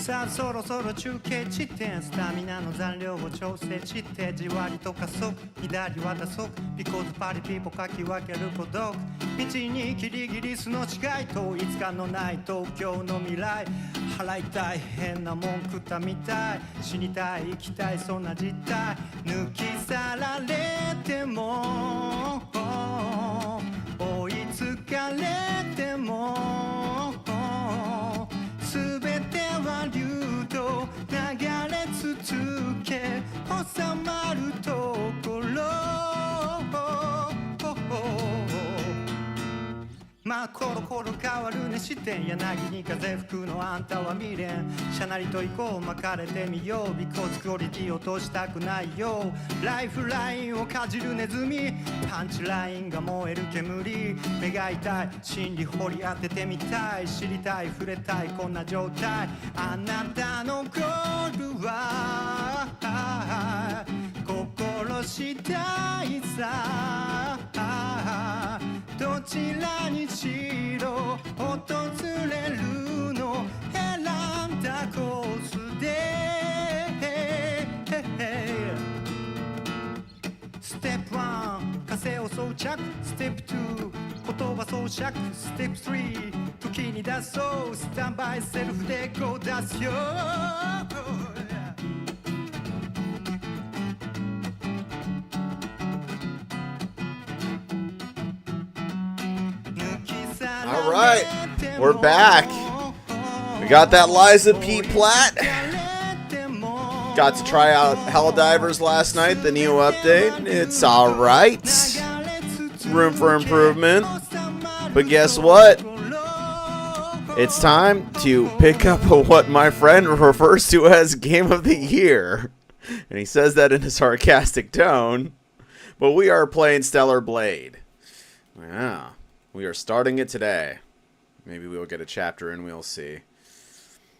さあそろそろ中継地点スタミナの残量を調整してじわりと加速左は打足 Because パリピーポかき分ける孤独道にキリギリスの違い統一感のない東京の未来払いたい変なもん食ったみたい死にたい生きたいそんな実態抜き去られても追いつかれても全ては流動流れ続け収まるところまあコロコロ変わるね視点柳に風吹くのあんたは未練シャナリと行こう巻かれてみよう Because クオリティ落としたくないよライフラインをかじるネズミパンチラインが燃える煙願いたい真理掘り当ててみたい知りたい触れたいこんな状態あなたのゴールは心したいさどちらにしろ訪れるの選んだコースでステップ1風を装着ステップ2言葉装着ステップ3時に出そうスタンバイセルフでこう出すよAll right, we're back. We got that Liza P. Platt. Got to try out Helldivers last night, the new update. It's all right. Room for improvement. But guess what? It's time to pick up what my friend refers to as Game of the Year. And he says that in a sarcastic tone. But we are playing Stellar Blade. Yeah. We are starting it today. Maybe we'll get a chapter and we'll see.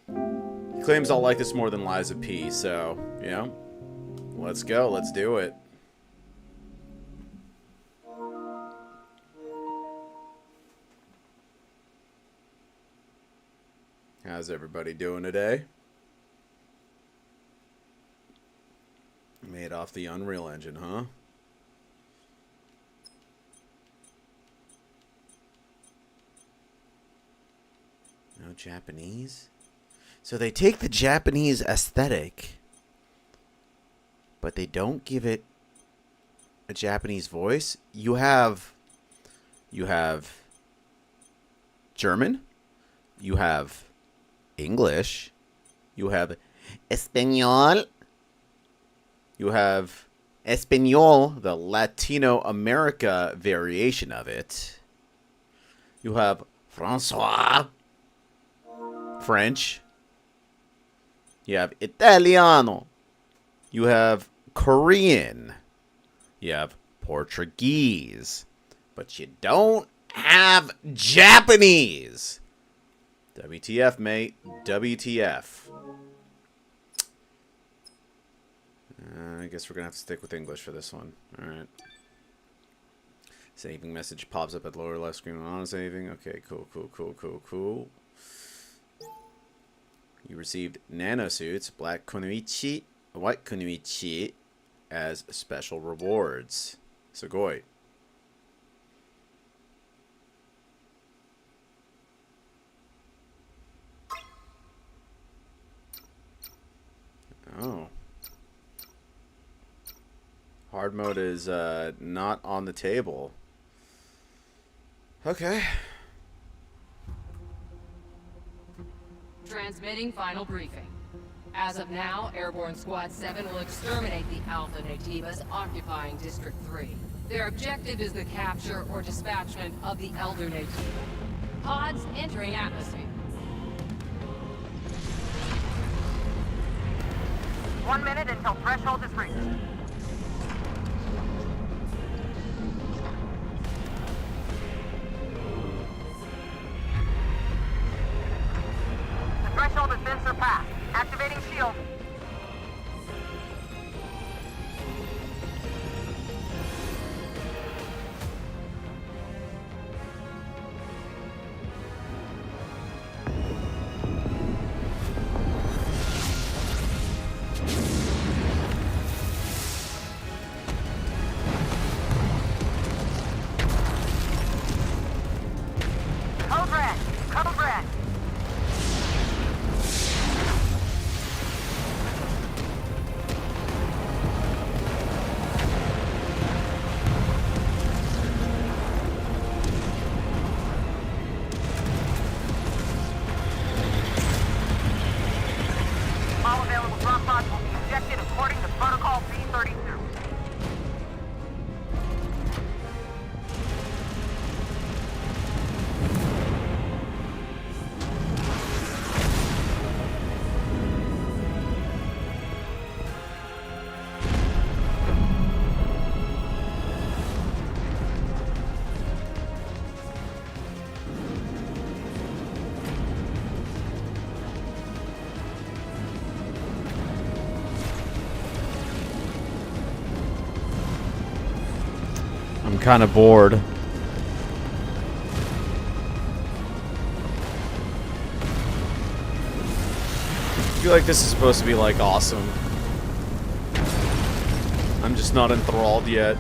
He claims I'll like this more than Liza P, so, you know, let's go, let's do it. How's everybody doing today? Made off the Unreal Engine, huh? No Japanese? So they take the Japanese aesthetic, but they don't give it a Japanese voice. You have German, you have English, you have Espanol, you have Espanol, the Latino America variation of it. You have Francois, French. You have Italiano. You have Korean. You have Portuguese. But you don't have Japanese. WTF, mate. WTF. I guess we're going to have to stick with English for this one. Alright. Saving message pops up at lower left screen when on saving. Okay, cool. You received nanosuits, black kunoichi, white kunoichi, as special rewards. Sugoi. Oh. Hard mode is not on the table. Okay. Transmitting final briefing. As of now, Airborne Squad 7 will exterminate the Alpha Nativas occupying District 3. Their objective is the capture or dispatchment of the Elder Nativa. Pods entering atmosphere. 1 minute until threshold is reached. The threshold has been surpassed. Activating shield. Code red. All available drop pods will be ejected according to Protocol B-32. I'm kind of bored. I feel like this is supposed to be like awesome. I'm just not enthralled yet.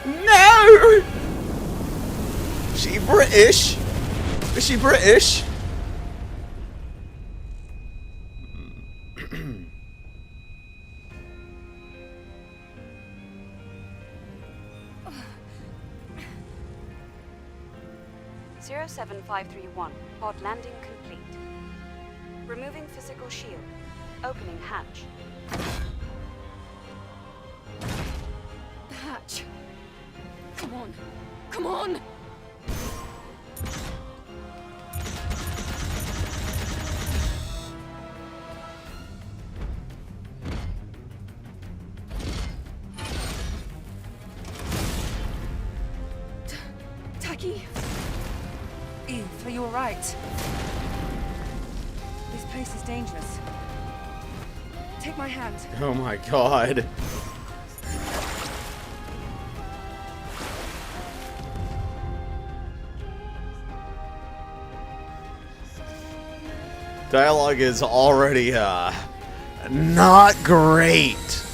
No! Is she British? Is she British? Zero 7531. Pod landing complete. Removing physical shield. Opening hatch. The hatch. Come on. Come on! Taki? Eve, are you alright? This place is dangerous. Take my hand. Oh my god. Dialogue is already, not great.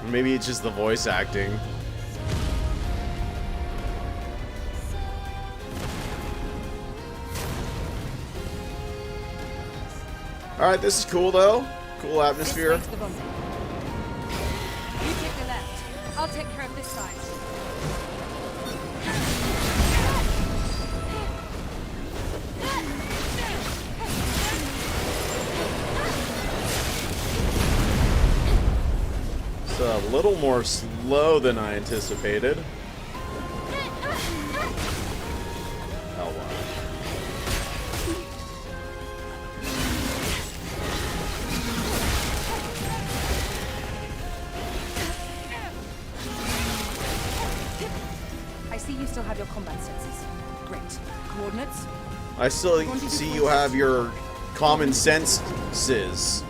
Maybe it's just the voice acting. Alright, this is cool though. Cool atmosphere. This way to the rendezvous. You take the left. I'll take care of this side. It's a little more slow than I anticipated. Oh wow. I see you still have your combat senses. Great. Coordinates? I still see you have your common senses.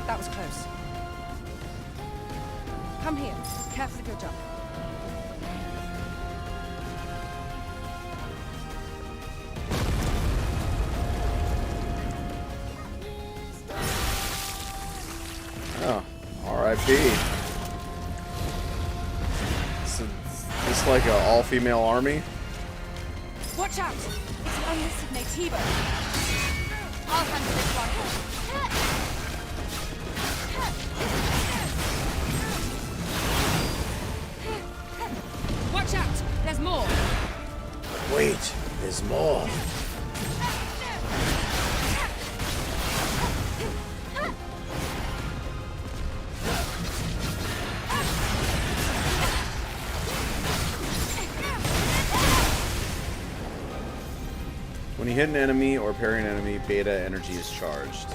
That was close. Come here. Careful of your jump. Oh, R.I.P. So, it's like an all-female army. Watch out! It's an unlisted Nativo. I'll handle this one. Watch out! There's more! Wait, there's more. When you hit an enemy or parry an enemy, beta energy is charged.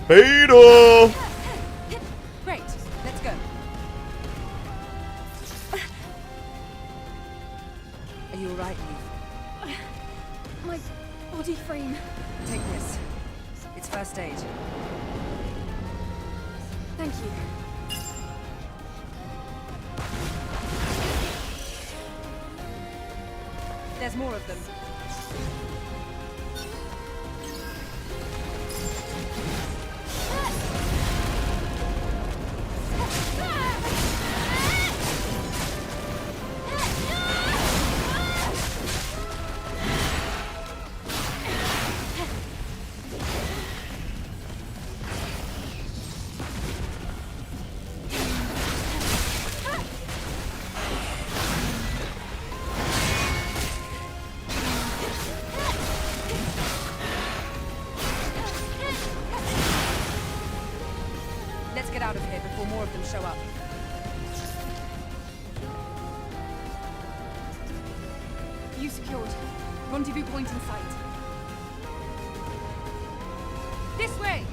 Beta! Great, let's go. Are you alright, Eve? My body frame. Take this. It's first aid. Thank you. There's more of them. Let's get out of here before more of them show up. You secured. Rendezvous point in sight. This way!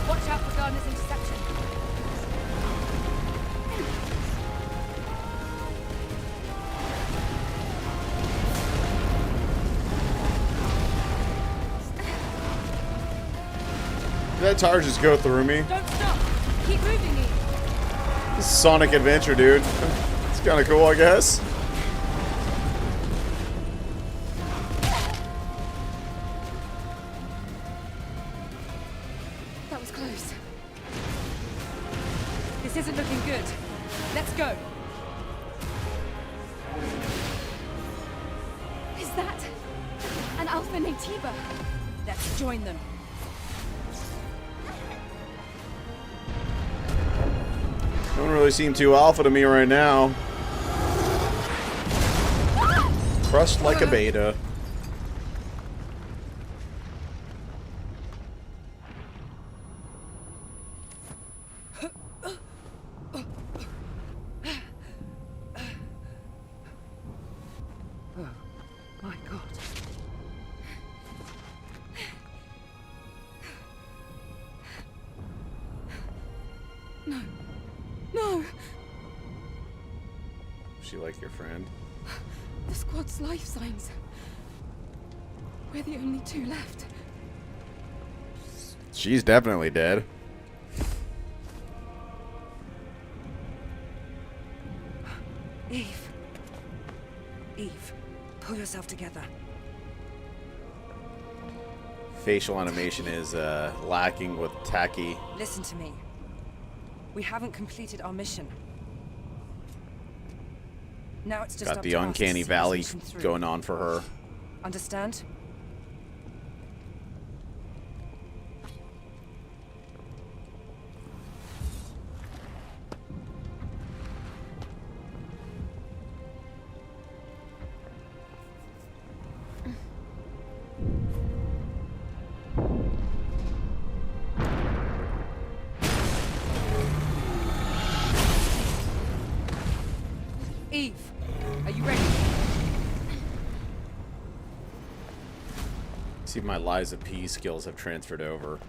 Watch out for Gardner's interception. Did that tire just go through me? Don't stop! Keep moving me! This is Sonic Adventure, dude. It's kind of cool, I guess. That was close. This isn't looking good. Let's go. Is that an Alpha Naytiba? Let's join them. Don't really seem too alpha to me right now. Crushed like a beta. My God. No! She like your friend? The squad's life signs. We're the only two left. She's definitely dead. Eve. Eve, pull yourself together. Facial animation is lacking with Taki. Listen to me. We haven't completed our mission. Now it's just Got up the to us to uncanny see this valley mission through. going on for her. Understand? Eve, are you ready? See if my Liza P skills have transferred over.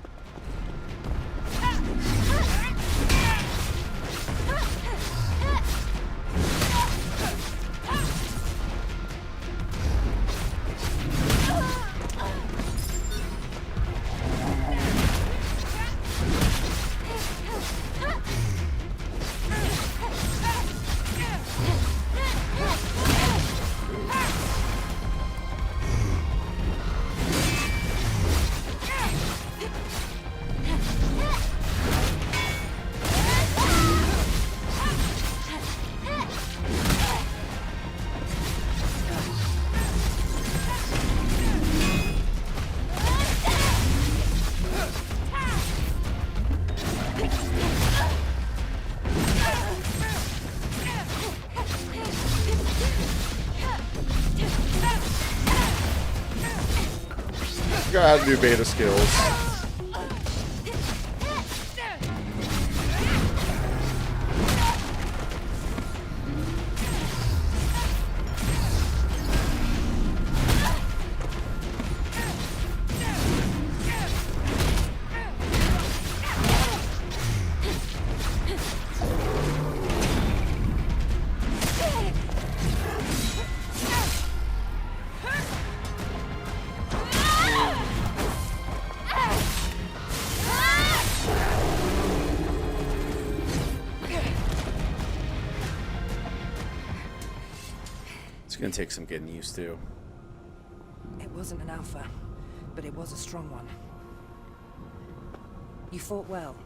Forgot how to do beta skills. gonna take some getting used to. It wasn't an alpha, but it was a strong one. You fought well.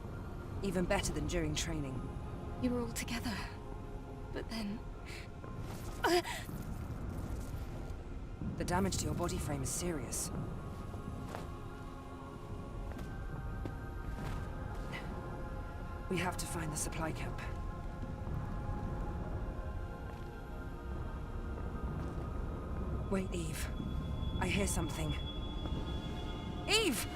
Even better than during training. You were all together. But then... The damage to your body frame is serious. We have to find the supply camp. Wait, Eve. I hear something. Eve!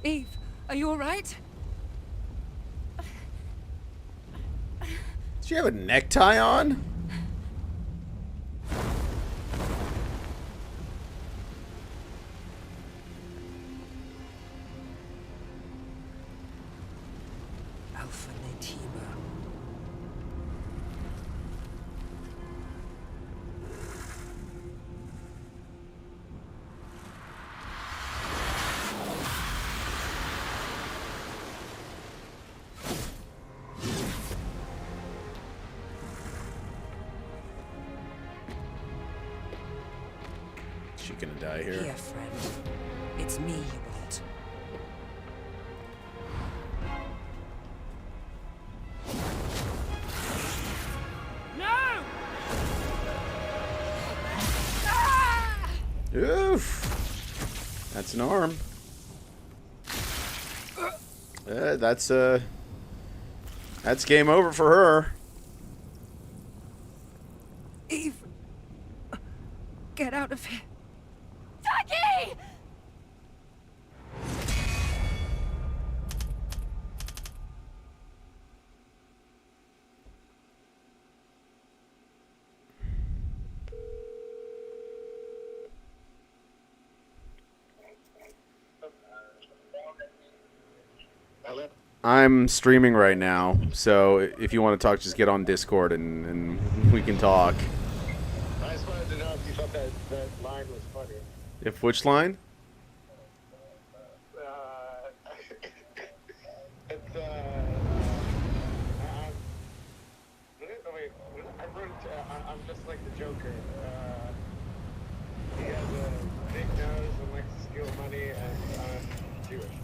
Eve, are you alright? Did she have a necktie on? Alpha Naytiba. Is she gonna die here? Here, friend. It's me you want. Oof. That's an arm. That's game over for her. Eve! Get out of here. Ducky! I'm streaming right now, so if you want to talk, just get on Discord and we can talk. I just wanted to know if you thought that line was funny. If which line? It's wait, I wrote I'm just like the Joker. He has a big nose and likes to steal money, and I'm Jewish.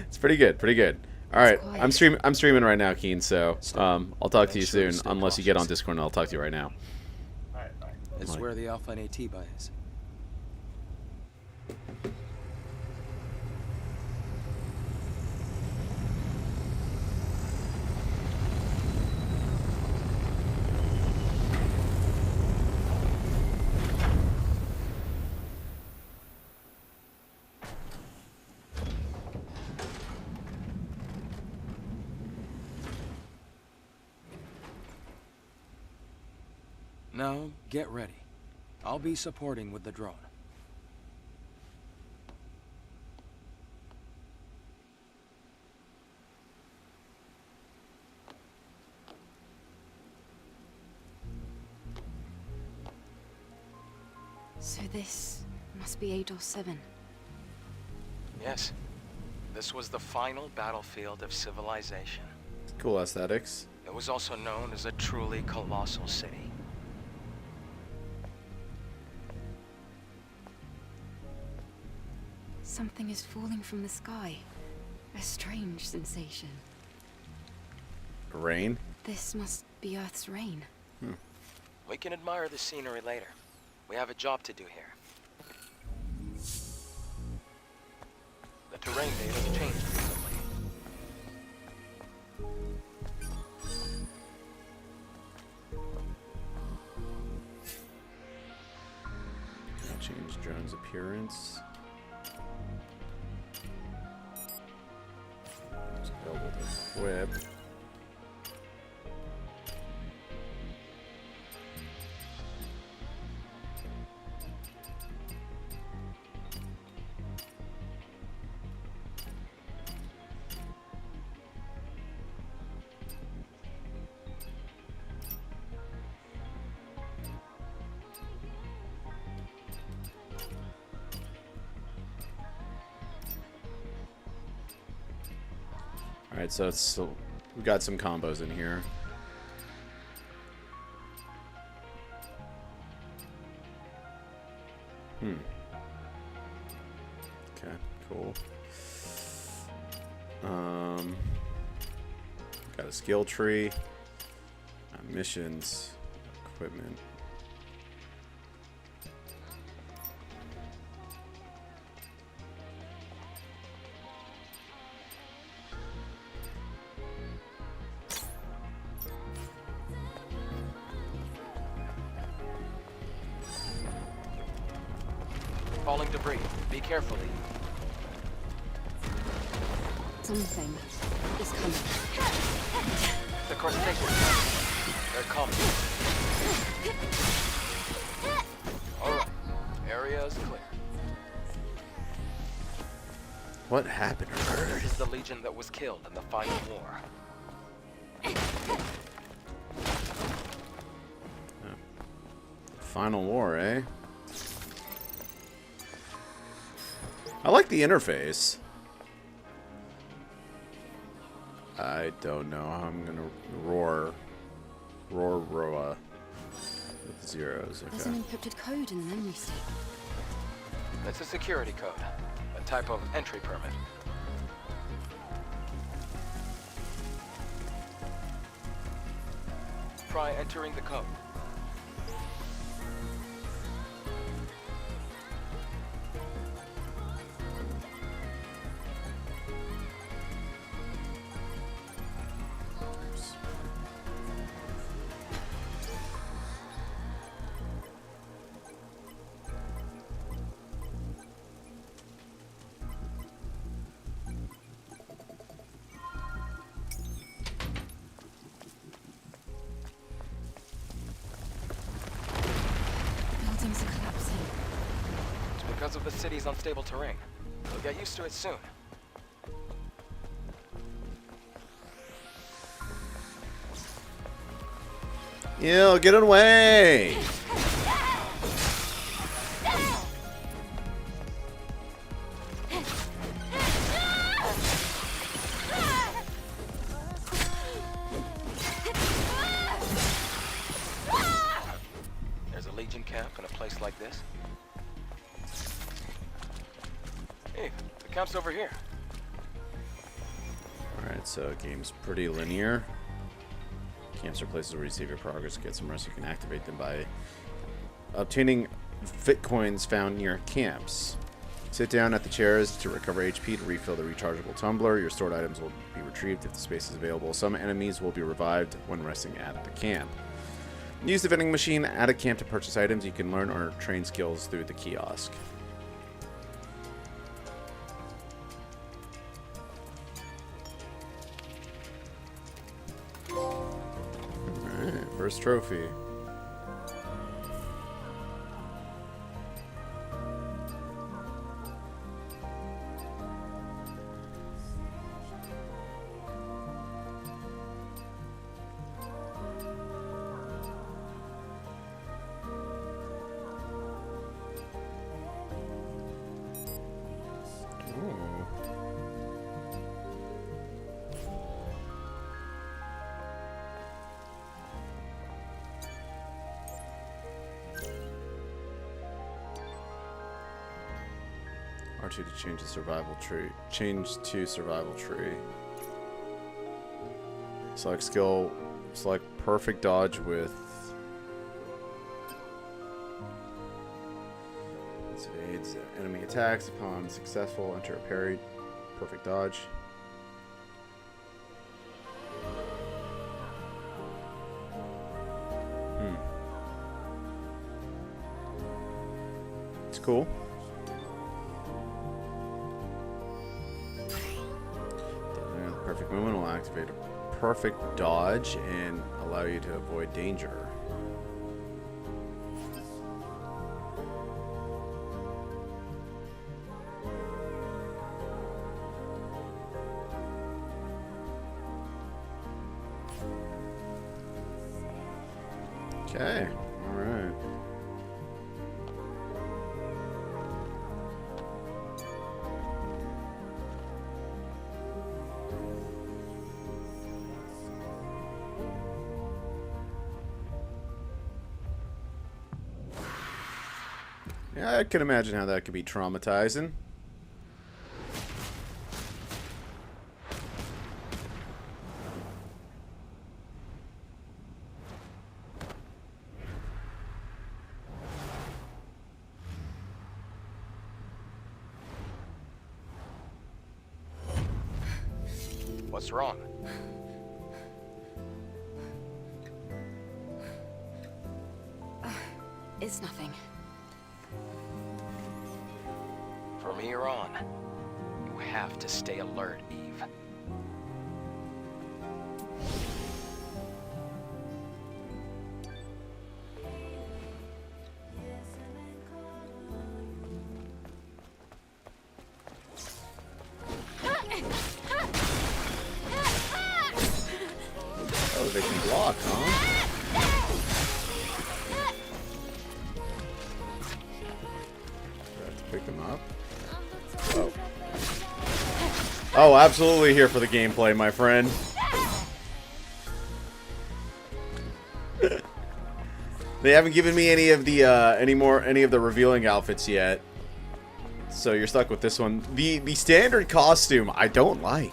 It's pretty good, pretty good. All right, I'm streaming right now, Keen. So I'll talk to you soon, unless you get on Discord, and I'll talk to you right now. This is where the Alpha Naytiba is. Now, get ready. I'll be supporting with the drone. So this must be Eidos 7. Yes. This was the final battlefield of civilization. Cool aesthetics. It was also known as a truly colossal city. Something is falling from the sky. A strange sensation. Rain? This must be Earth's rain. We can admire the scenery later. We have a job to do here. The terrain data has changed recently. Change drone's appearance. Available to equip. Alright, so we got some combos in here. Okay, cool. Got a skill tree. Missions. Equipment. Falling debris. Be careful. Something is coming. The crustaceans. They're coming. Alright. Area is clear. What happened? This is the Legion that was killed in the final war. Final war, eh? I like the interface. I don't know how I'm gonna roar Roa with zeros. Okay. There's an encrypted code in the memory stick. It's a security code. A type of entry permit. Try entering the code. Buildings are collapsing. It's because of the city's unstable terrain. You'll get used to it soon. Ew, get away! There's a Legion camp in a place like this. Hey, the camp's over here. Alright, so game's pretty linear. Camps are places where you save your progress, get some rest. You can activate them by obtaining fit coins found near camps. Sit down at the chairs to recover HP to refill the rechargeable tumbler. Your stored items will be retrieved if the space is available. Some enemies will be revived when resting at the camp. Use the vending machine at a camp to purchase items. You can learn or train skills through the kiosk. Alright, first trophy. R2 to change the survival tree. Change to survival tree. Select skill. Select perfect dodge with. This evades enemy attacks upon successful. Enter a parry. Perfect dodge. It's cool. Perfect movement will activate a perfect dodge and allow you to avoid danger. Okay, all right. Yeah, I can imagine how that could be traumatizing. What's wrong? It's nothing. From here on, you have to stay alert, Eve. Oh, they can block, huh? Have to pick them up. Oh. Oh, absolutely here for the gameplay, my friend. They haven't given me any of the any of the revealing outfits yet. So you're stuck with this one. The standard costume I don't like.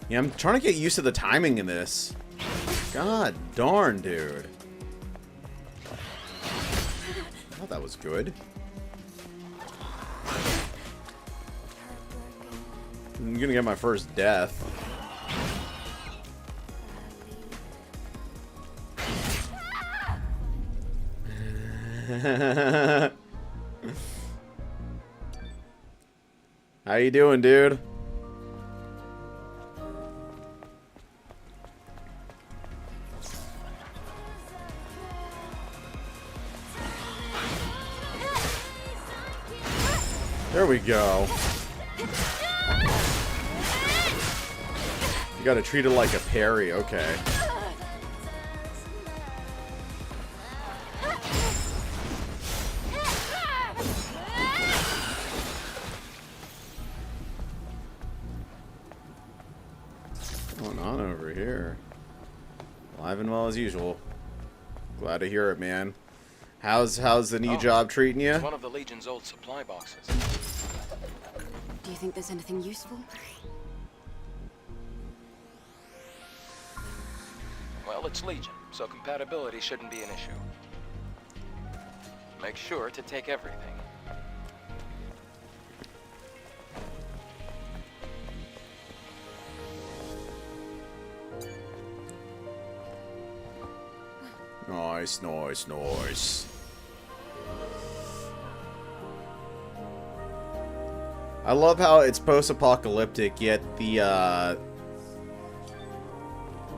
Yeah, I'm trying to get used to the timing in this. God darn, dude. I thought that was good. I'm gonna get my first death. How you doing, dude? There we go. You gotta treat it like a parry, okay. What's going on over here? Alive and well as usual. Glad to hear it, man. How's the new job treating you? It's one of the Legion's old supply boxes. Do you think there's anything useful? Well, it's Legion, so compatibility shouldn't be an issue. Make sure to take everything. Nice, nice, nice. I love how it's post-apocalyptic, yet the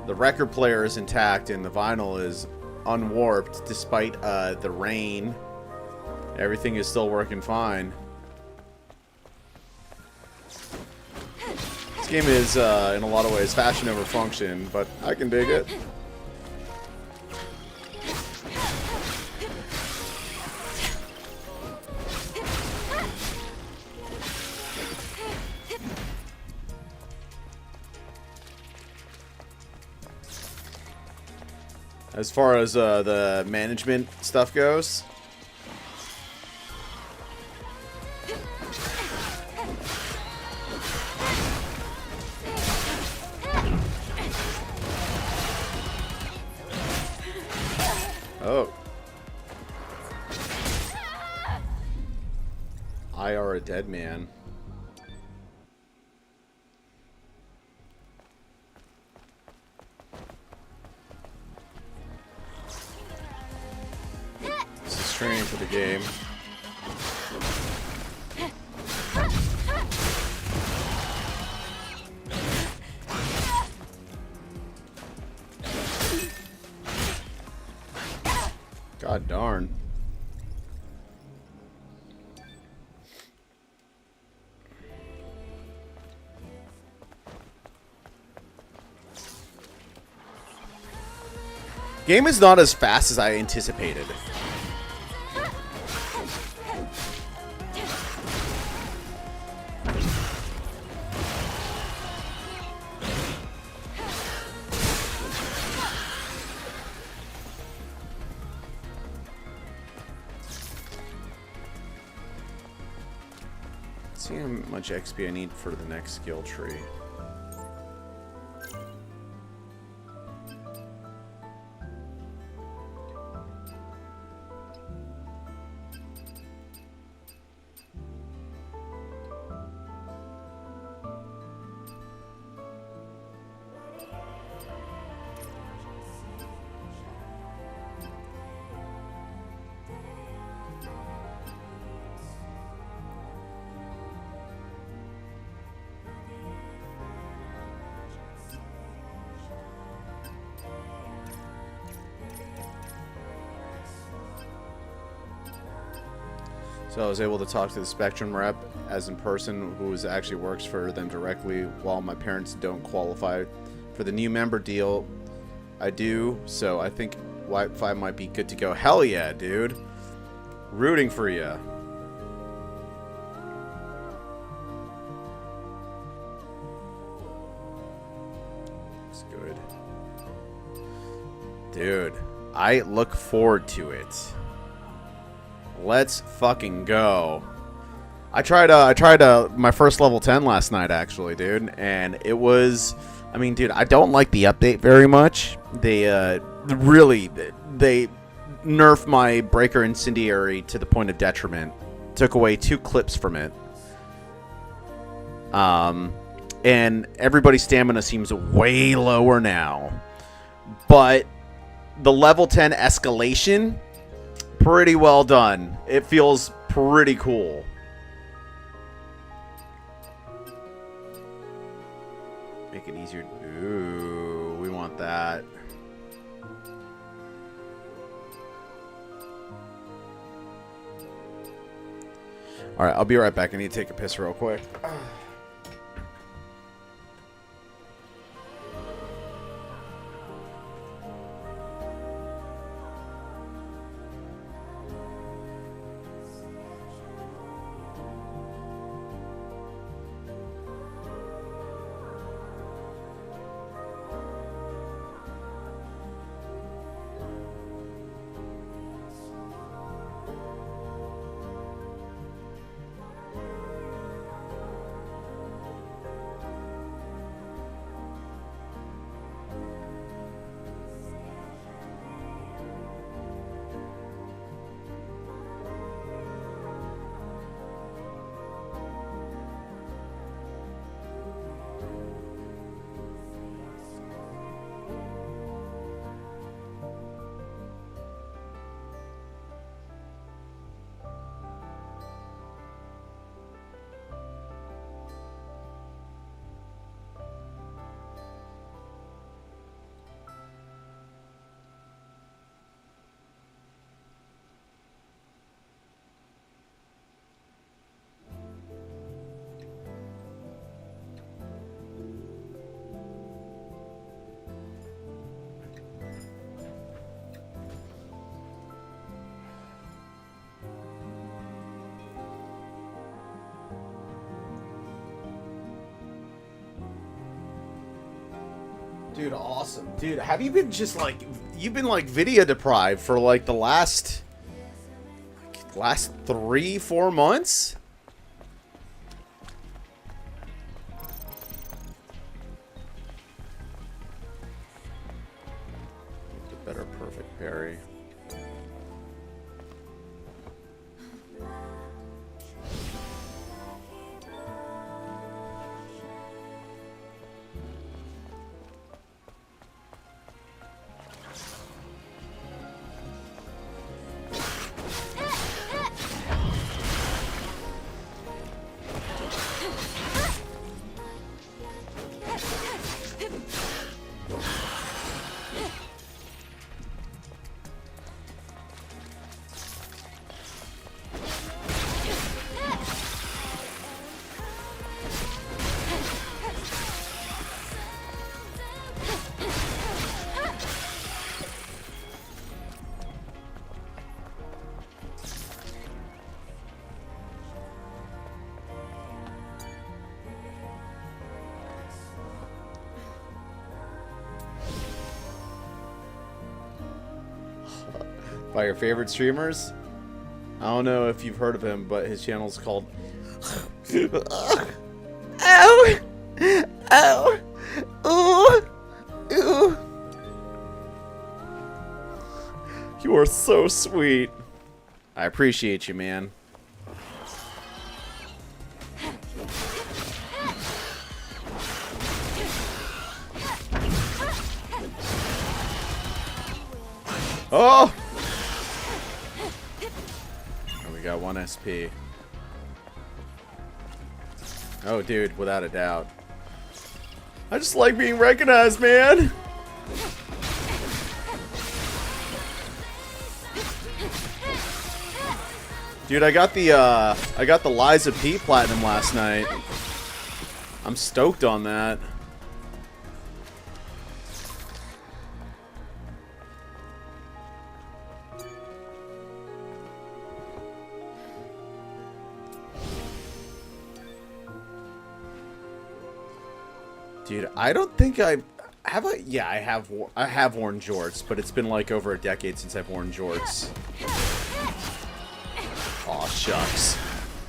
record player is intact and the vinyl is unwarped despite the rain. Everything is still working fine. This game is, in a lot of ways, fashion over function, but I can dig it. As far as the management stuff goes. Oh. I are a dead man. Training for the game. God darn. Game is not as fast as I anticipated. See how much XP I need for the next skill tree. So I was able to talk to the Spectrum rep as in person, who actually works for them directly, while my parents don't qualify for the new member deal. I do, so I think Wi-Fi might be good to go. Hell yeah, dude. Rooting for you. Looks good. Dude, I look forward to it. Let's fucking go. I tried my first level 10 last night, actually, dude, and it was, I mean, dude, I don't like the update very much. They nerfed my Breaker Incendiary to the point of detriment. Took away 2 clips from it. And everybody's stamina seems way lower now. But the level 10 escalation, pretty well done. It feels pretty cool. Make it easier. Ooh, we want that. Alright, I'll be right back. I need to take a piss real quick. Dude, awesome. Dude, have you been just like, you've been like video deprived for like the last 3-4 months? The better perfect parry. By your favorite streamers? I don't know if you've heard of him, but his channel is called Ow! Ow! Ooh! Ooh! You are so sweet. I appreciate you, man. Oh! Oh, we got 1 SP. Oh, dude, without a doubt. I just like being recognized, man. Dude, I got the Lies of P Platinum last night. I'm stoked on that. Dude, I don't think I have I. Yeah, I have worn jorts, but it's been like over a decade since I've worn jorts. Aw, shucks.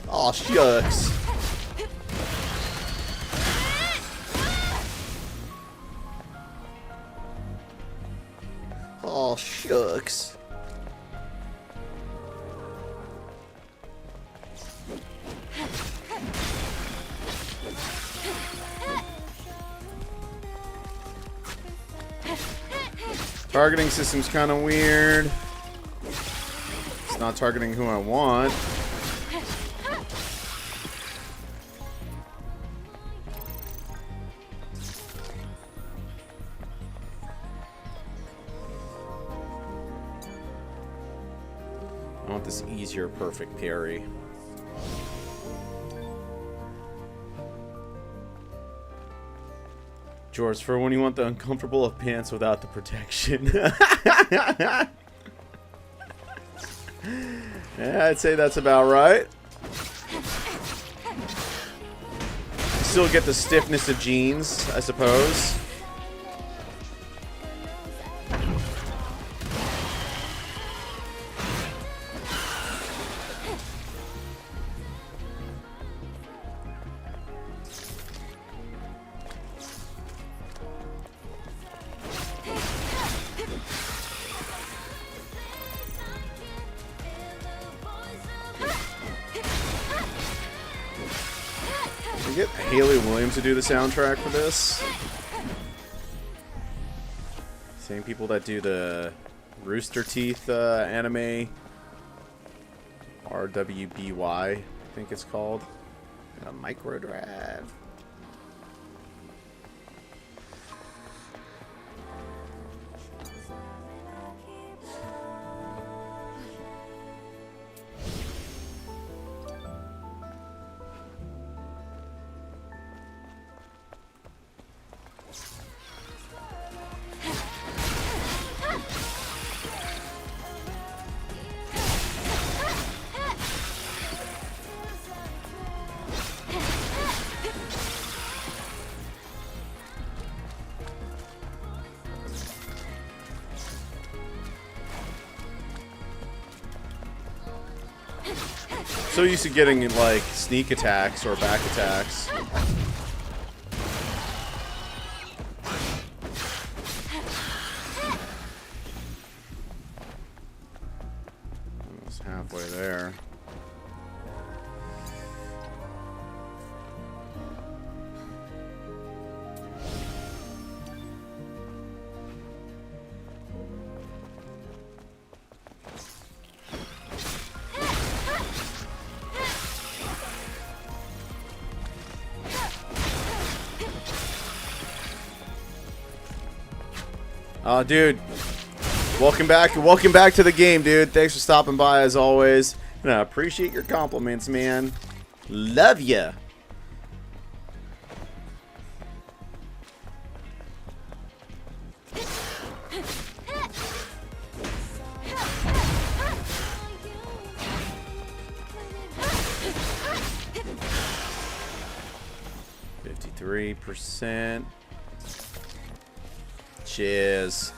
Aw, shucks. Aw, shucks. Targeting system's kind of weird. It's not targeting who I want. I want this easier perfect parry. George, for when you want the uncomfortable of pants without the protection. Yeah, I'd say that's about right. Still get the stiffness of jeans, I suppose. Get Haley Williams to do the soundtrack for this. Same people that do the Rooster Teeth anime. RWBY, I think it's called. Micro Drive. So used to getting like sneak attacks or back attacks. Almost halfway there. Dude, welcome back to the game, dude. Thanks for stopping by as always, and I appreciate your compliments, man. Love ya. %. Cheers.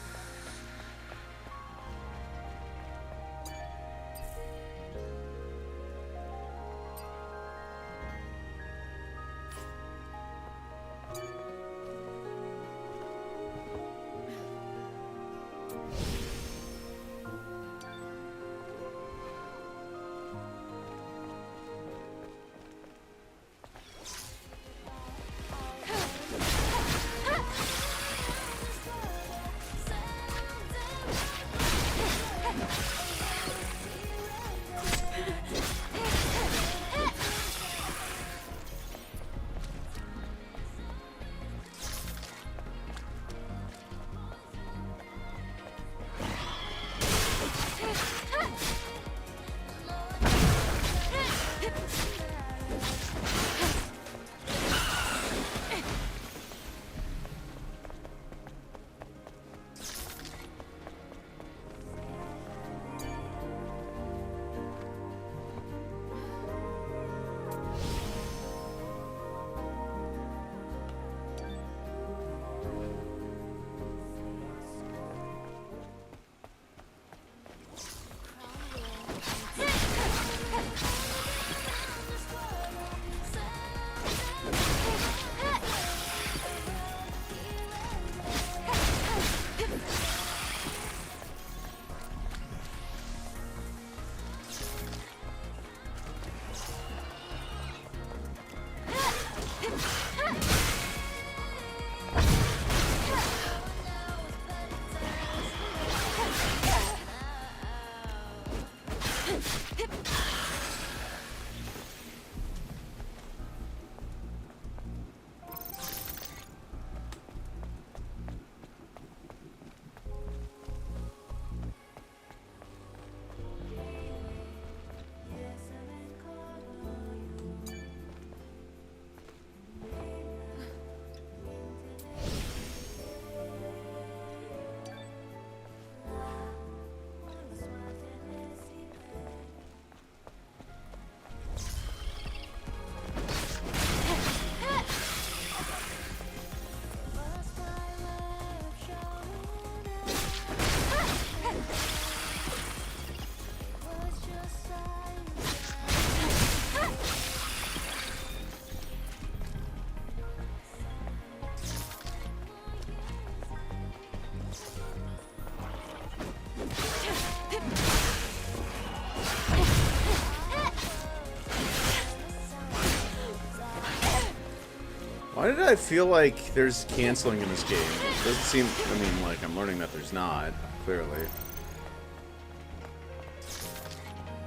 Why did I feel like there's canceling in this game? It doesn't seem, I mean, like, I'm learning that there's not, clearly.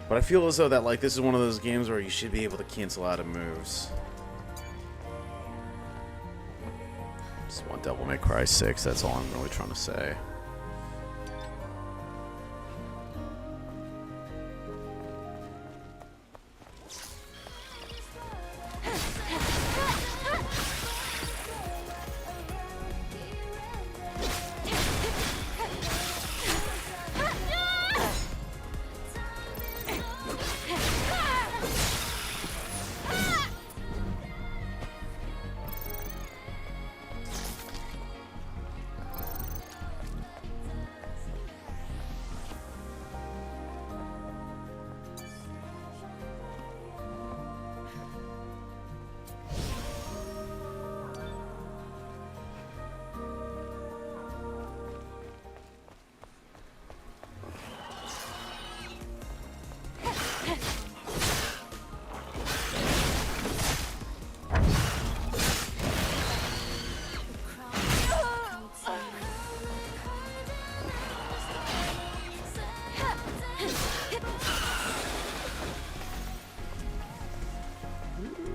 But I feel as though that, like, this is one of those games where you should be able to cancel out of moves. Just want Devil May Cry 6, that's all I'm really trying to say.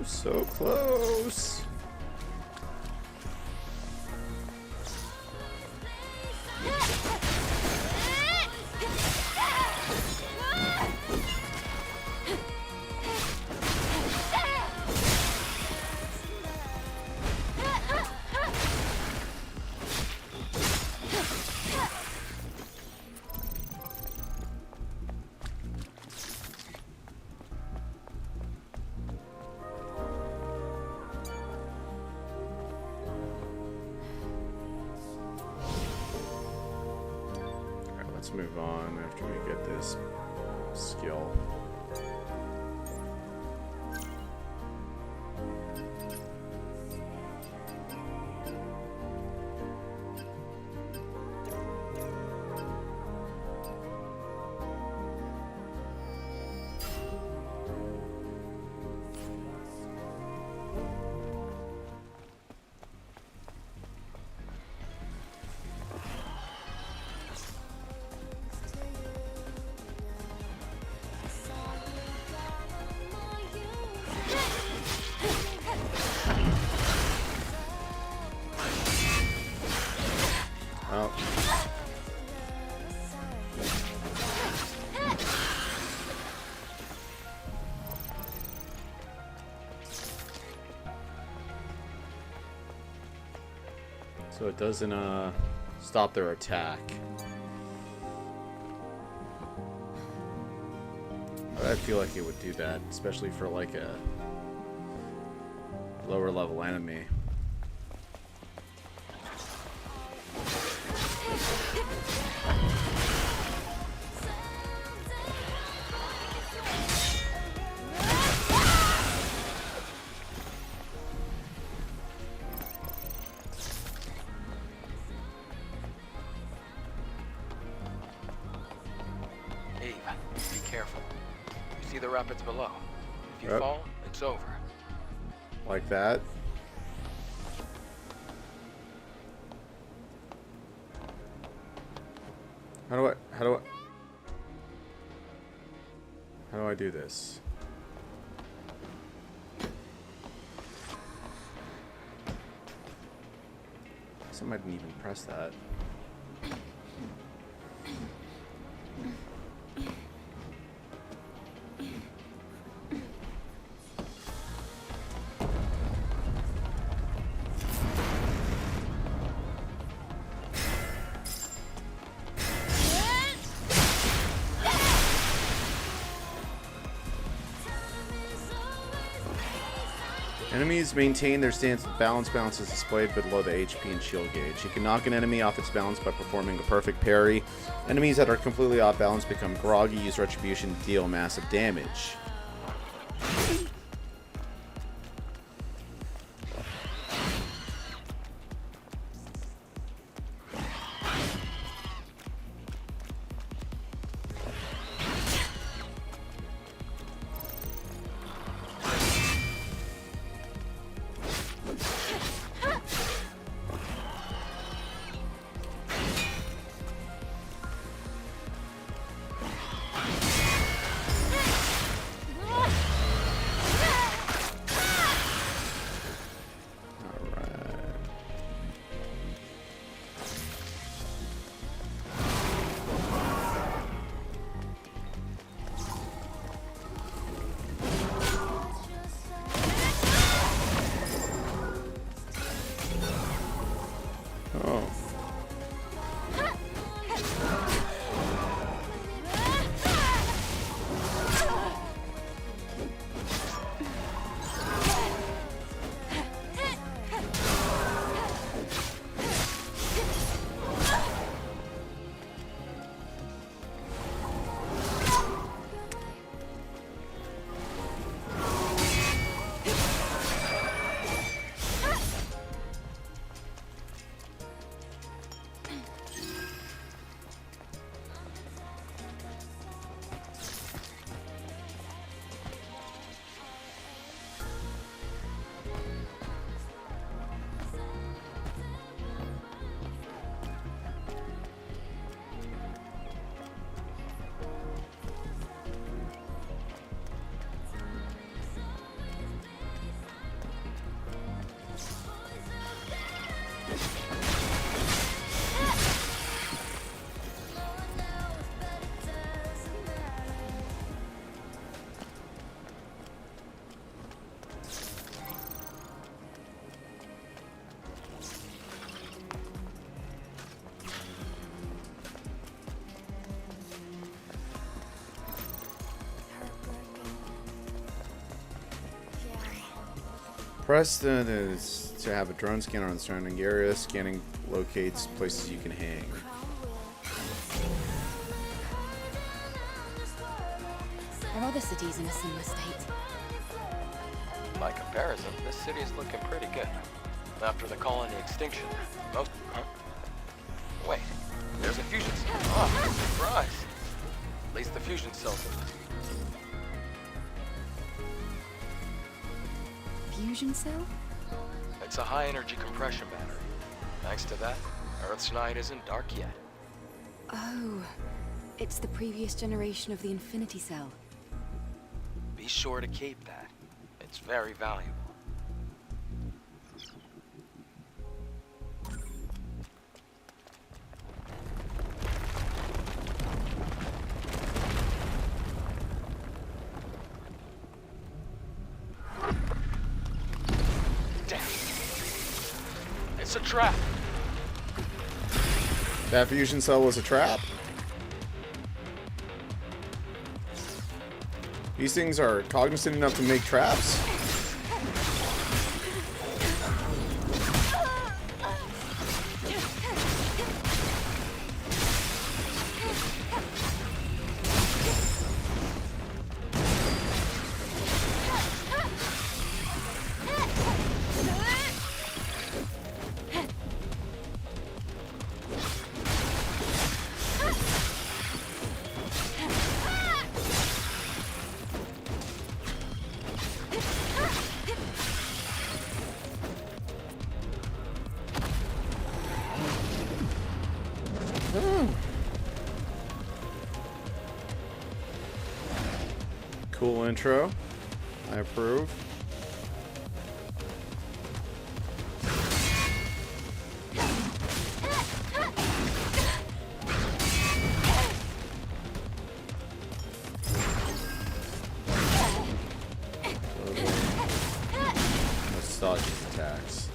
So close. Let's move on after we get this skill. So it doesn't stop their attack. I feel like it would do that, especially for like a lower level enemy. The rapids below. If you fall, it's over. Like that. How do I do this? I didn't even press that. Enemies maintain their stance with balance. Balance is displayed below the HP and shield gauge. You can knock an enemy off its balance by performing a perfect parry. Enemies that are completely off balance become groggy, use retribution to deal massive damage. Preston is to have a drone scanner on the surrounding area. Scanning locates places you can hang. Are other cities in a similar state? By comparison, this city is looking pretty good. After the colony extinction, most... Huh? Wait, there's a fusion cell. Oh, surprise! At least the fusion cells are... Fusion cell? It's a high-energy compression battery. Thanks to that, Earth's night isn't dark yet. Oh, it's the previous generation of the Infinity Cell. Be sure to keep that. It's very valuable. Damn. It's a trap. That fusion cell was a trap? These things are cognizant enough to make traps? Cool intro. I approve. Let's dodge these attacks.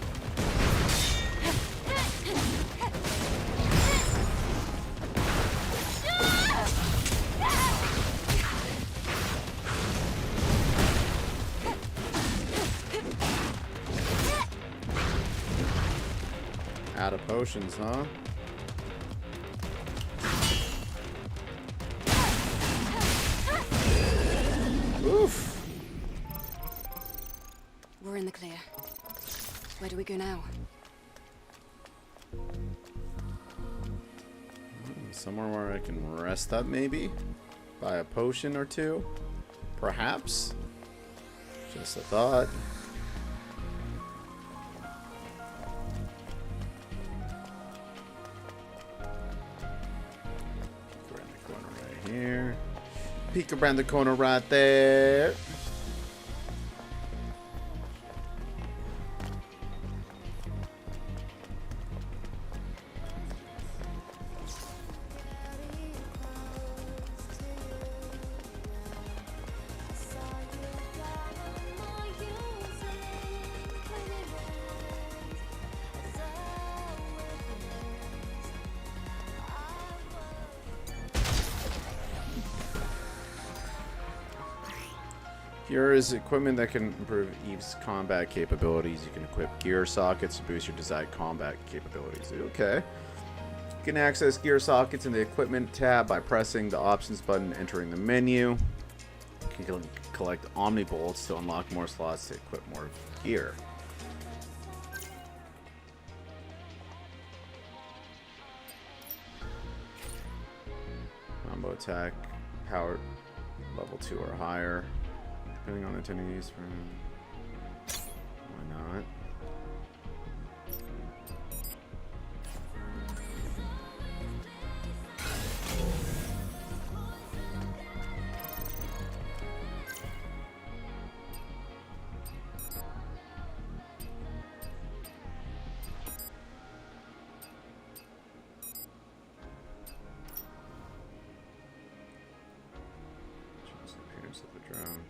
Out of potions, huh? Oof. We're in the clear. Where do we go now? Somewhere where I can rest up, maybe? Buy a potion or two? Perhaps? Just a thought. Here. Peek around the corner right there. Here is equipment that can improve Eve's combat capabilities. You can equip gear sockets to boost your desired combat capabilities. Okay. You can access gear sockets in the equipment tab by pressing the options button, entering the menu. You can collect Omni Bolts to unlock more slots to equip more gear. Combo attack, power level 2 or higher. Depending on attendees from... Why not? Choose the appearance of the drone.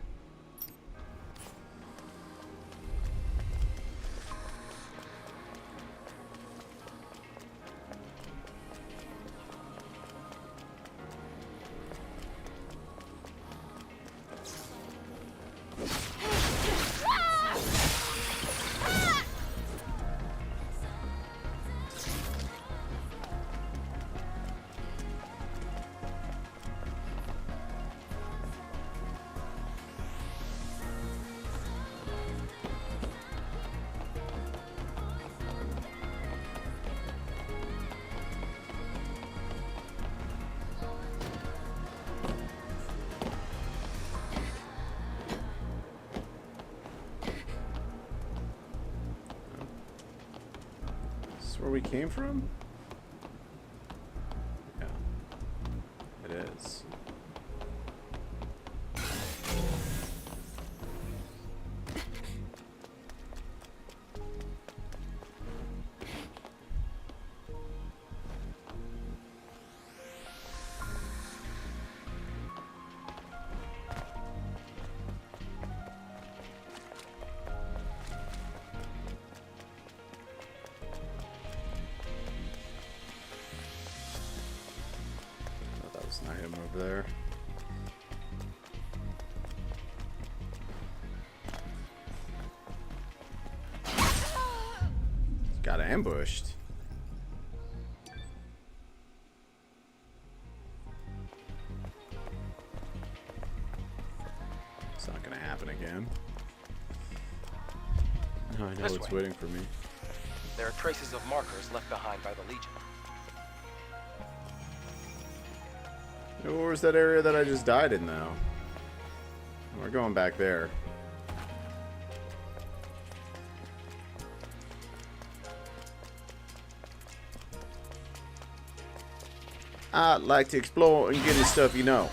where we came from? Yeah. It is. An item over there. Got ambushed. It's not gonna happen again. No, I know it's waiting for me. There are traces of markers left behind by the Legion. Where's that area that I just died in now? We're going back there. I'd like to explore and get into stuff you know.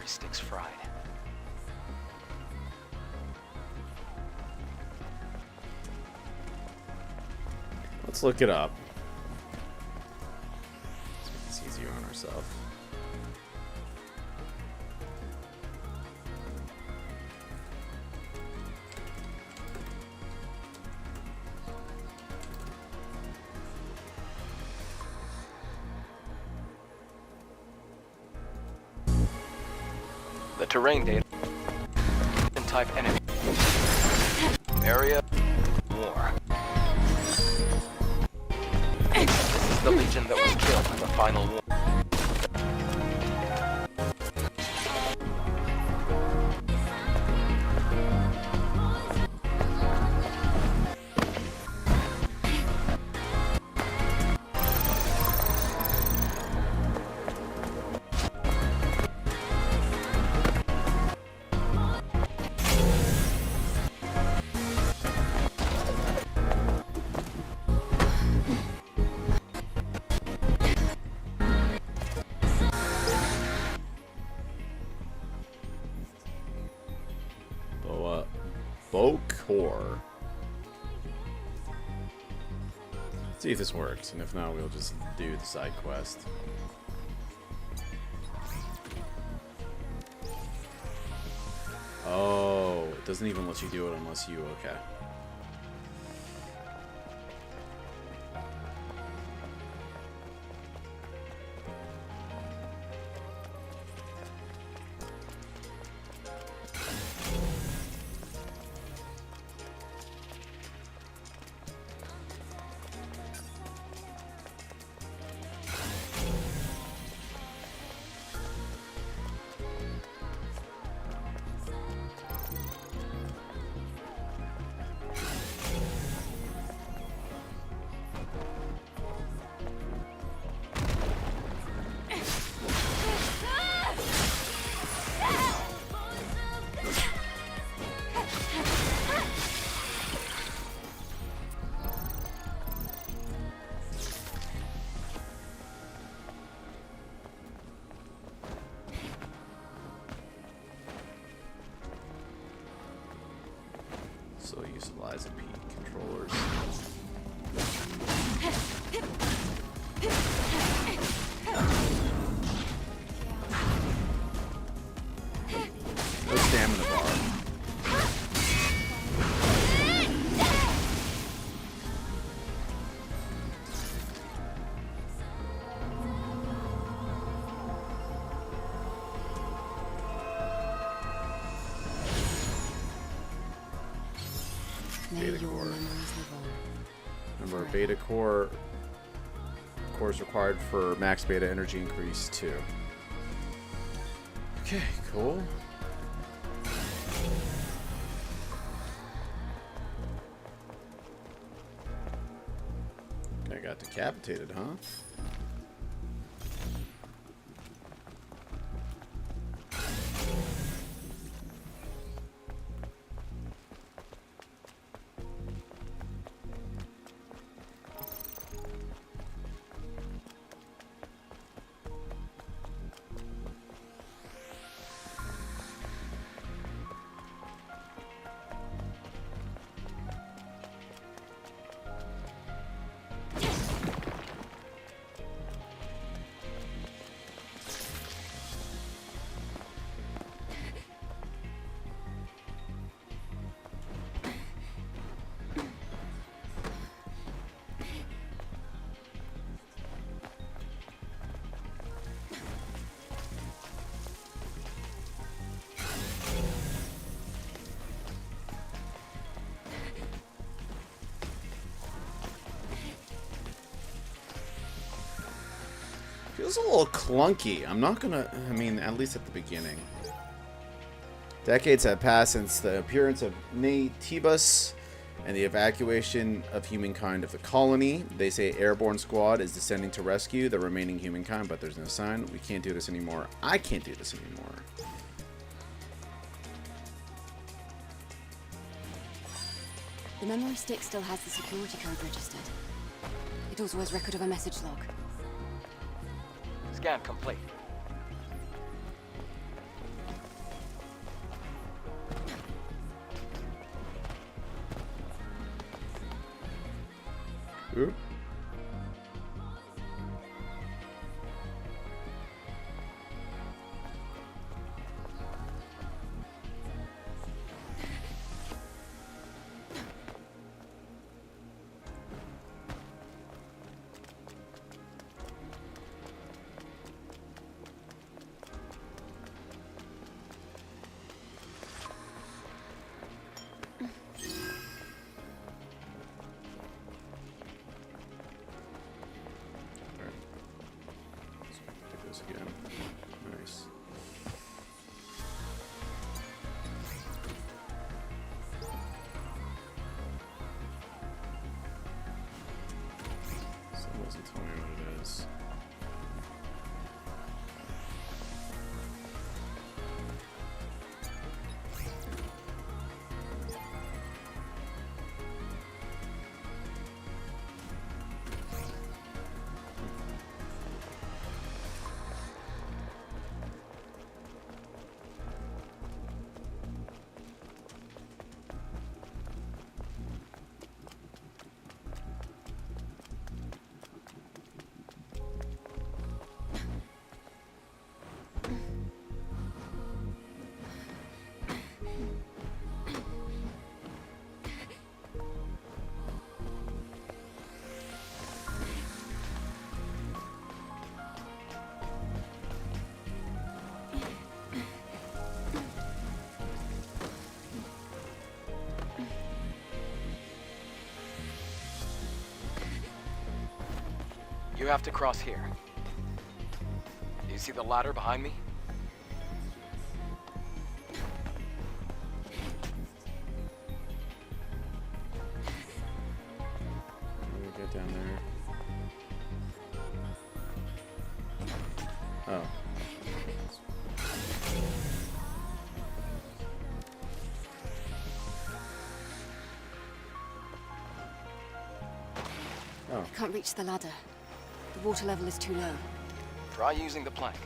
Sticks fried. Let's look it up. Let's make this easier on ourselves. The terrain data. Type enemy. Area. War. This is the Legion that was killed in the final war. Bokor. See if this works, and if not, we'll just do the side quest. Oh, it doesn't even let you do it unless you... Okay. So use Liza P controllers. core. Remember, beta core is required for max beta energy increase too. Okay, cool. I got decapitated, huh? Feels a little clunky. I'm not gonna, I mean, at least at the beginning. Decades have passed since the appearance of Nativus and the evacuation of humankind of the colony. They say Airborne Squad is descending to rescue the remaining humankind, but there's no sign. We can't do this anymore. I can't do this anymore. The memory stick still has the security code registered. It also has record of a message log. Scan complete. Oop. Again. Nice. Someone doesn't tell me what it is. You have to cross here. Do you see the ladder behind me? How do we get down there? Oh. Oh. I can't reach the ladder. The water level is too low. Try using the plank.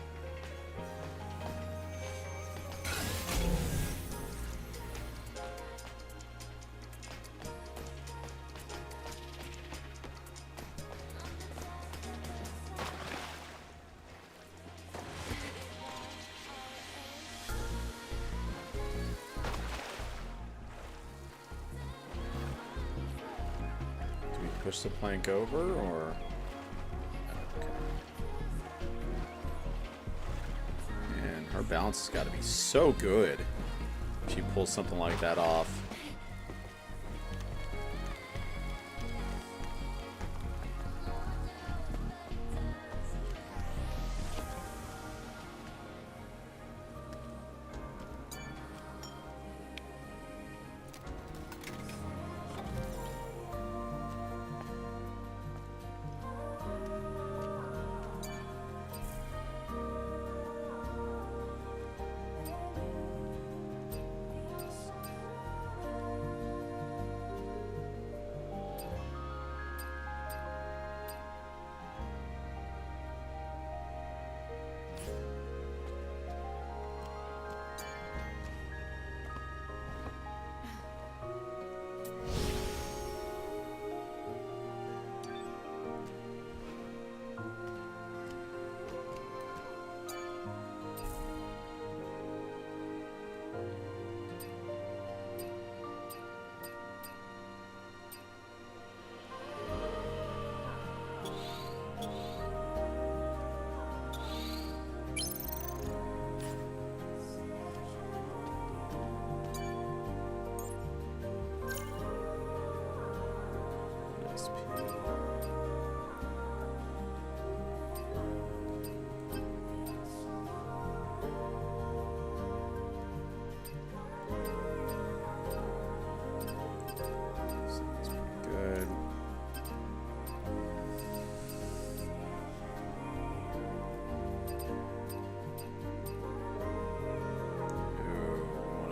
Do we push the plank over, or? Her balance has got to be so good if she pulls something like that off.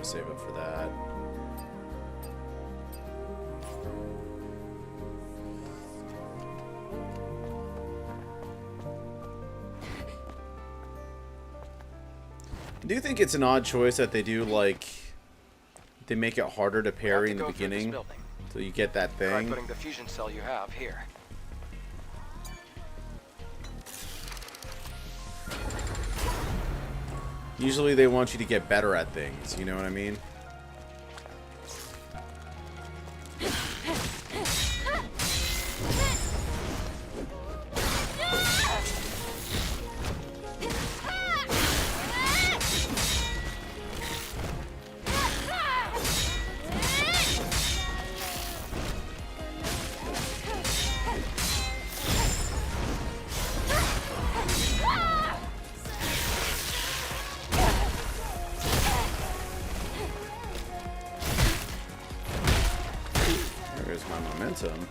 to save up for that. I do think it's an odd choice that they do, like, they make it harder to parry in the beginning, so you get that Try thing. putting the fusion cell you have here. Usually they want you to get better at things, you know what I mean? There's my momentum.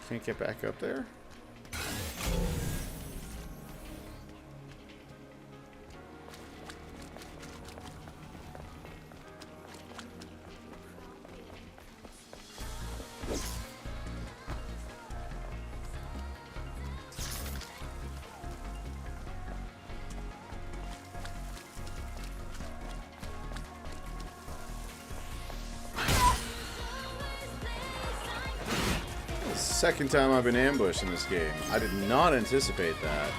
Can't get back up there? Second time I've been ambushed in this game. I did not anticipate that.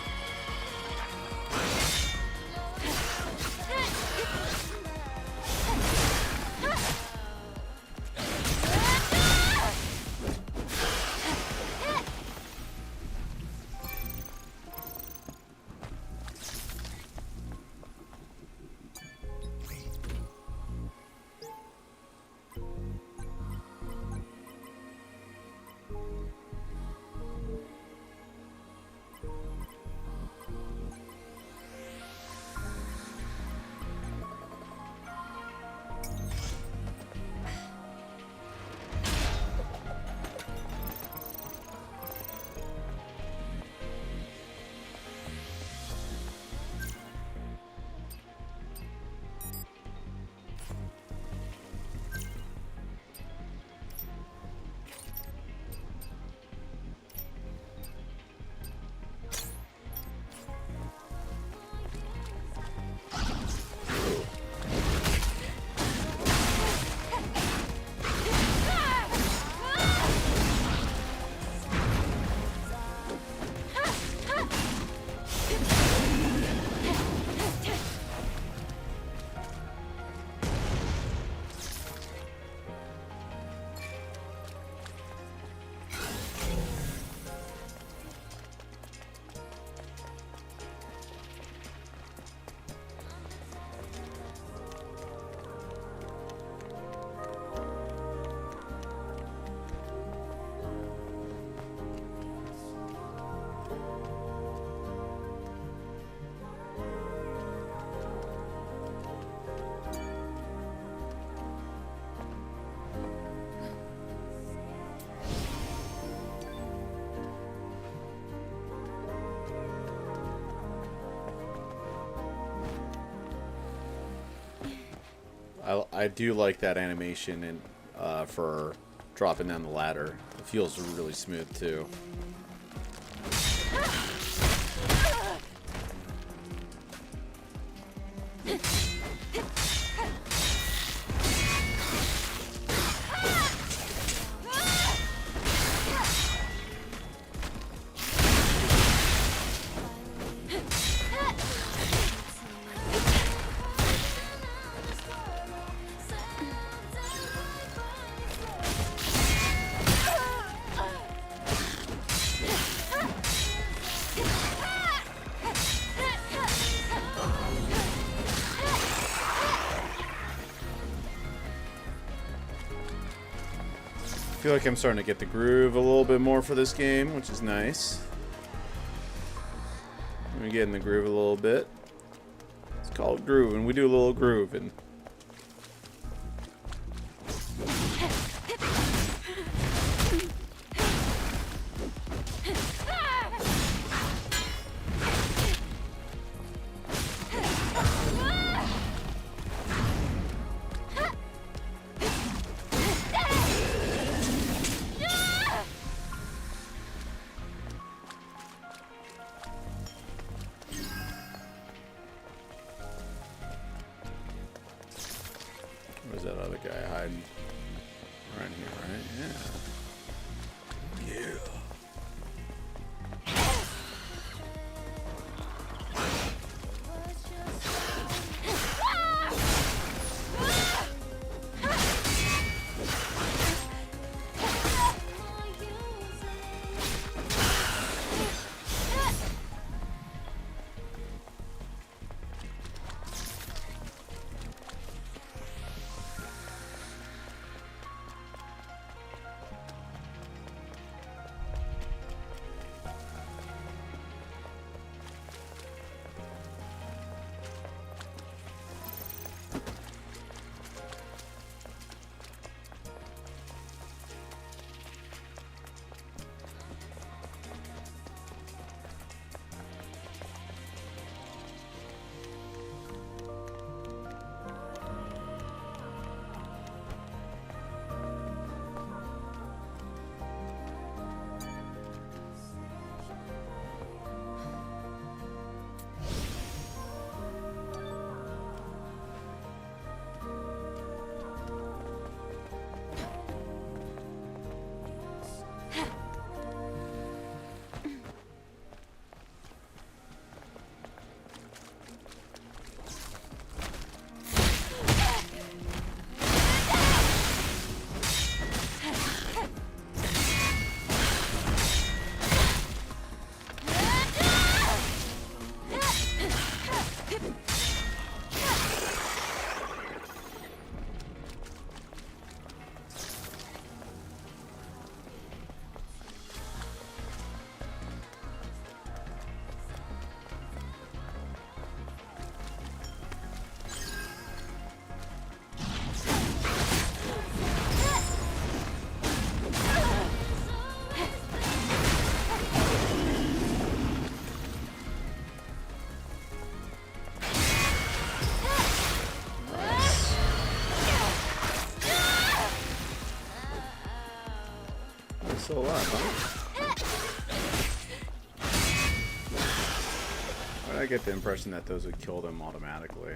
I do like that animation and for dropping down the ladder. It feels really smooth too. feel like I'm starting to get the groove a little bit more for this game, which is nice. I'm getting the groove a little bit. It's called grooving. We do a little grooving. Where's that other guy hiding? Right here, right? Yeah. Yeah. Still alive, huh? Why did I get the impression that those would kill them automatically?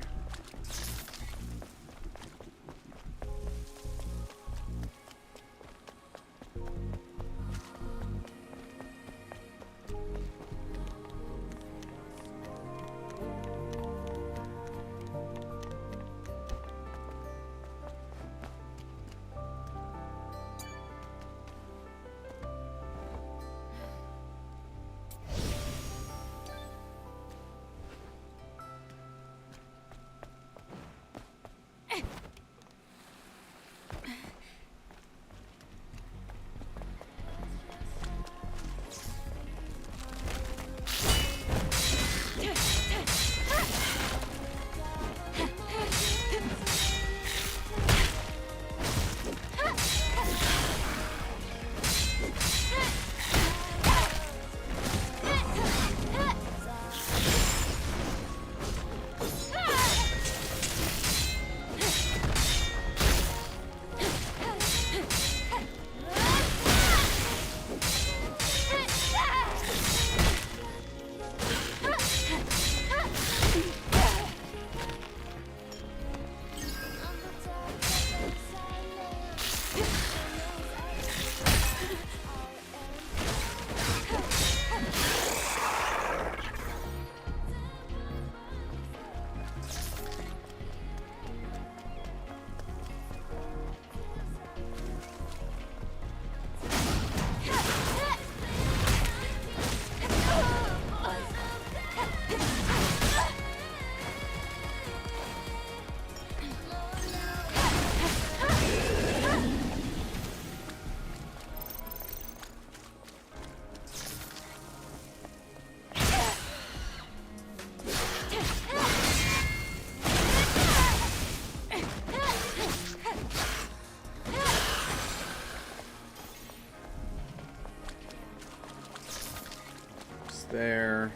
there.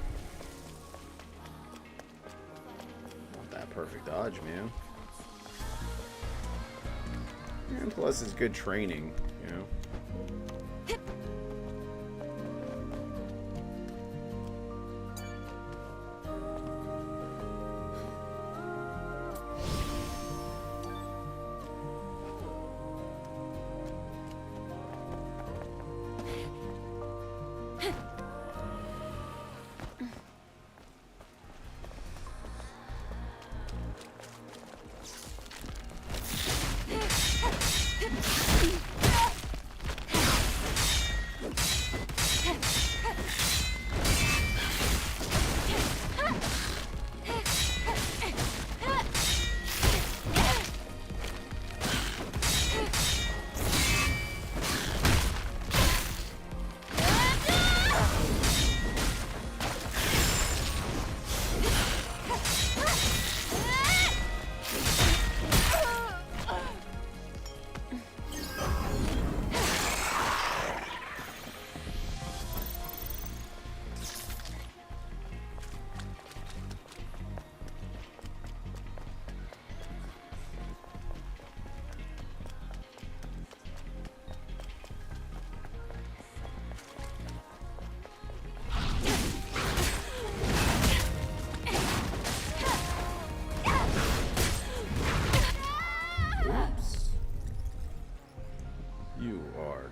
Not that perfect dodge, man. And plus, it's good training, you know.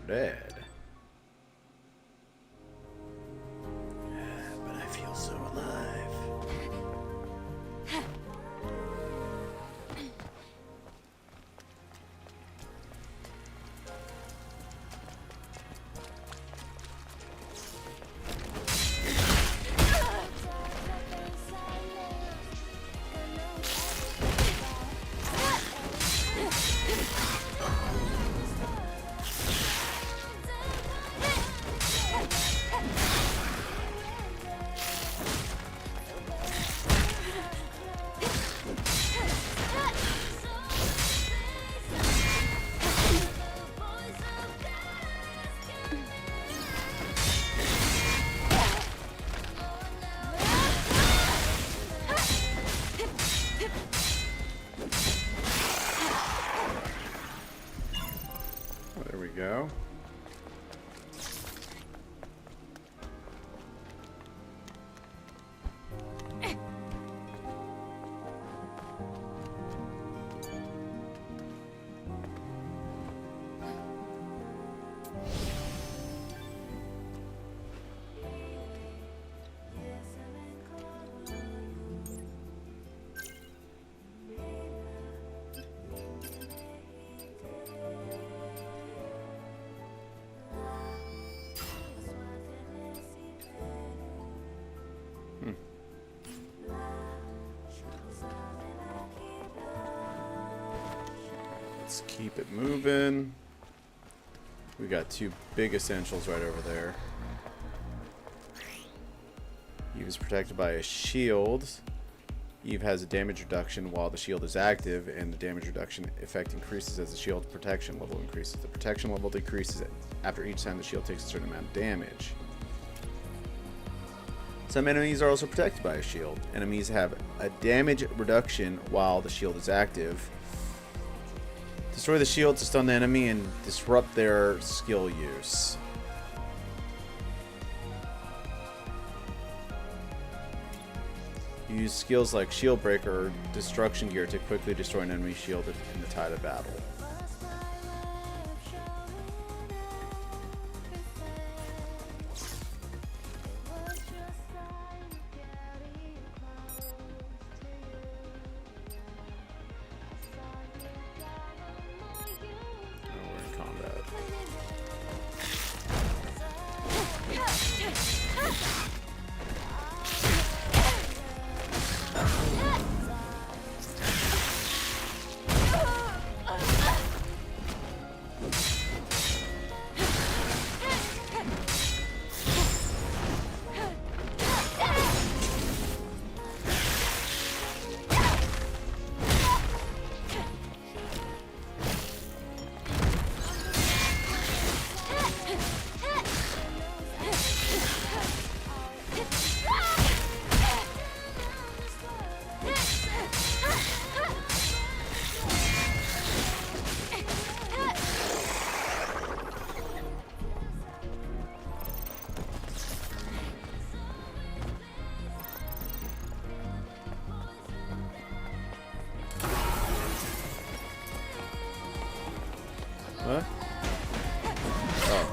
Dead. But I feel so alive. There we go. Let's keep it moving. We got two big essentials right over there. Eve is protected by a shield. Eve has a damage reduction while the shield is active, and the damage reduction effect increases as the shield protection level increases. The protection level decreases after each time the shield takes a certain amount of damage. Some enemies are also protected by a shield. Enemies have a damage reduction while the shield is active. Destroy the shield to stun the enemy and disrupt their skill use. Use skills like Shield Breaker or Destruction Gear to quickly destroy an enemy shield in the tide of battle. What? Oh.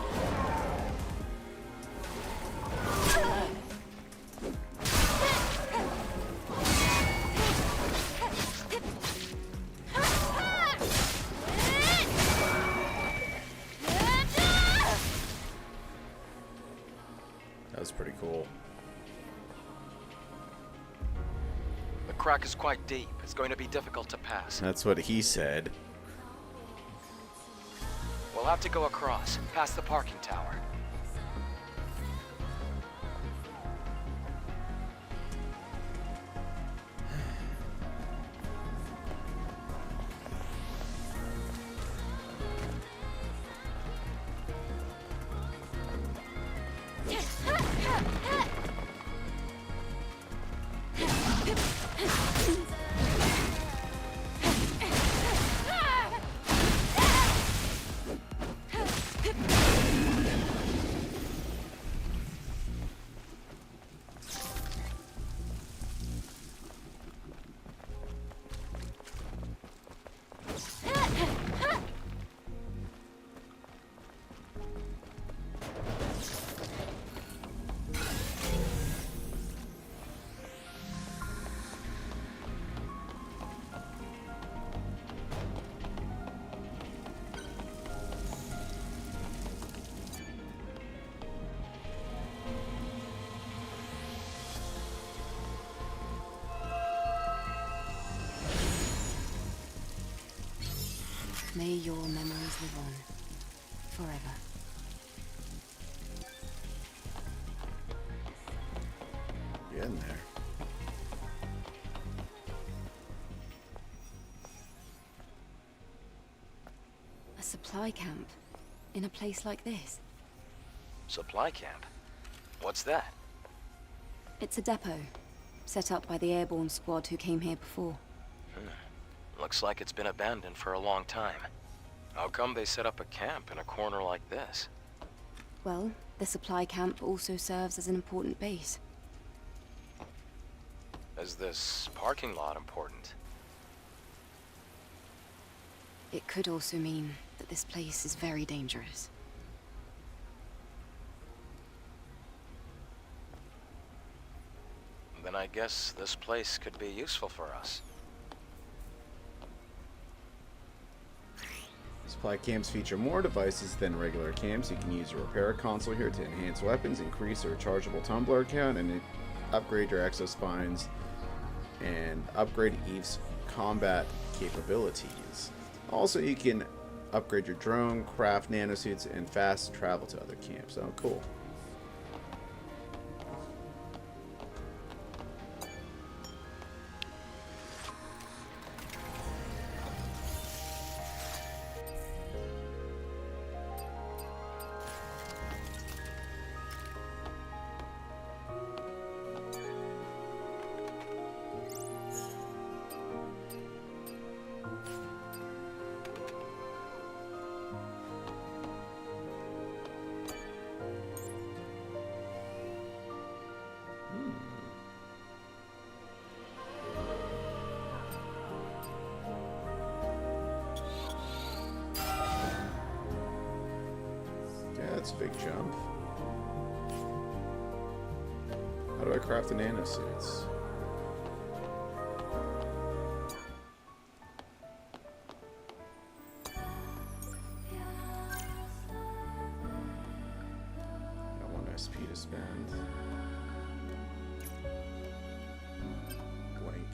That was pretty cool. The crack is quite deep. It's going to be difficult to pass. That's what he said. We'll have to go across, past the parking tower. May your memories live on. Forever. Getting there. A supply camp. In a place like this. Supply camp? What's that? It's a depot. Set up by the airborne squad who came here before. Looks like it's been abandoned for a long time. How come they set up a camp in a corner like this? Well, the supply camp also serves as an important base. Is this parking lot important? It could also mean that this place is very dangerous. Then I guess this place could be useful for us. Supply camps feature more devices than regular camps. You can use your repair console here to enhance weapons, increase your rechargeable tumbler count, and upgrade your exospines, and upgrade Eve's combat capabilities. Also, you can upgrade your drone, craft nanosuits, and fast travel to other camps. Oh, cool. That's a big jump. How do I craft the nanosuits? Got 1 SP to spend. Blank.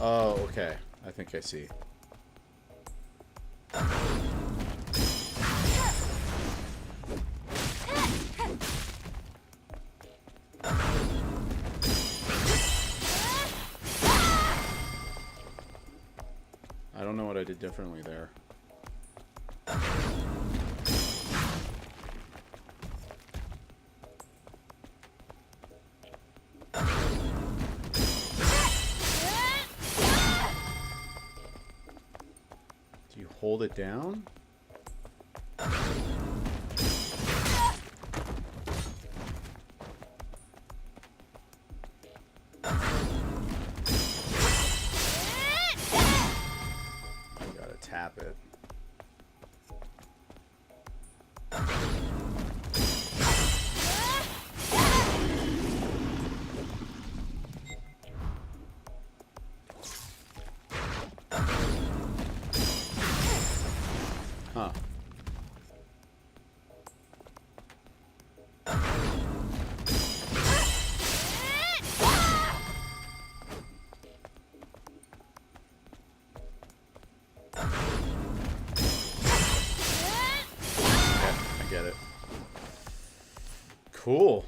Oh, okay. I think I see. I don't know what I did differently there. Do you hold it down? Tap it. Huh. Get it. Cool.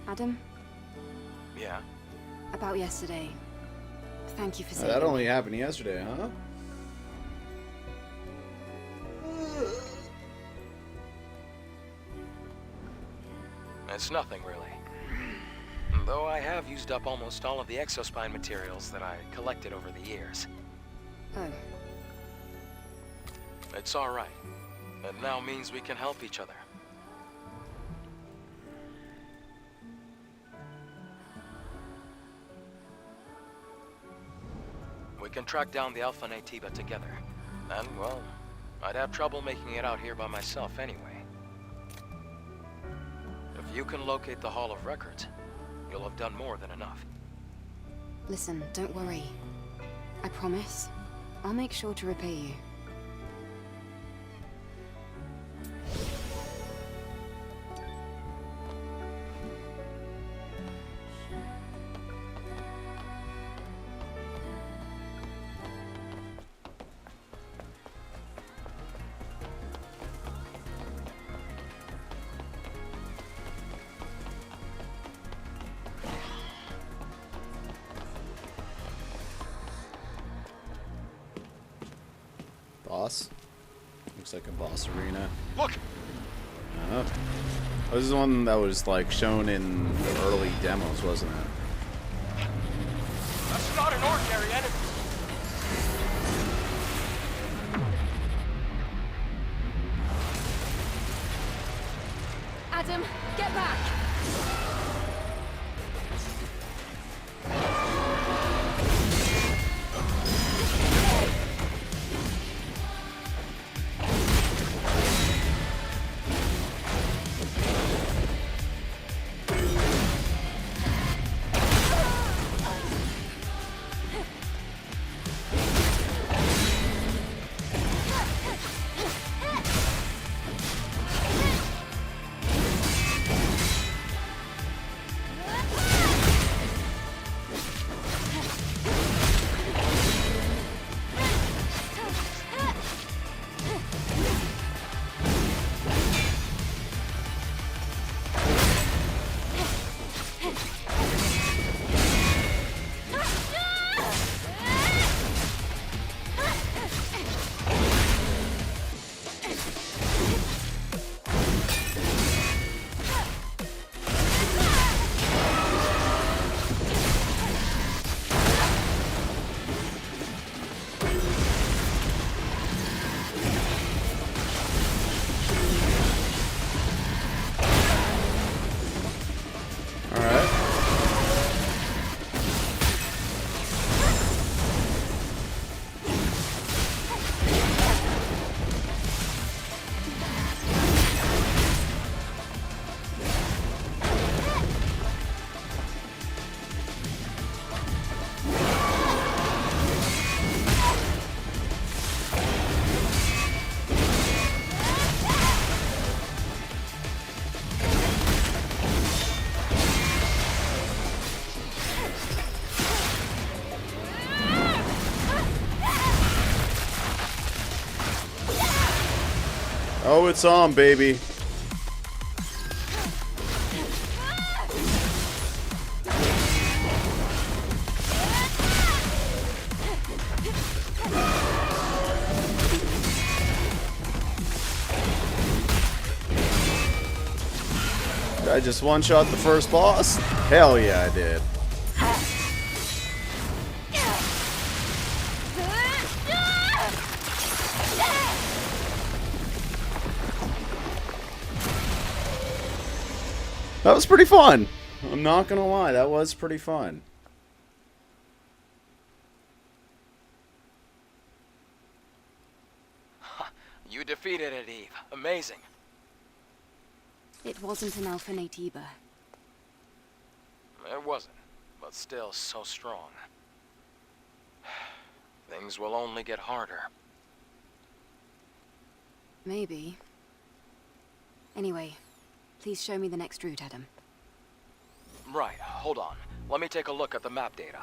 Adam, Yeah? about yesterday. Thank you for That saving only me. happened yesterday, huh? It's nothing, really. Though I have used up almost all of the exospine materials that I collected over the years. Oh, It's alright. It now means we can help each other. We can track down the Alpha Naytiba together. And, well, I'd have trouble making it out here by myself anyway. If you can locate the Hall of Records, you'll have done more than enough. listen, don't worry. I promise. I'll make sure to repay you. Boss? Looks like a boss arena. Look! Oh, this is the one that was like shown in the early demos, wasn't it? That's not an ordinary enemy! Adam, get back! Oh, it's on, baby. Did I just one-shot the first boss? Hell yeah, I did. That was pretty fun. I'm not gonna lie, that was pretty fun. You defeated it, Eve. Amazing. It wasn't an Alpha Natiba. It wasn't, but still so strong. Things will only get harder. Maybe. Anyway, please show me the next route, Adam. Right, hold on. Let me take a look at the map data.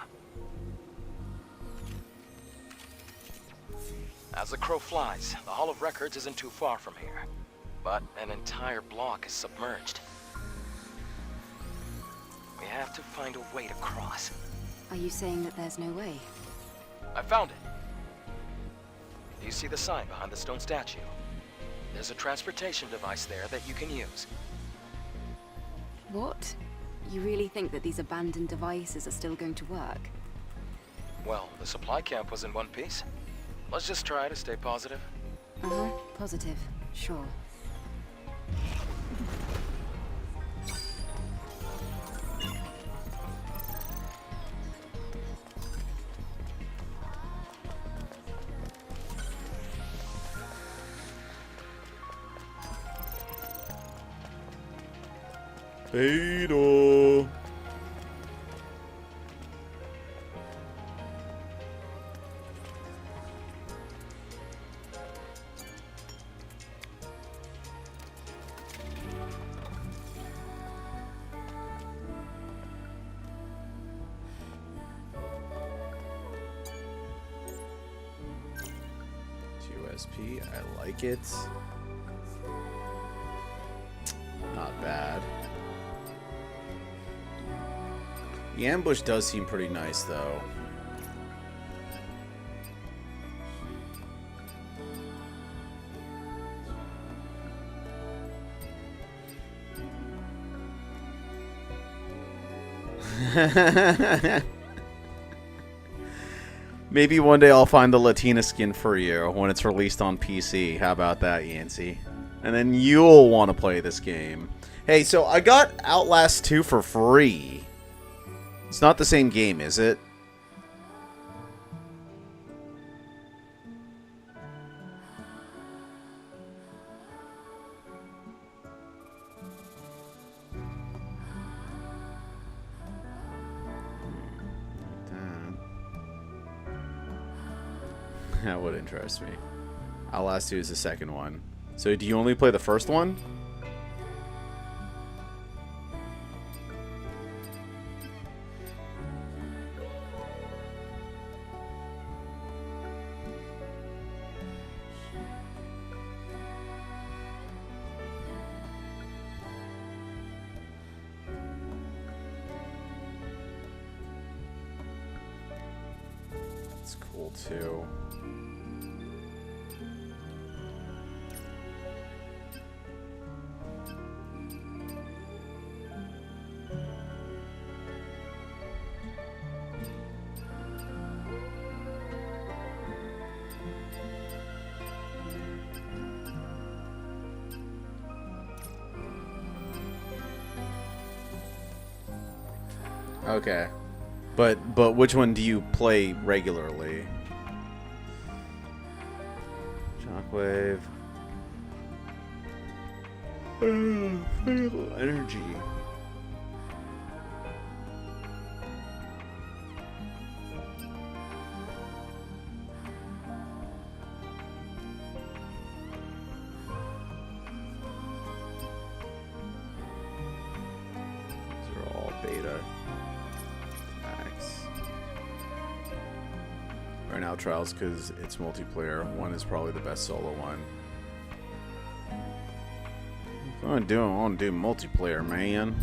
As the crow flies, the Hall of Records isn't too far from here. But an entire block is submerged. We have to find a way to cross. Are you saying that there's no way? I found it. Do you see the sign behind the stone statue? There's a transportation device there that you can use. What? You really think that these abandoned devices are still going to work? Well, the supply camp was in one piece. Let's just try to stay positive. Uh-huh, positive. Sure. Beto. USP, I like it. Not bad. The ambush does seem pretty nice, though. Maybe one day I'll find the Latina skin for you when it's released on PC. How about that, Yancey? And then you'll want to play this game. Hey, so I got Outlast 2 for free. It's not the same game, is it? That would interest me. Outlast 2 is the second one. So do you only play the first one? It's cool too. Okay. But which one do you play regularly? Shockwave. Fatal energy. These are all beta. Right now, Trials, because it's multiplayer. One is probably the best solo one. I want to do multiplayer, man.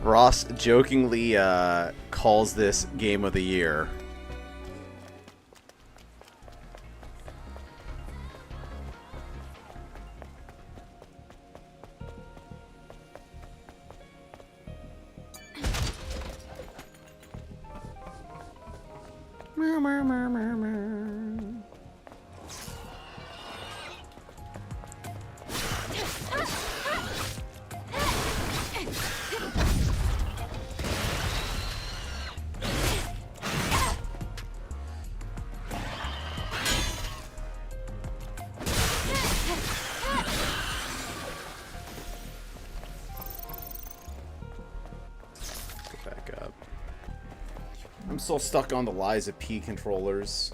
Ross jokingly calls this game of the year. I'm still stuck on the Liza P controls.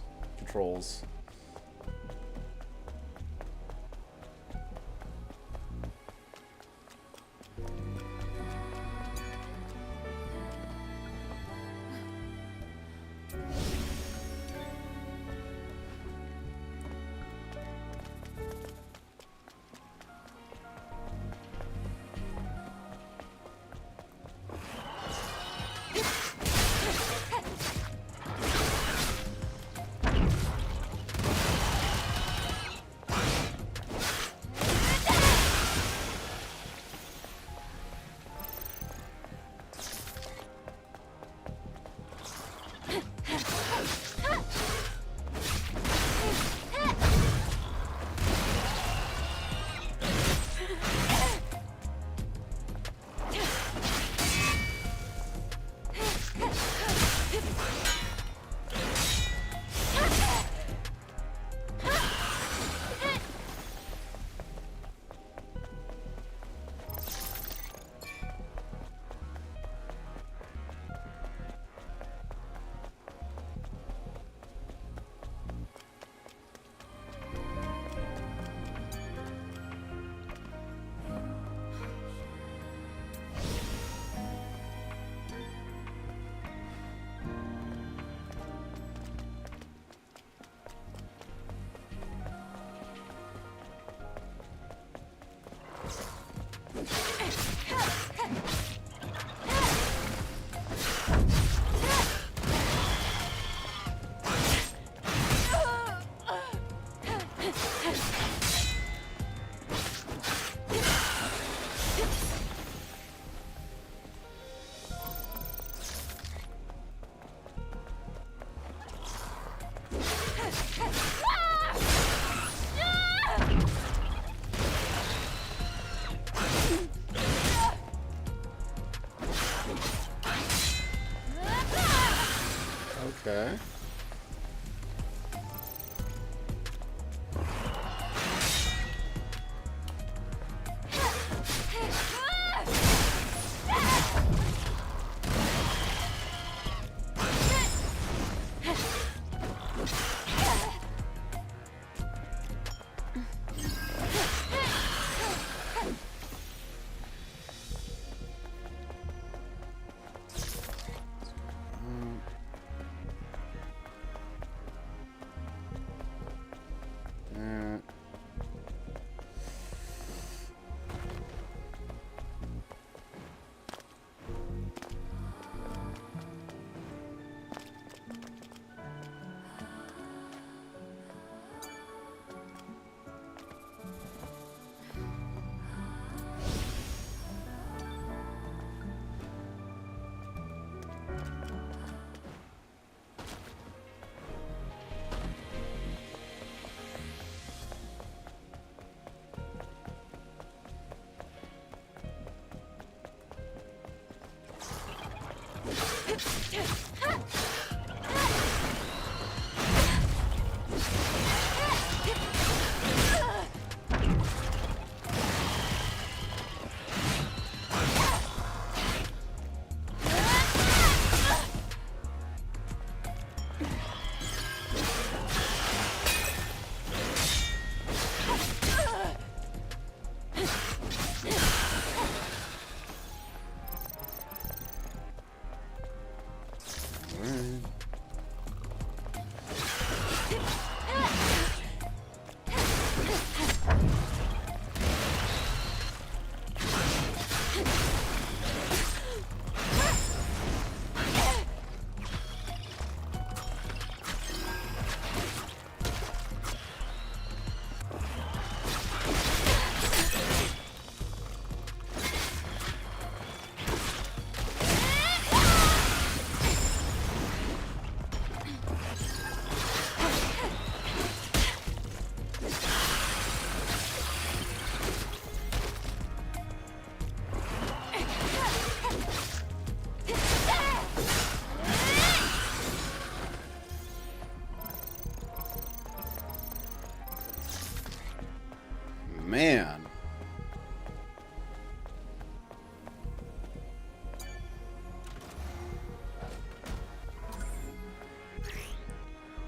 Okay.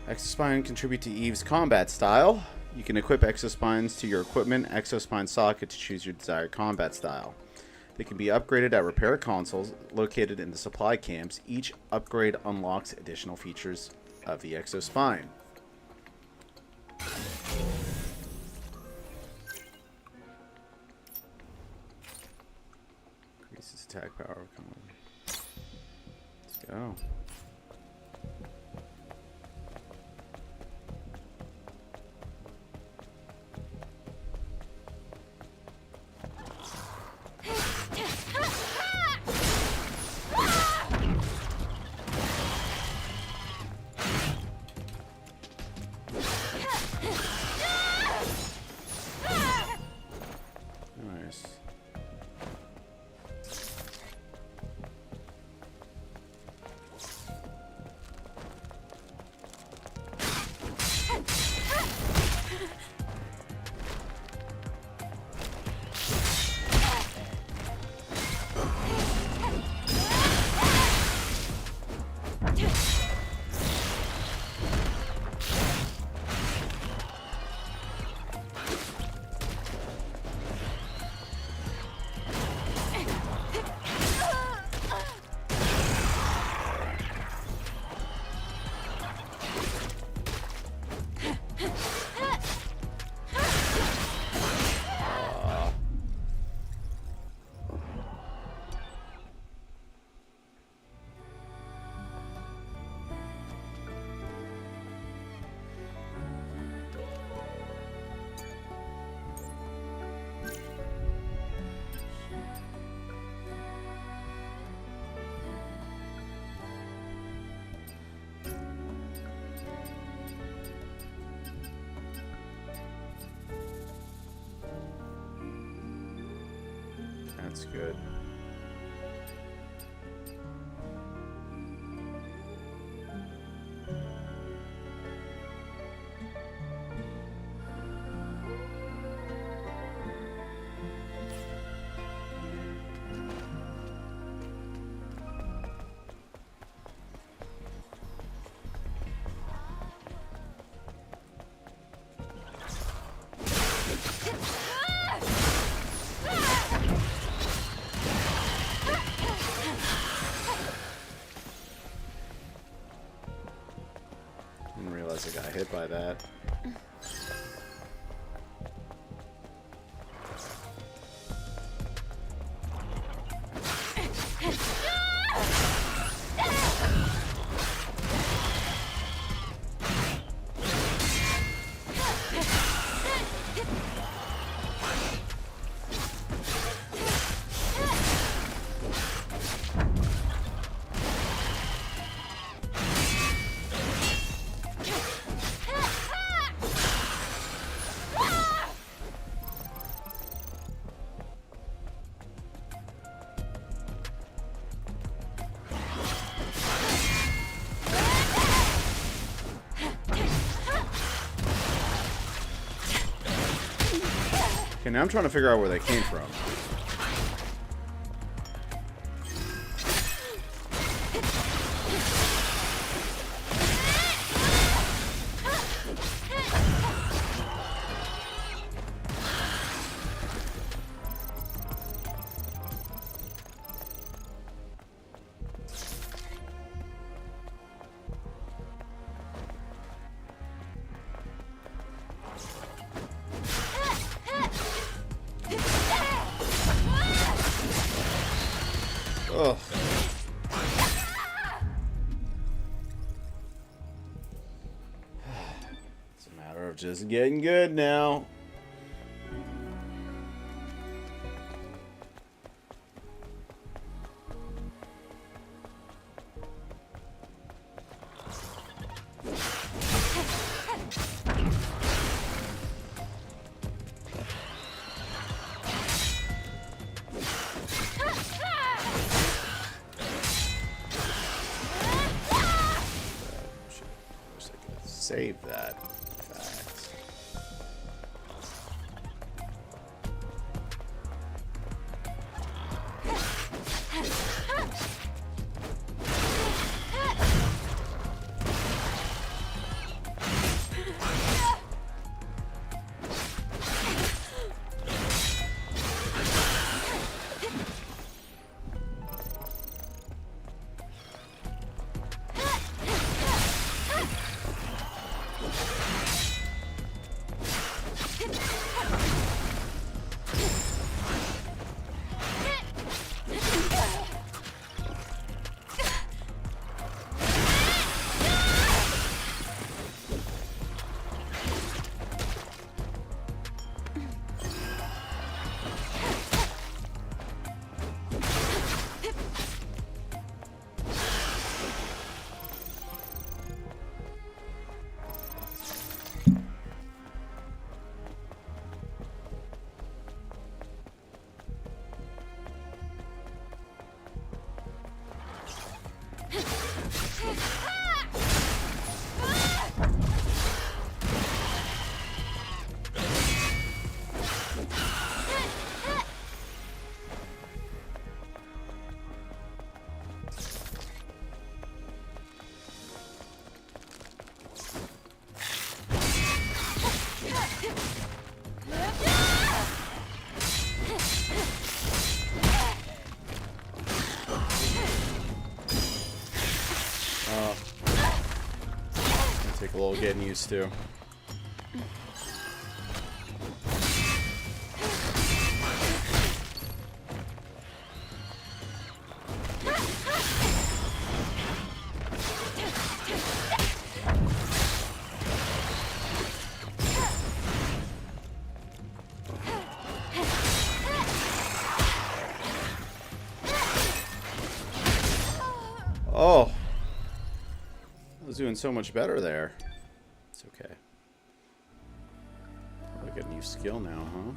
Exospine contribute to Eve's combat style. You can equip Exospines to your equipment Exospine socket to choose your desired combat style. They can be upgraded at repair consoles located in the supply camps. Each upgrade unlocks additional features of the Exospine. Increases attack power. Come on. Let's go. Nice. That's good. Didn't realize I got hit by that. Okay, now I'm trying to figure out where they came from. Ugh. It's a matter of just getting good now. Save that. Fact. Take a little getting used to. Oh, I was doing so much better there. It's okay. I got a new skill now, huh?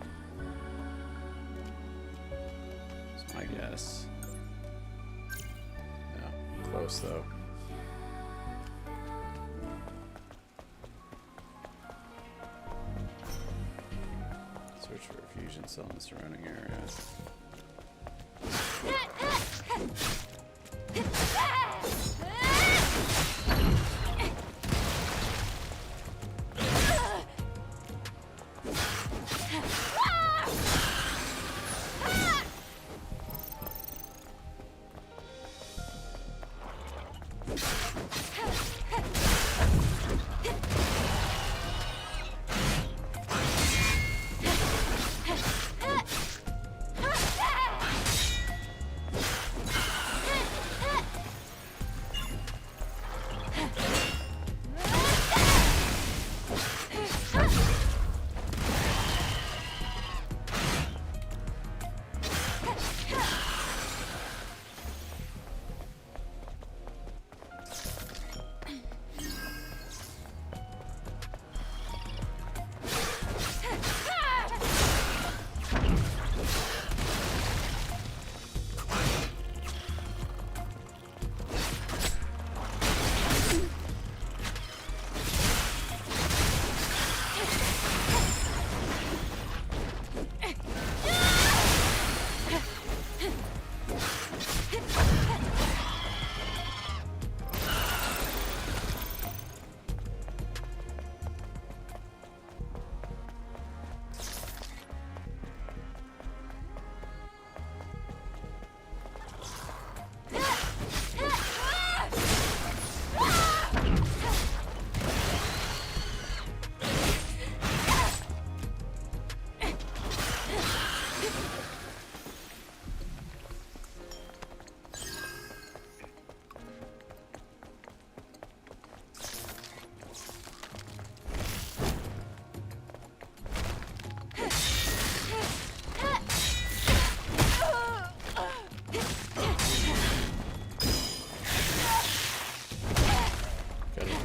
That's my guess. No, close though. Search for a fusion cell in the surrounding area.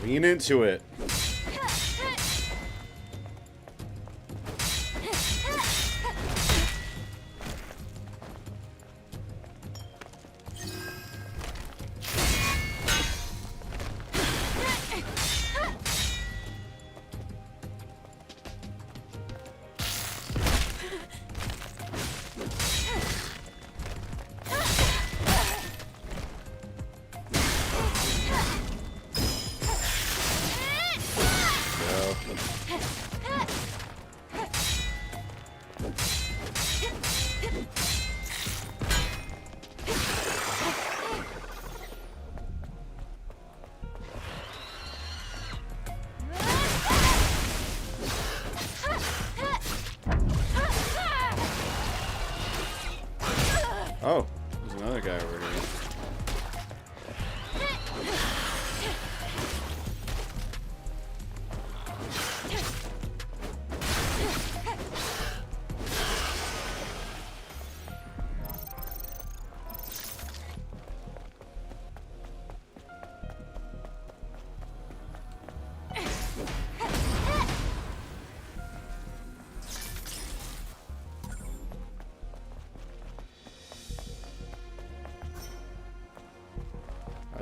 Lean into it. Oh, there's another guy over here.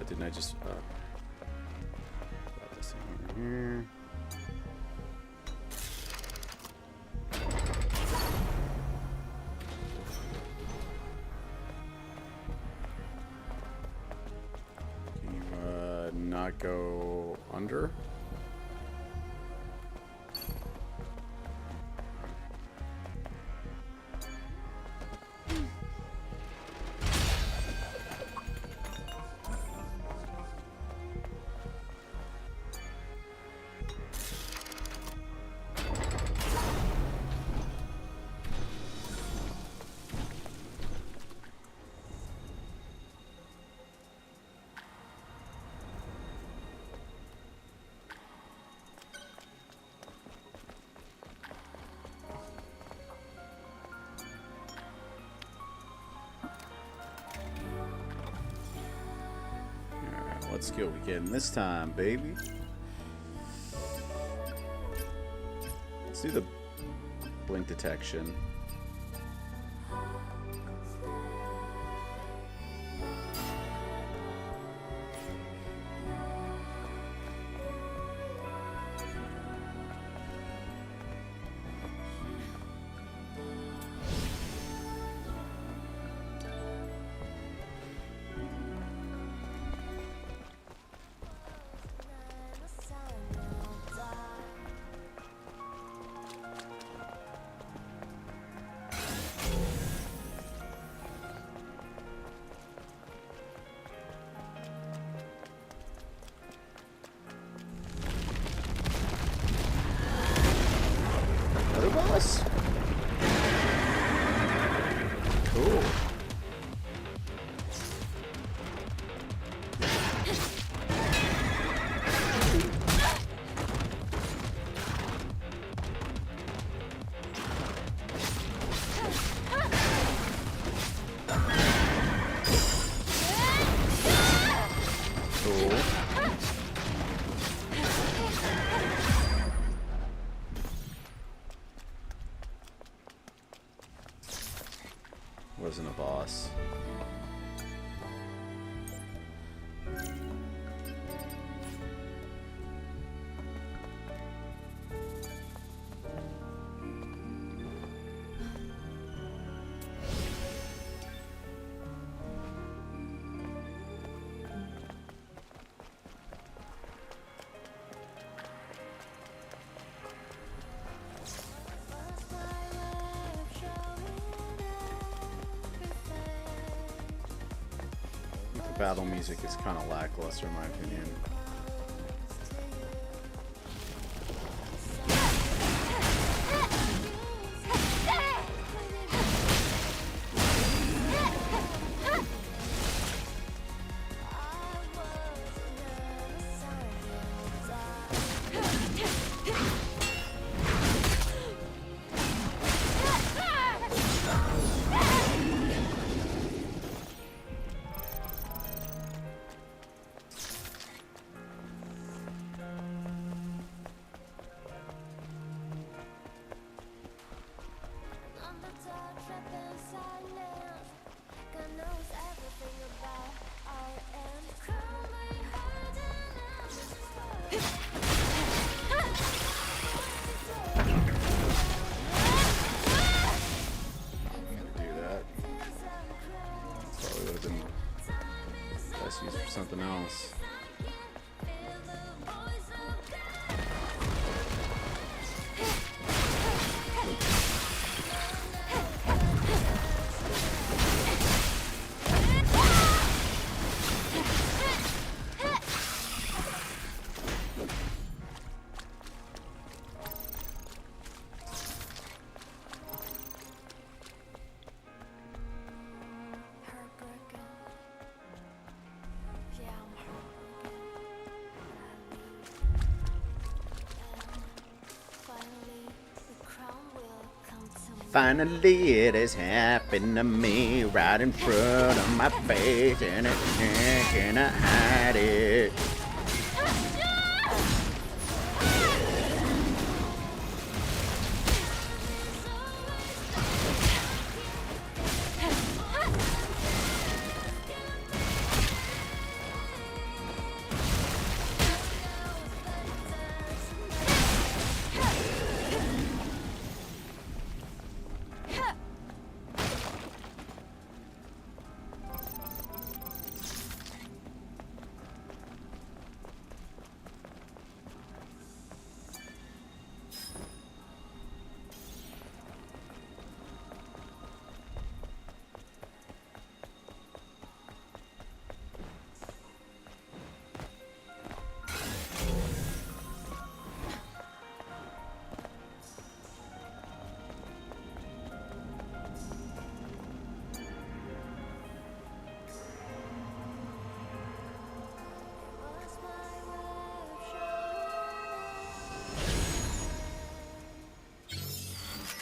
Didn't I just got this thing over here? Can you not go under? What skill we getting this time, baby? Let's do the blink detection. Boss. Cool. Cool. Wasn't a boss. Battle music is kind of lackluster in my opinion. For something else. Finally, it has happened to me right in front of my face, and I can't hide it.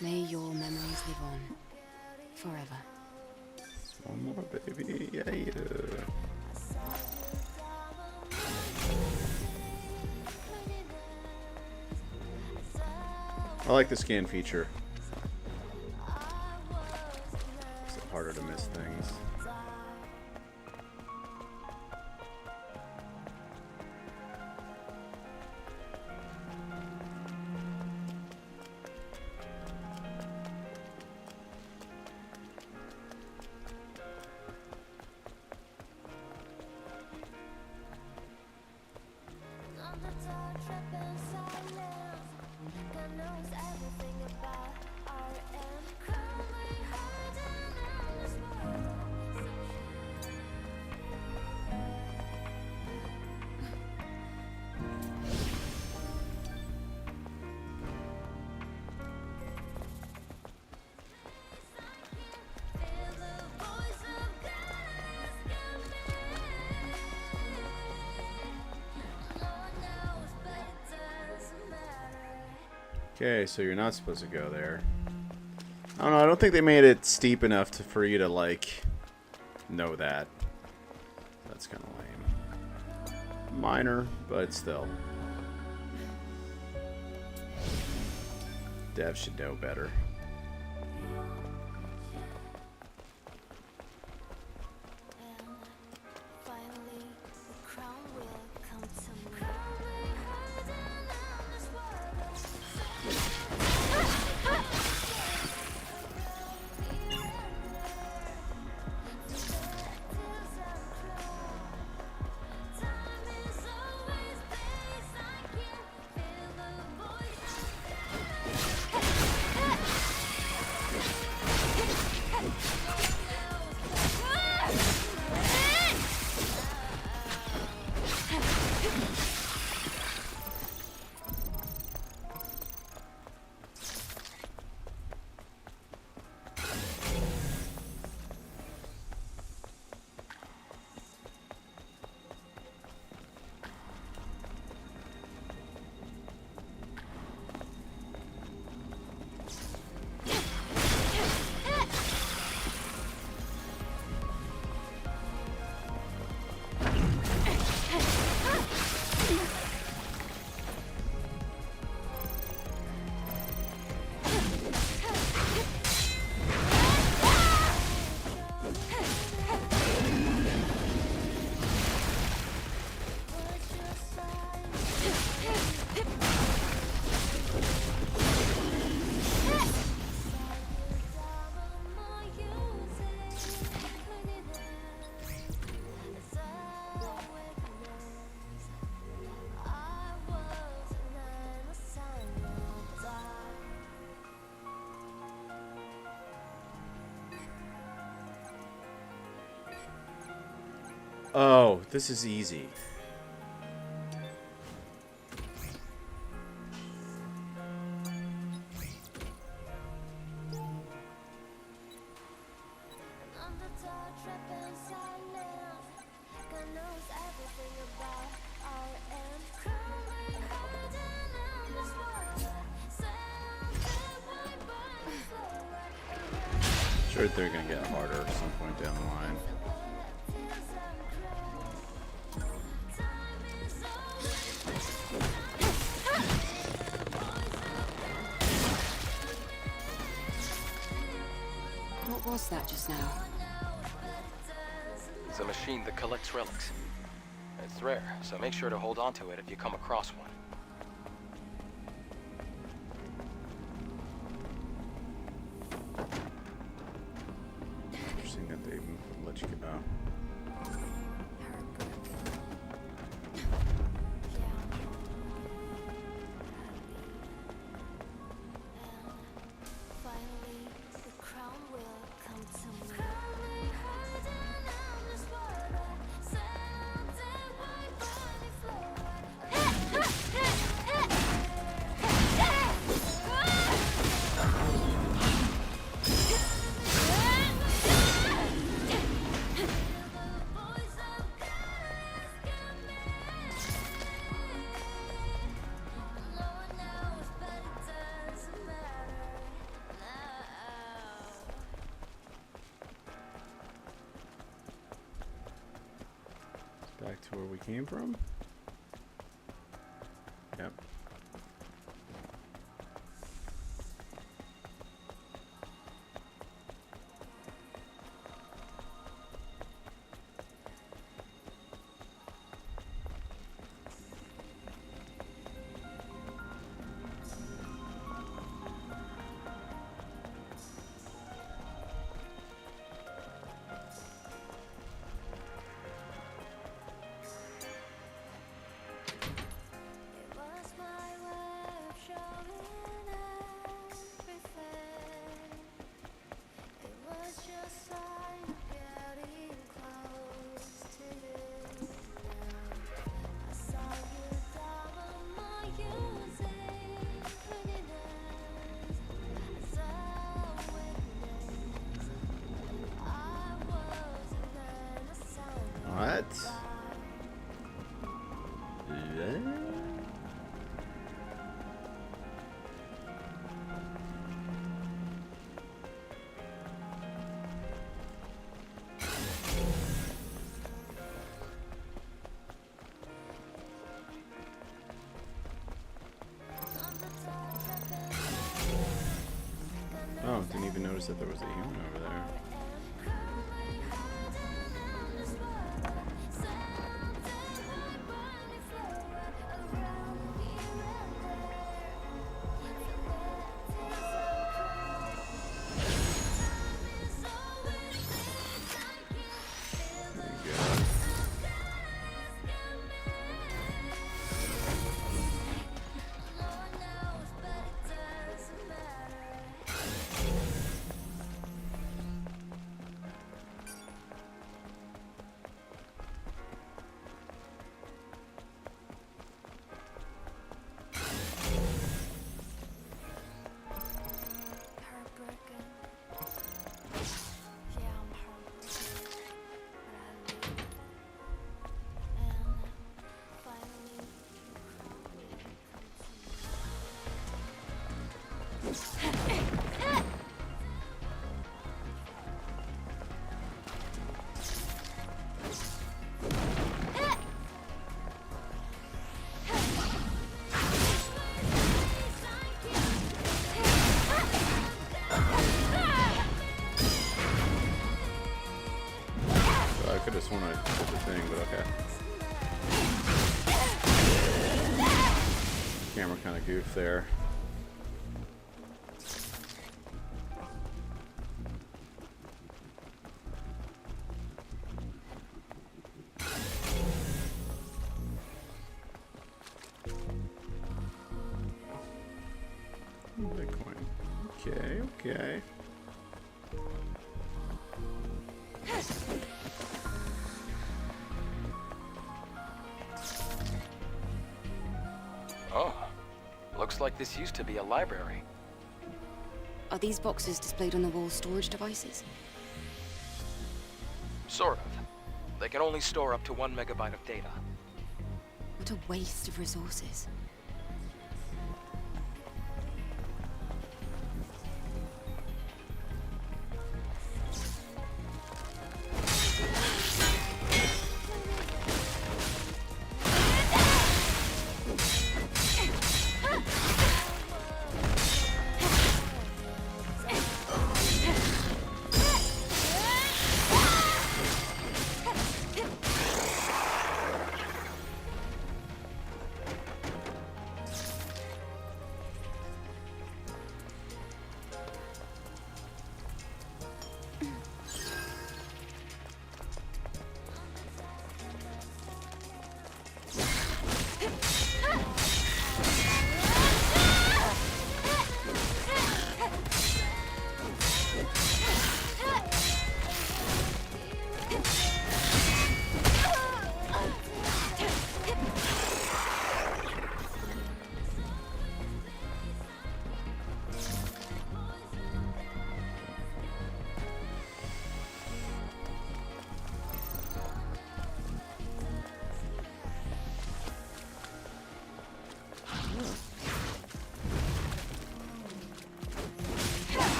May your memories live on forever. One more, baby. Yeah. I like the scan feature. It's harder to miss things. Okay, so you're not supposed to go there. I don't know, I don't think they made it steep enough for you to, like, know that. That's kind of lame. Minor, but still. Dev should know better. Oh, this is easy. Sure, they're gonna get harder at some point down the line. What was that just now? It's a machine that collects relics. It's rare, so make sure to hold on to it if you come across one. Interesting that they let you get out. Back to where we came from. Yep. notice that there was a human over there. I could have sworn I did the thing, but okay. Camera kind of goofed there. Bitcoin. Okay, okay. Oh, looks like this used to be a library. Are these boxes displayed on the wall storage devices? Sort of. They can only store up to 1 megabyte of data. What a waste of resources.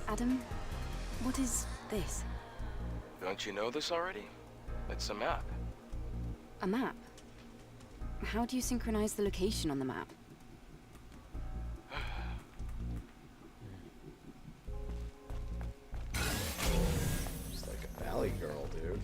Adam, what is this? Don't you know this already? It's a map. A map? How do you synchronize the location on the map? Just like a valley girl, dude.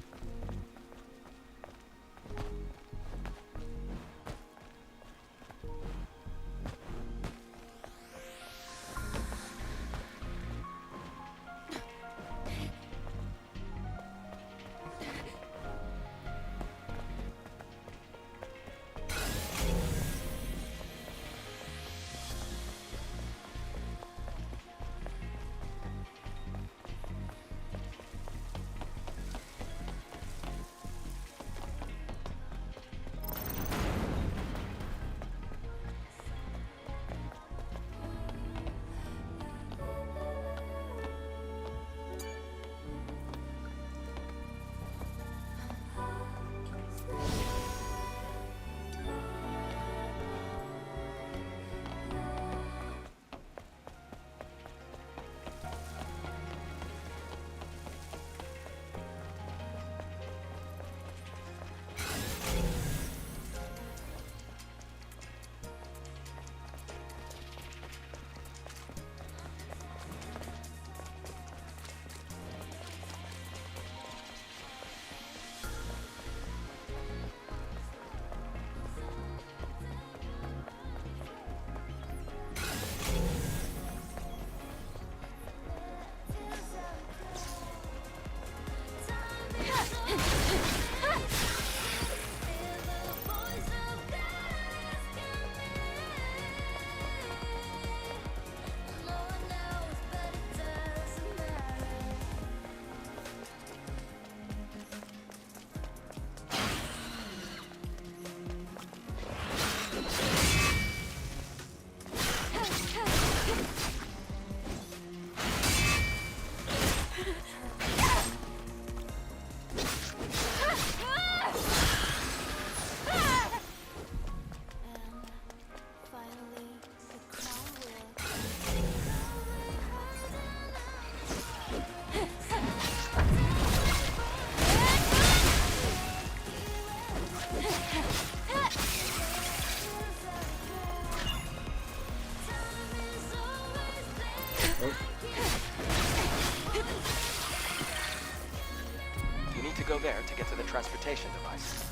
there to get to the transportation device.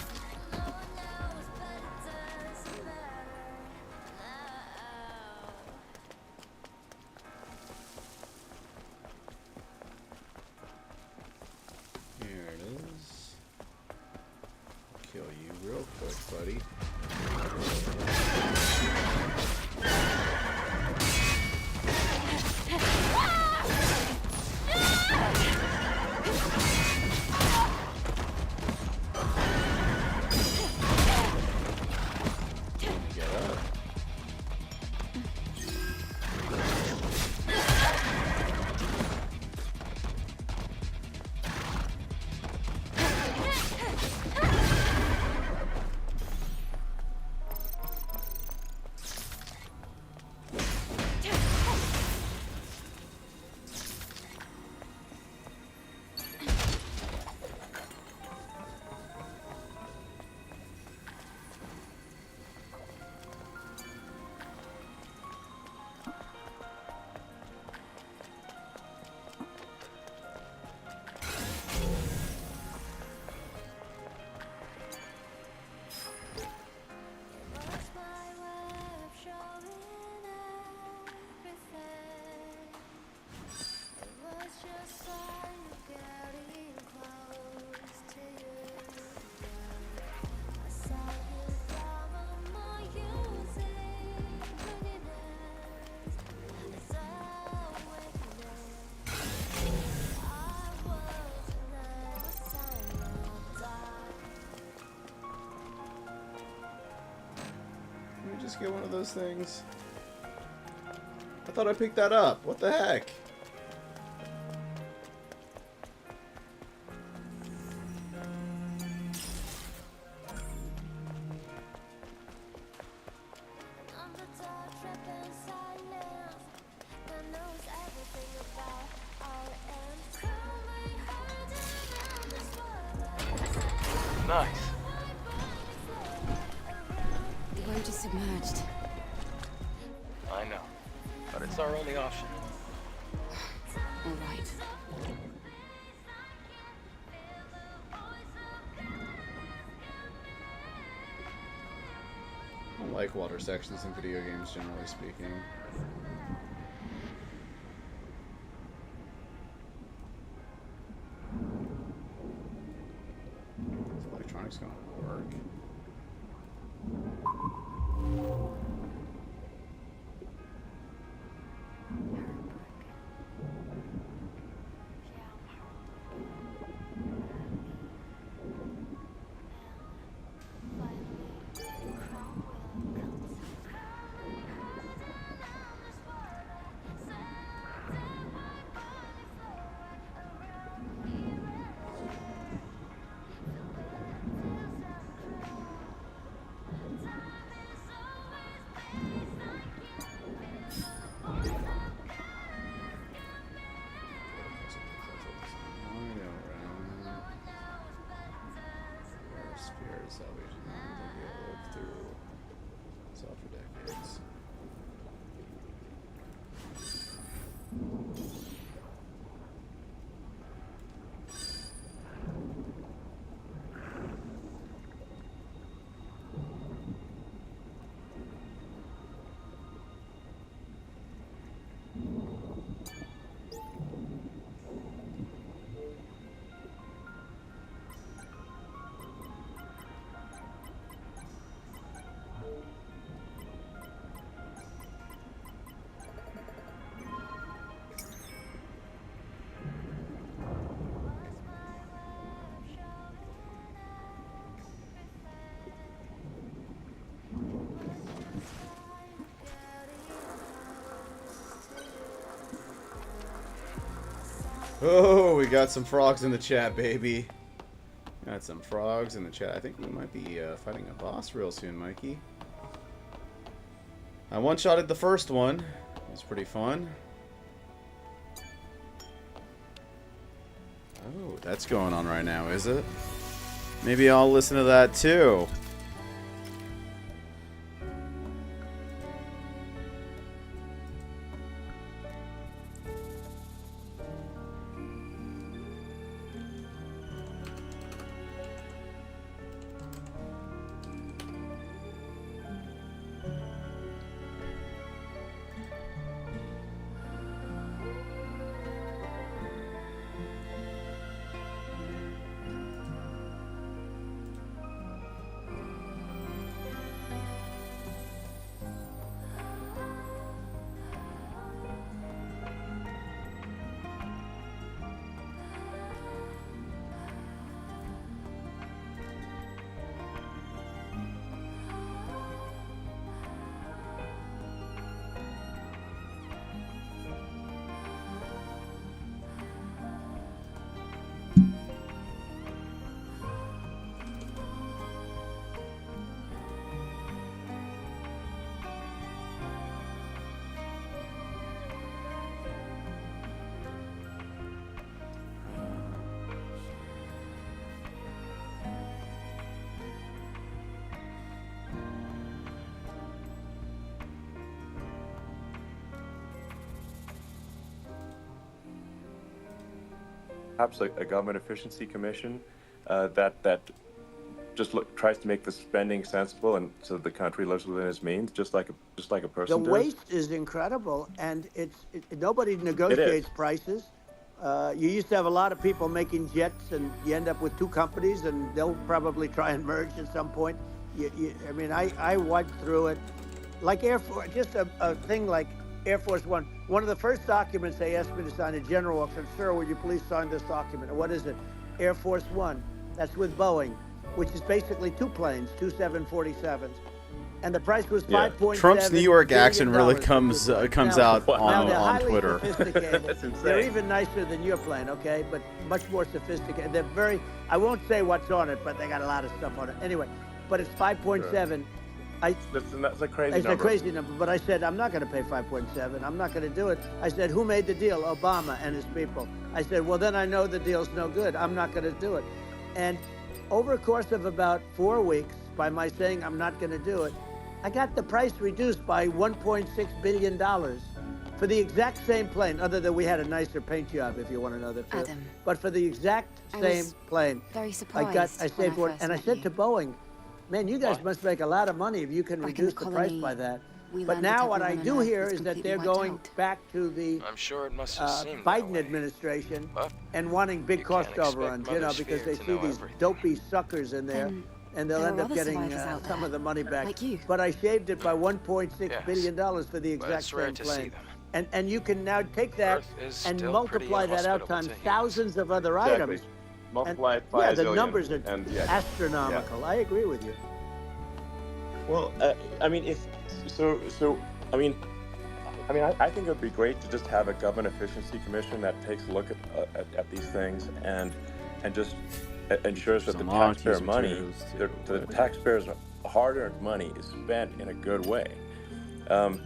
Here it is. Kill you real quick, buddy. Get up. Let me just get one of those things. I thought I picked that up. What the heck? Nice. The road is submerged. I know. But it's our only option. All right. I don't like water sections in video games, generally speaking. Is electronics gonna work? Oh, we got some frogs in the chat, baby. Got some frogs in the chat. I think we might be fighting a boss real soon, Mikey. I one-shotted the first one. It was pretty fun. Oh, that's going on right now, is it? Maybe I'll listen to that too. perhaps a government efficiency commission that just tries to make the spending sensible and so the country lives within its means, just like a person The does. waste is incredible, and nobody negotiates prices. You used to have a lot of people making jets, and you end up with two companies, and they'll probably try and merge at some point. I mean, I wiped through it. Like Air Force, just a thing like Air Force One. One of the first documents they asked me to sign, a general said, "Sir, would you please sign this document?" And what is it? Air Force One. That's with Boeing, which is basically two planes, two 747s. And the price was $5.7 Trump's New York billion accent really dollars. comes Now- out now on they're highly Twitter. sophisticated. That's insane. They're even nicer than your plane, okay? But much more sophisticated. They're very, I won't say what's on it, but they got a lot of stuff on it. Anyway, but it's 5.7. That's a crazy It's number. a crazy number, but I said, I'm not going to pay 5.7. I'm not going to do it. I said, who made the deal? Obama and his people. I said, well, then I know the deal's no good. I'm not going to do it. And over a course of about 4 weeks, by my saying I'm not going to do it, I got the price reduced by $1.6 billion for the exact same plane, other than we had a nicer paint job, if you want to know the truth. Adam, But for the exact I same was plane, very I surprised saved when I one, first and I met said you. to Boeing, man, you guys must make a lot of money if you can Back in reduce the the price colony, by that. we But learned now that what I everyone do on Earth hear was is that they're completely going wiped out. back to the I'm sure it must have seemed that Biden way. administration But and wanting big you cost can't expect overruns, Mother because they Sphere to see know these everything. dopey suckers in there, and they'll there end are up other getting survivors out some there, of the money back. like you. But I shaved it by $1.6 billion for the but exact it's rare same to see plane. them. And you can now take that Earth is and still multiply pretty that out inhospitable times to humans. thousands of other Exactly. items. Multiply it And, by yeah, a the zillion, numbers are and yeah. astronomical. I agree with you. Well, I mean, I think it would be great to just have a government efficiency commission that takes a look at these things and just ensures that the Some taxpayer Monkeys money, materials, too. the taxpayers' hard-earned money, is spent in a good way. And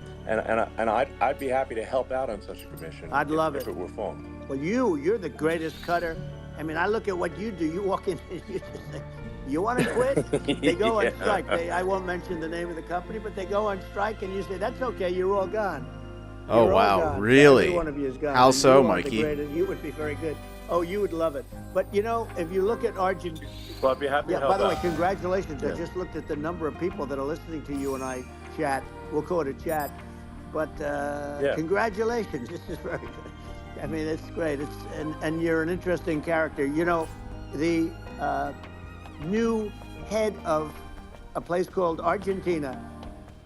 I'd be happy to help out on such a commission. I'd love if it. it were formed. Well, you're the greatest cutter. I mean, I look at what you do. You walk in and you just say, you want to quit? They go on Yeah. strike. I won't mention the name of the company, but they go on strike, and you say, that's okay, you're all gone. Oh, You're all wow, gone. really? Every one of you is gone. How And so, you are the Mikey? greatest. You would be very good. Oh, you would love it. But, you know, if you look at Argentina... Well, I'd be happy Yeah, to help by the way, out. congratulations. I Yeah. just looked at the number of people that are listening to you and I chat. We'll call it a chat. But congratulations. This is very good. I mean, it's great. And you're an interesting character. You know, the new head of a place called Argentina,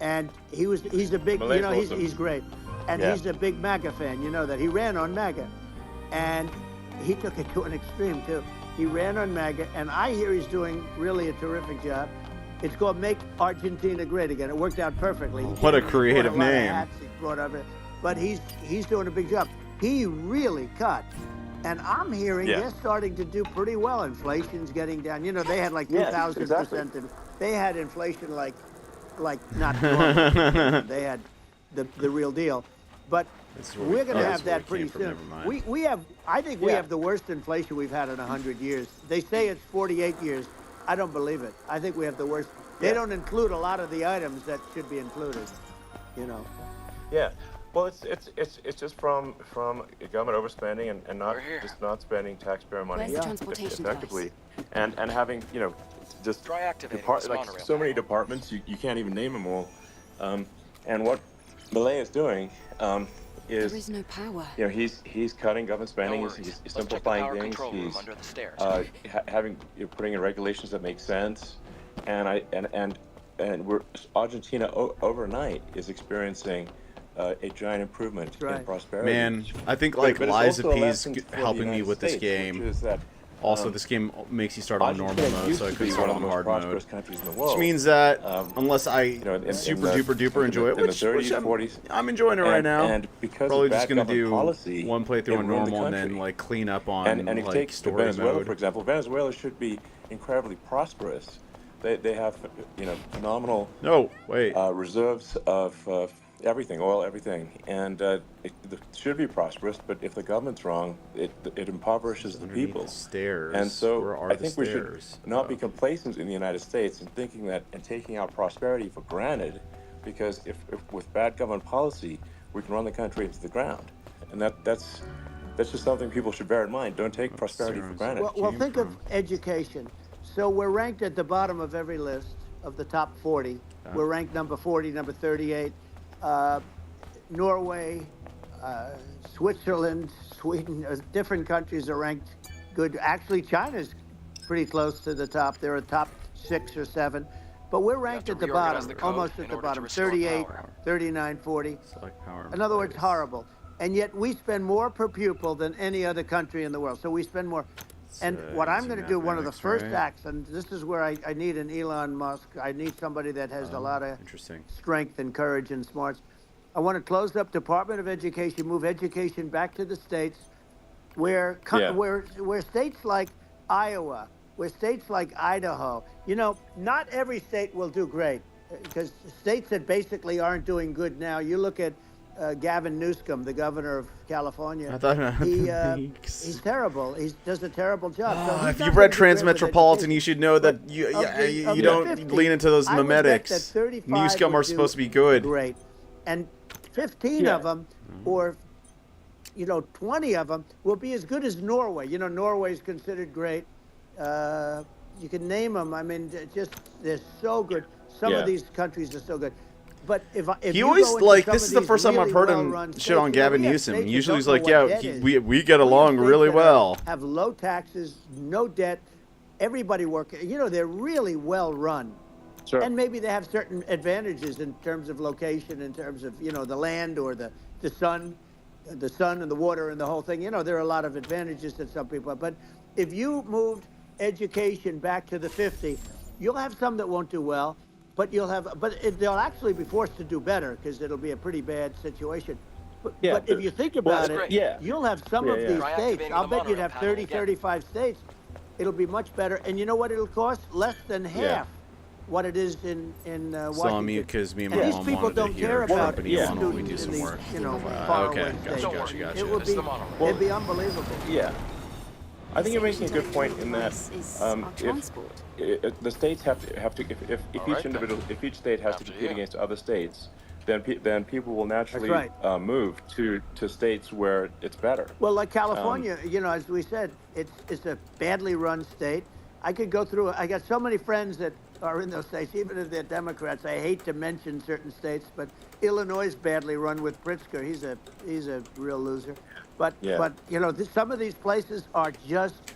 and he's a big, Malay's you know, awesome. he's great. And Yeah. he's a big MAGA fan. You know that. He ran on MAGA. And he took it to an extreme, too. He ran on MAGA, and I hear he's doing really a terrific job. It's called Make Argentina Great Again. It worked out perfectly. What a creative He brought a lot of name. hats, he brought up it, but he's doing a big job. He really cut. And I'm hearing Yeah. they're starting to do pretty well. Inflation's getting down. You know, they had like 2,000%. exactly. They had inflation like not normal. They had the real deal. But This is where we're we- going to oh, have this is where that we pretty came from, soon. never mind. We have, I think we Yeah. have the worst inflation we've had in 100 years. They say it's 48 years. I don't believe it. I think we have the worst. They Yeah. don't include a lot of the items that should be included, you know. Yeah. Well, it's just from government overspending and not We're here. just not spending taxpayer money Where's the transportation effectively, and having just Try activating depart- this like monorail so many panel. departments you can't even name them all, and what Milei is doing is There is no power. he's cutting government spending, No he's worries. Let's check the simplifying power things, control room he's under the stairs. putting in regulations that make sense, and we're Argentina overnight is experiencing a giant improvement That's right. in prosperity. Man, I think But- like but it's Liza also a P's lesson for the helping me United with this States, game. which is that, Also, this game makes you start on normal Argentina mode, used so I to could be start one of on the most hard prosperous mode. countries in the world. Which means that Um, unless I in super the- duper duper enjoy it, in the which 30s, I'm, 40s, I'm enjoying it right now. And because Probably of just bad gonna government do policy, one playthrough it on ruined the normal and then country. like clean up on And if you like take story Venezuela, mode. for example, Venezuela should be incredibly prosperous. They have phenomenal No, wait. reserves of everything, oil, everything, and it should be prosperous. But if the government's wrong, it impoverishes the Underneath people. the stairs. And so Where are I the think we should stairs? not be complacent in the United States in thinking that and taking our prosperity for granted, because if with bad government policy we can run the country into the ground, and that's that's just something people should bear in mind. Don't take prosperity for granted. Well, think of education. So we're ranked at the bottom of every list of the top 40. We're ranked number 40, number 38. Norway, Switzerland, Sweden, different countries are ranked good. Actually, China's pretty close to the top. They're a top 6 or 7. But we're ranked at the bottom, almost at the bottom, 38, 39, 40. In other words, horrible. And yet we spend more per pupil than any other country in the world. So we spend more. And what I'm going to do, one of the first acts, and this is where I need an Elon Musk. I need somebody that has a lot of strength and courage and smarts. I want to close up Department of Education, move education back to the states, where states like Iowa, where states like Idaho, you know, not every state will do great, because states that basically aren't doing good now, you look at Gavin Newsom, the governor of California. He's terrible. He does a terrible job. So if you've read Transmetropolitan, you should know that you don't lean into those memetics. Newsom are supposed to be good. Great. And 15 of them, or 20 of them, will be as good as Norway. You know, Norway's considered great. You can name them. I mean, they're so good. Some of these countries are so good. But if he always this is the first time I've heard him shit on Gavin Newsom. Usually he's like, we get along really well. Have low taxes, no debt, everybody working. You know, they're really well run. Sure. And maybe they have certain advantages in terms of location, in terms of, the land or the sun and the water and the whole thing. You know, there are a lot of advantages that some people have. But if you moved education back to the 50, you'll have some that won't do well. But they'll actually be forced to do better, because it'll be a pretty bad situation. But if you think about it, you'll have some of these states. I'll bet you'd have 30, 35 states. It'll be much better. And you know what it'll cost? Less than half what it is in Washington. So I'm mute because me and my mom people don't care about students we do some work. Okay, gotcha. It'd be unbelievable. Yeah. I think you're making a good point in that if the states have to if each state has to compete against other states, then people will naturally move to states where it's better. Well, like California, as we said, it's a badly run state. I could go through. I got so many friends that are in those states, even if they're Democrats. I hate to mention certain states, but Illinois is badly run with Pritzker. He's a real loser. But some of these places are just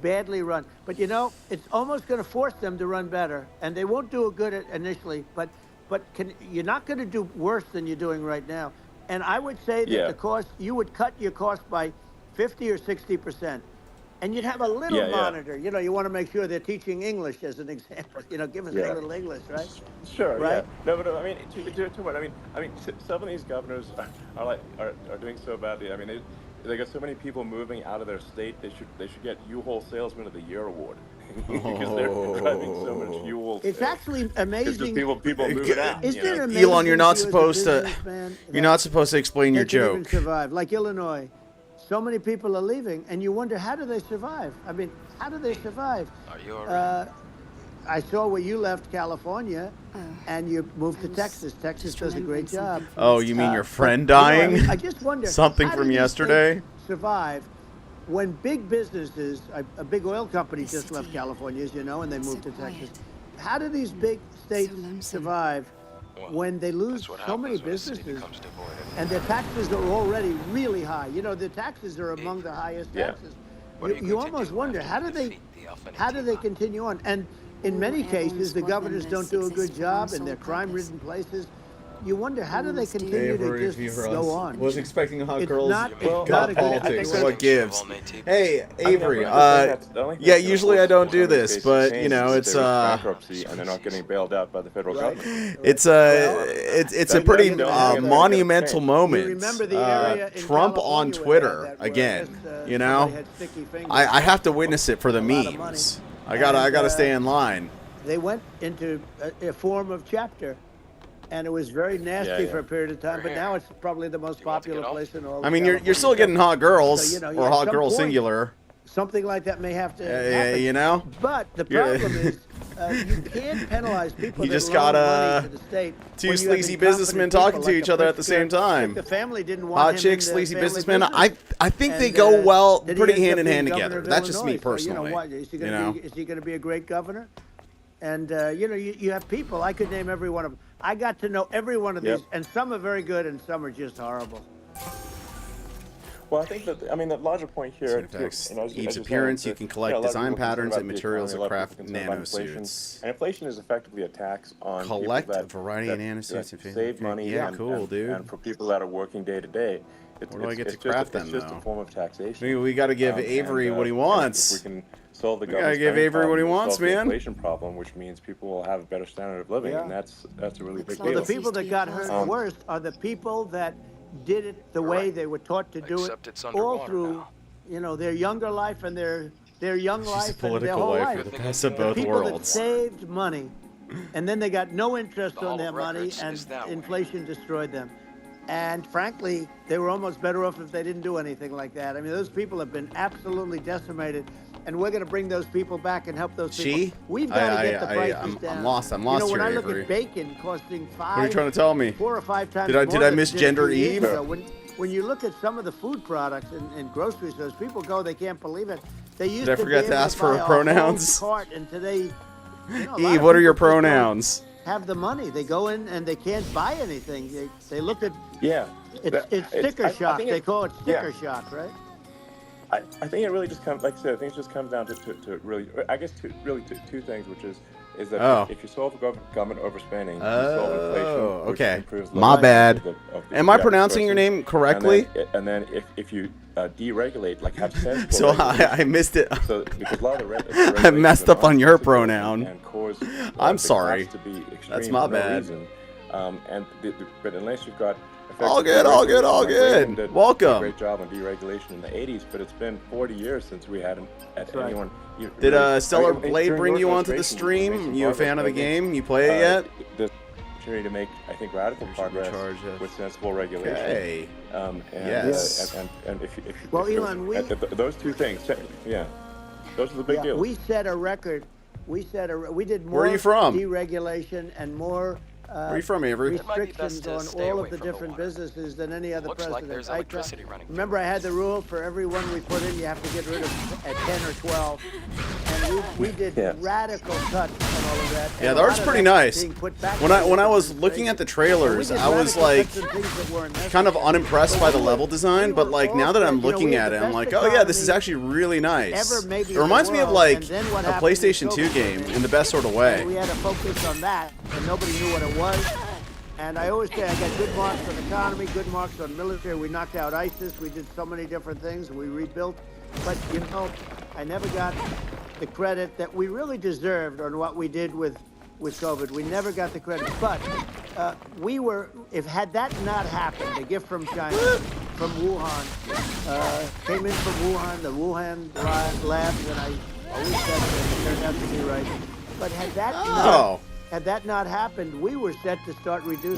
badly run. But it's almost going to force them to run better, and they won't do it good initially. But you're not going to do worse than you're doing right now. And I would say that the cost, you would cut your cost by 50 or 60%. And you'd have a little monitor. You want to make sure they're teaching English as an example. Give us a little English, right? Sure. Right. Yeah. No, but I mean, to what? I mean, some of these governors are doing so badly. I mean, they got so many people moving out of their state. They should get U-Haul Salesman of the Year award because they're driving so much U-Haul. It's actually amazing. Just people moving out. Isn't it amazing? Elon, you're not supposed to. You're not supposed to explain your joke. Even survive, like Illinois. So many people are leaving, and you wonder, how do they survive? I mean, how do they survive? Are you all right? I saw where you left California, and you moved to Texas. Texas does a great job. Oh, you mean your friend dying? I just wonder. Something from yesterday? Survive when big businesses, a big oil company just left California, as you know, and they moved to Texas. How do these big states survive when they lose so many businesses and their taxes are already really high? The taxes are among the highest taxes. You almost wonder, how do they continue on? And in many cases, the governors don't do a good job in their crime-ridden places. You wonder, how do they continue to just go on? Was expecting hot girls. Not politics. What gives? Hey, Avery. Usually I don't do this, but it's bankruptcy and they're not getting bailed out by the federal government. It's a pretty monumental moment. Remember the area in Trump on Twitter again. I have to witness it for the memes. I gotta stay in line. They went into a form of chapter. And it was very nasty for a period of time, but now it's probably the most popular place in all. I mean, you're still getting hot girls, or hot girl singular. Something like that may have to happen. You know. But the problem is, You can't penalize people. You that just loan got money to the state two when you have sleazy incompetent businessmen people talking to like each the other at the same Pritzker. time. The family didn't want Hot him chick, in the sleazy family businessmen. business. I think they And, go well, then he pretty ends hand up in hand being together. governor of That's just me Illinois. So, personally. what, is he You going know? to be? Is he going to be a great governor? And you have people. I could name every one of them. I got to know every one of these, and some are very good, and some are just horrible. Well, I think that, I mean, the larger point here, affects you know, as Eve's you appearance. said, You can that, collect a lot of design people concerned patterns about and the materials economy, that a lot of craft people concerned about inflation. nanosuits. And inflation is effectively a tax on Collect people that, a variety of that nanosuits and save money. Yeah, and, cool, dude. And for people that are working day to day, Where do I get to craft them, it's just though? a form of taxation. We got to give Avery what he wants. If we can solve the We gotta government give spending Avery what he problem, we'll wants, solve the man. inflation problem, which means people will have a better standard of living, Yeah. and that's a really big Well, deal. the people that got hurt worst are the people that did it the way they were taught to do Except it's it, all underwater through, now. their younger life and their young She's a life and their political whole life life. for the best of The both people that worlds. saved money, and then they got no interest The on Hall their of money, Records and is that way. inflation destroyed them. And frankly, they were almost better off if they didn't do anything like that. I mean, those people have been absolutely decimated, and we're going to bring those people back and help those people. She? We've got to get the prices I'm down. lost. I'm lost when here, I look Avery. at bacon costing What are you trying to tell me? 4 or 5 times Did I more than it did misgender a few years Eve? ago. When you look at some of the food products in grocery stores, people go, they can't believe it. They used Did I to forget be to able ask buy for a whole pronouns? cart, and today, a lot Eve, of what are your people just don't pronouns? Have the money. They go in and they can't buy anything. They look at Yeah. it's sticker I shock. think They call it sticker yeah. shock, right? I think it really just comes, like I said, I think it just comes down to really, I guess, two things, which is that if you solve government overspending, you solve inflation, which okay. improves the My lives bad. of the Am I average pronouncing your person. name correctly? And then if you deregulate, like have sensible So regulation, I missed it. So because a lot of the I messed up on your pronoun. and cause, I'm the sorry. costs to be extreme That's my for no bad. reason. But unless you've got All good, all good, all good. did Welcome. a great job on deregulation in the 80s, but it's been 40 years since we had anyone. Did Stellar I mean, Blade during bring your you onto the administration, you made stream? some You a progress, fan of but the I think, game? You play it yet? The opportunity to make, I think, radical progress with sensible regulation. Okay. And, Yes. and if you, Well, Elon, those two things, yeah, those are the big deals. We set a record. We did more Where are you from? deregulation and more Where are you from, Avery? It might be best restrictions to on stay all away of the from the different water. businesses than any other Looks like president. there's electricity running through Remember, I had the rule for every one we put in, you have to get rid of at 10 or 12. And we did radical cuts on all of that. Yeah, And the a art's lot of pretty that's nice. being put back When to I the was looking at the trailers, We did I was radical like cuts and things that weren't kind of necessary. unimpressed by the level design, but like now that I'm looking we at had it, the I'm like, best oh yeah, this is economy actually really nice. ever maybe It in reminds the me of world, like and then what a happened is PlayStation 2 COVID game came in the best sort of way. And we had to focus on that, and nobody knew what it was. And I always say I got good marks on economy, good marks on military. We knocked out ISIS. We did so many different things. We rebuilt. But, I never got the credit that we really deserved on what we did with COVID. We never got the credit. But had that not happened, the gift from China, from Wuhan, came in from Wuhan, the Wuhan labs, and I always said it turned out to be right. But had that not happened, we were set to start reducing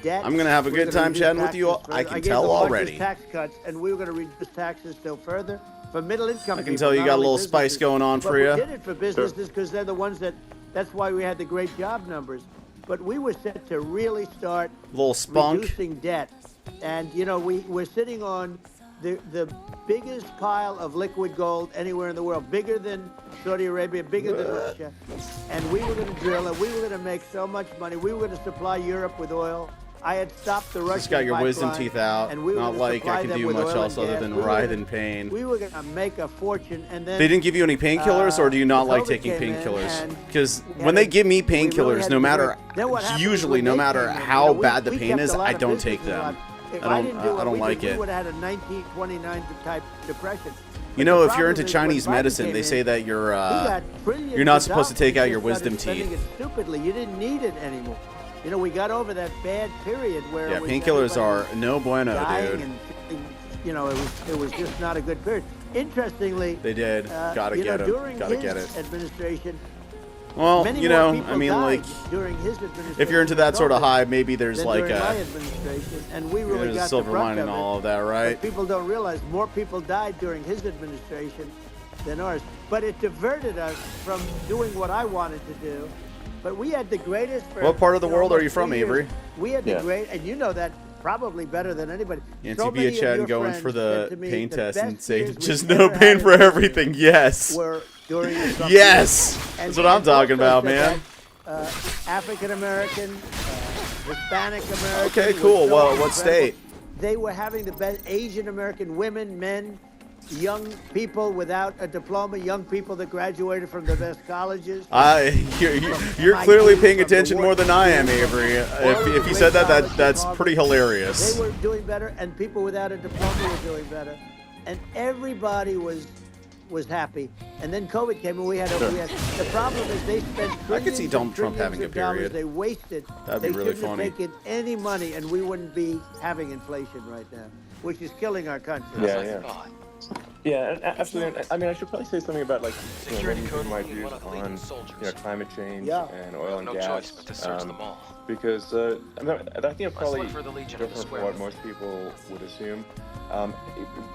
debt. I'm going to have a We were good gonna time reduce chatting with you all. taxes I further. can gave tell the largest already. tax cuts, and we were going to reduce taxes still further for middle income. I can people, tell you not got a only little spice businesses. going on But for we you. did it for businesses because they're the ones that's why we had the great job numbers. But we were set to really start Little spunk. reducing debt. And, we're sitting on the biggest pile of liquid gold anywhere in the world, bigger than Saudi Arabia, bigger than Russia. And we were going to drill it. We were going to make so much money. We were going to supply Europe with oil. I had stopped the Russian Just got your wisdom pipeline, teeth out. and we were Not gonna like supply I can them do with much oil else and other gas. than We were writhe gonna- in pain. We were going to make a fortune, and then They didn't give you any painkillers, or do you not like COVID taking came in, painkillers? and Because we when had they give me we really painkillers, had no to matter, work. Then what happened was usually, when no they matter came in, how we bad the pain kept is, a lot I of don't take businesses them. alive. If I didn't do it, don't like we it. would have had a 1929 type depression. You But know, the if you're problem into is Chinese when Biden medicine, came they in, say that he got trillions you're not of supposed to dollars. take out He your just started wisdom spending teeth. it stupidly. You didn't need it anymore. We got over that bad period where Yeah, it was painkillers everybody are no bueno, dying dude. and, it was just not a good period. Interestingly, They did. Gotta get 'em. during Gotta his get it. administration, Well, many more people I mean, died like, during his administration if you're into that sort of than high, maybe there's like during my a administration, and we really there's a got silver the brunt lining in of it. all of that, But right? people don't realize more people died during his administration than ours. But it diverted us from doing what I wanted to do. But we had the greatest. What part of the world are you from, 3 years. Avery? We had the great, and you know that probably better than anybody. Nancy So many of Chan your going friends for said the to me, pain the test and best say, years just we've no ever pain had for in everything. Yes. Were during the Trump Yes. years. That's what I'm talking also about, said man. that, African American, Hispanic American. Okay, were cool. so Well, what incredible. state? They were having the best Asian American women, men, young people without a diploma, young people that graduated from the best colleges. You're clearly paying attention more than I am, Avery. If you said that's pretty hilarious. They were doing better, and people without a diploma were doing better, and everybody was happy. And then COVID came, and we had the problem is they spent trillions I could see Donald Trump having a of dollars period. they wasted. That'd be really They shouldn't funny. have taken any money, and we wouldn't be having inflation right now, which is killing our country. Yeah, absolutely. I mean, I should probably say something about like my views on climate change and oil and gas. Choice but to search them all. Because I think it's probably look for the Legion of the different from Square. what most people would assume.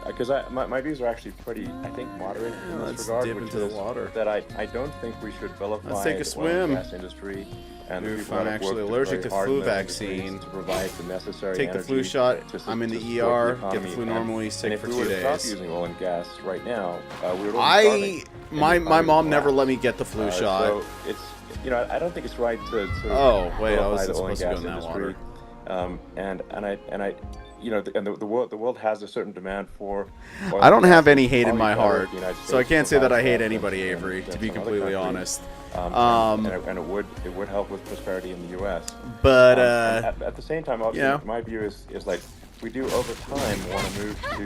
Because my views are actually pretty, I think, moderate in Let's this regard. dip which into the is water. That I don't think we should vilify Let's take a the oil swim. and gas industry. And the Oof, people I'm that have actually worked allergic very to hard flu in those industries vaccine. to provide the necessary Take the flu energy shot. to I'm in the support ER. Get the economy. flu normally. And Sick if for we 2 were to stop days. using oil and gas right now, we would all be starving. My mom never let me get the flu shot. So it's I don't think it's right to sort of Oh, wait, I vilify wasn't the oil and supposed to go gas in that industry. And I the world has a certain demand for. Oil I don't and have gas. any hate in All my you gotta heart, the United so I States can't say that I hate provides anybody, than Avery, to be some other completely countries. honest. And it would help with prosperity in the U.S. But at the same time, obviously, my view is like we do over time want to move to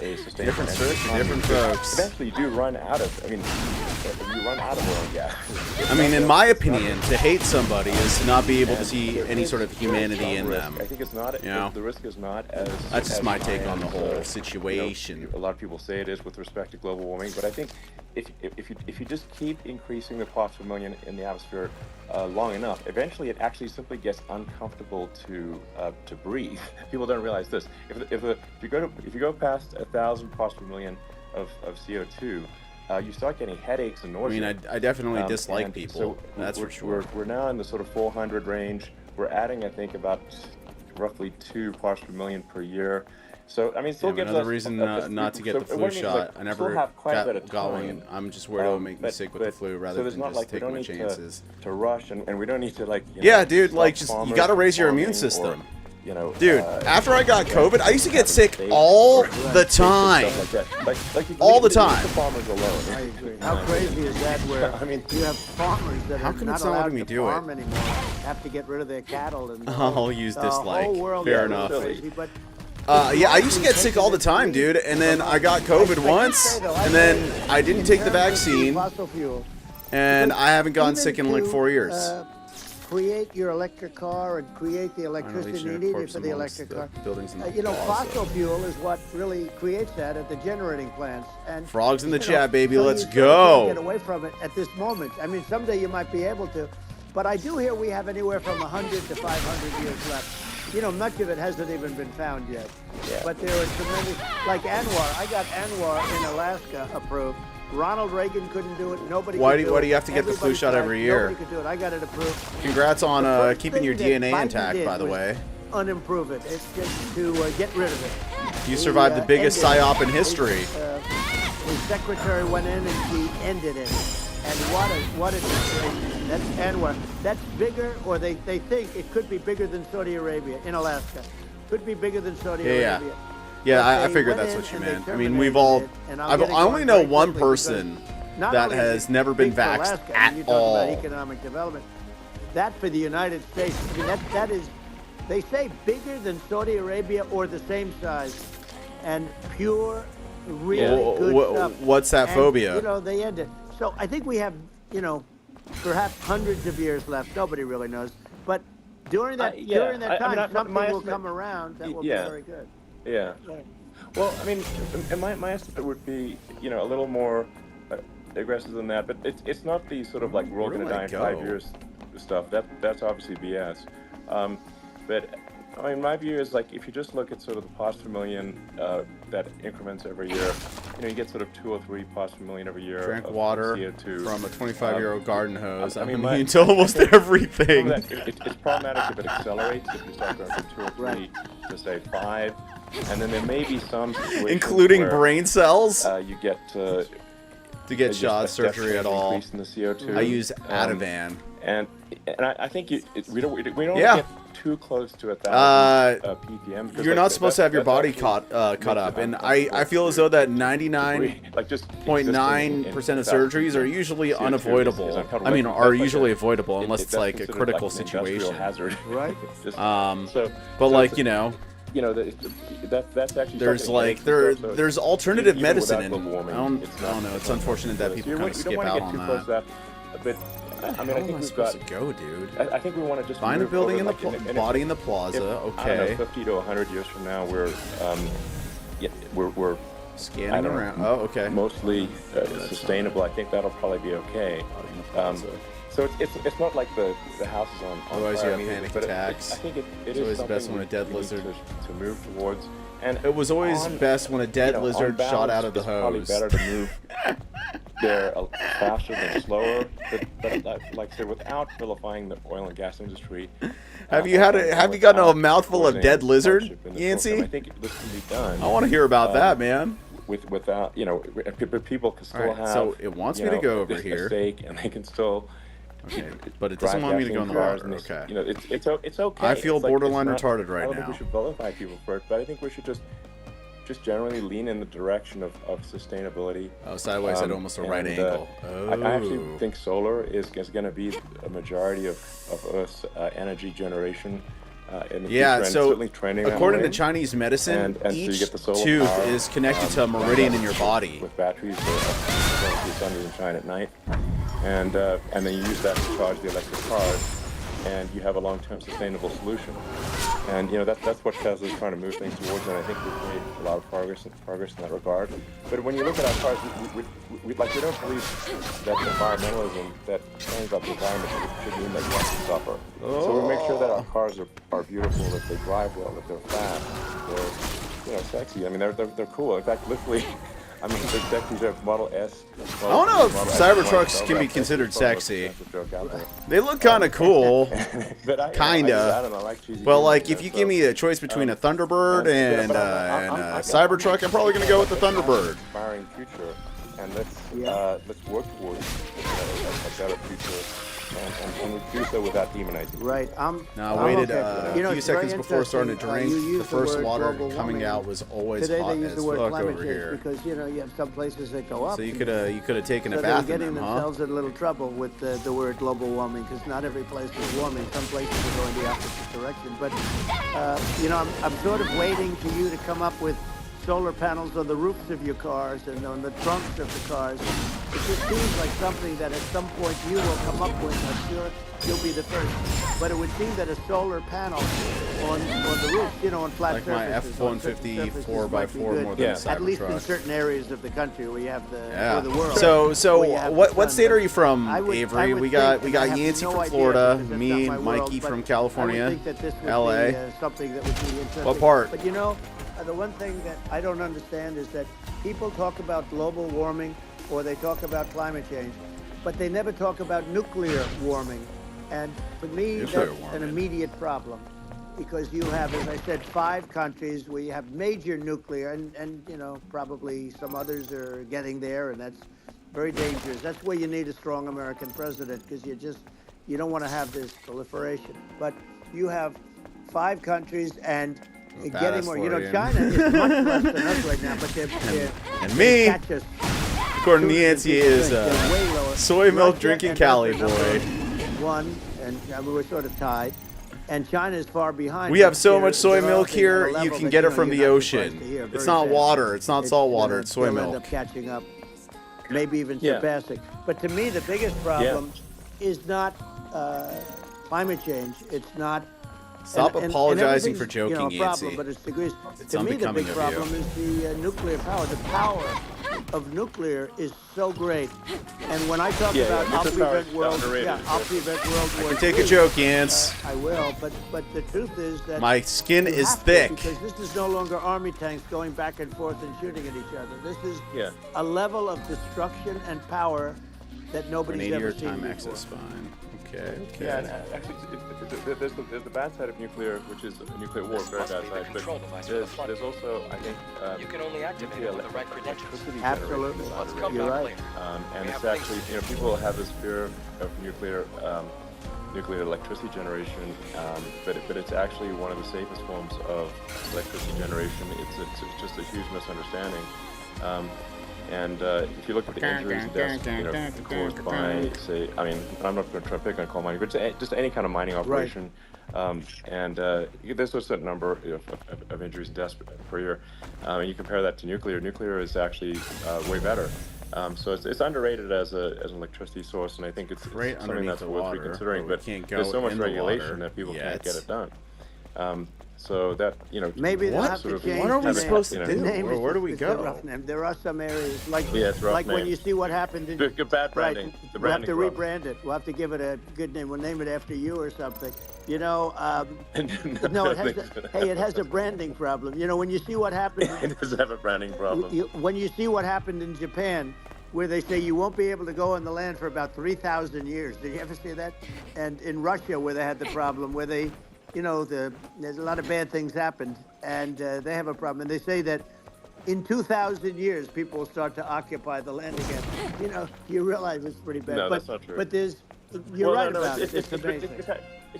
a sustainable Different energy search, economy. different folks. Eventually, you do run out of. I mean, you run out of oil and gas. I mean, in my opinion, to hate somebody is to not be able to see any sort of humanity in them. I think it's not. You know? The risk is not as. That's just as my take high on the as, whole situation. A lot of people say it is with respect to global warming, but I think if you just keep increasing the parts per million in the atmosphere long enough, eventually it actually simply gets uncomfortable to breathe. People don't realize this. If you go past 1,000 parts per million of CO2, you start getting headaches and nausea. I mean, I definitely dislike and people. so That's for sure. We're now in the sort of 400 range. We're adding, I think, about roughly 2 parts per million per year. So I mean, it still gives another us reason not to get the so flu what I mean is, shot. like, I we never still have quite a bit of got time. one. I'm just worried it'll make me sick with the flu rather there's than not just like we taking don't my need chances. to rush, and we don't need to like. Yeah, dude, stop like just you farmers got to raise your from immune farming system. or, Dude, after I got COVID, I used to get sick all the time. All the time. The farmers alone. I agree. How crazy is that? Where I mean, you have farmers that How are come not it's not allowed letting me to do it? farm anymore, have to get rid of their cattle, and I'll use the dislike. whole world Fair is enough. crazy, but Yeah, I used to get sick all the time, dude, and then I got COVID once, and then I didn't take the vaccine, fossil fuel. and I haven't gotten Even sick in like to, 4 years. Create your electric car and create the electricity needed for the electric car. Fossil fuel is what really creates that at the generating plants. And Frogs in the chat, baby. so Let's you sort of can't get go. away from it at this moment. I mean, someday you might be able to, but I do hear we have anywhere from 100 to 500 years left. Much of it hasn't even been found yet. Yeah. But there are tremendous, like Anwar. I got Anwar in Alaska approved. Ronald Reagan couldn't do it. Nobody. Why could do you have to get the flu Everybody shot tried. every year? Nobody could do it. I got it approved. Congrats on First keeping your thing that DNA Biden intact, did by the was way. Unimprove it. It's just to get rid of it. You survived the biggest ended it. psyop in history. His secretary went in and she ended it. And what a situation. That's Anwar. That's bigger, or they think it could be bigger than Saudi Arabia in Alaska. Could be bigger than Saudi Yeah. Arabia. Yeah, But I they figured went that's in what you and they meant. I mean, we've all. terminated it, and I'm I getting only going know very one quickly because person not that only is has it never been big for vaxxed Alaska, I at mean, you talk all. about economic development. That for the United States, I mean, that is, they say bigger than Saudi Arabia or the same size, and pure, really good stuff. What's that And, phobia? they end it. So I think we have, perhaps hundreds of years left. Nobody really knows, but during that time, something will come around that will be very good. Yeah. Well, I mean, my estimate would be, a little more aggressive than that, but it's not the sort of like we're all going to die in 5 years stuff. That's obviously BS. But I mean, my view is like if you just look at sort of the parts per million that increments every year, you get sort of 2 or 3 parts per million every year. Drank of water CO2 from a 25-year-old garden hose. I mean, immune to almost everything. It's problematic if it accelerates, if you start going from 2 or 3 to say 5, and then there may be some situations including where, brain cells. You get to get shot surgery at all. In the CO2. I use Ativan. And I think we don't Yeah. get too close to 1,000 ppm. You're not supposed to have your body caught up, and I feel as though that 99.9% of surgeries are usually unavoidable. I mean, are usually avoidable unless it's like a critical situation. Hazard. Right. But like that's actually there's like there's alternative medicine, and I don't know. It's unfortunate that people kind of skip out on that. I mean, I think we've got to go, dude. I think we want to just find a building in the body in the plaza. If, okay. I don't know, 50 to 100 years from now, we're scanning around. Oh, okay. Mostly sustainable. I think that'll probably be okay. So it's not like the house is on otherwise fire, you have panic attacks. I think it is always something best when a dead lizard to move towards. And it was always best when a dead lizard shot out of the hose. Probably better to move there faster than slower. But like I said, without vilifying the oil and gas industry. Have you gotten a mouthful of dead lizard, Yancey? I think this can be done. I want to hear about that, man. Without people can still have. So it wants me to go over here. A stake, and they can still. Okay, but it doesn't want me to go in the water. Okay. It's okay. I feel borderline retarded right now. I don't think we should vilify people for it, but I think we should just generally lean in the direction of sustainability. Oh, sideways at almost a right angle. I actually think solar is going to be a majority of Earth's energy generation. In the future, and certainly trending according that to Chinese medicine, and each so you get the solar tooth power, is connected to a meridian in your body. With batteries, the sun doesn't shine at night, and then you use that to charge the electric cars, and you have a long-term sustainable solution. And that's what Tesla is trying to move things towards, and I think we've made a lot of progress in that regard. But when you look at our cars, we don't believe that environmentalism, that caring about the environment, should mean that we have to suffer. So we make sure that our cars are beautiful, that they drive well, that they're fast, they're sexy. I mean, they're cool. In fact, literally. I mean, there's actually a Model S. I don't know if Cybertrucks can be considered sexy. They look kind of cool. Kinda. Well, like, if you give me a choice between a Thunderbird and a Cybertruck, I'm probably going to go with the Thunderbird. Inspiring future, and let's work towards a better future. And we do so without demonizing. Right. Now, I waited a few seconds before starting to drink. The first water coming out was always hot as fuck over here. Because you have some places that go up. So you could have taken a bath in them, huh? They're getting themselves in a little trouble with the word global warming, because not every place is warming. Some places are going the opposite direction. But I'm sort of waiting for you to come up with solar panels on the roofs of your cars and on the trunks of the cars. It just seems like something that at some point you will come up with. I'm sure you'll be the first. But it would seem that a solar panel on the roof, on flat like surfaces. Like my F-150 4x4 more than a Cybertruck. At least in certain areas of the country where you have the world. So what state are you from, Avery? We got Yancey from Florida, me, Mikey from California, LA. Something that would be interesting. What part? But the one thing that I don't understand is that people talk about global warming or they talk about climate change, but they never talk about nuclear warming. And for me, that's an immediate problem, because you have, as I said, 5 countries where you have major nuclear, and probably some others are getting there, and that's very dangerous. That's where you need a strong American president, because you don't want to have this proliferation. But you have 5 countries and getting more. China is much less than us right now, but they're and me, catch us. According to Yancey, is soy milk drinking Cali boy. One, and we're sort of tied. And China is far behind. We have so much soy milk here, you can get it from the ocean. It's not water. It's not salt water. It's soy milk. End up catching up, maybe even surpassing. But to me, the biggest problem is not climate change. It's not Stop apologizing for joking, a problem, Yancey. but it's degrees. It's To me, the unbecoming big of problem you. is the nuclear power. The power of nuclear is so great. And when I talk about, I'll prevent World War I can take a joke, Yance. I will, but the truth is that My skin you is have to, thick. because this is no longer army tanks going back and forth and shooting at each other. This is Yeah. a level of destruction and power that nobody's Grenadier ever seen time before. access fine. Okay. Yeah, and actually, there's the bad side of nuclear, which is nuclear war, very bad side. But there's also, I think, You can only activate it with the right credentials. Absolutely. You're right. And it's actually, people have this fear of nuclear electricity generation, but it's actually one of the safest forms of electricity generation. It's just a huge misunderstanding. And if you look at the injuries and deaths, caused by, say, I mean, I'm not going to try to pick on coal mining, but just any kind of mining operation. And there's a certain number of injuries and deaths per year. And you compare that to nuclear. Nuclear is actually way better. So it's underrated as an electricity source, and I think it's Right something underneath that's the worth water, reconsidering. but But we can't go there's so much in the regulation water that people can't yet. get it done. So that, Maybe they'll What? have to Sort of- change what are we the supposed to name. do? The name is Where do just- we it's a go? rough name. There are some areas like it's rough like when name. you see what happened in Good bad branding. Right, The we'll have to branding problem. rebrand it. We'll have to give it a good name. We'll name it after you or something. You know, no, it has a branding problem. You know, when you see what happened, It does have a branding problem. when you see what happened in Japan, where they say you won't be able to go on the land for about 3,000 years. Did you ever see that? And in Russia, where they had the problem, where they, there's a lot of bad things happened, and they have a problem. And they say that in 2,000 years, people will start to occupy the land again. You know, you realize it's pretty bad. No, but, that's not true. But you're right No, about it. It's amazing.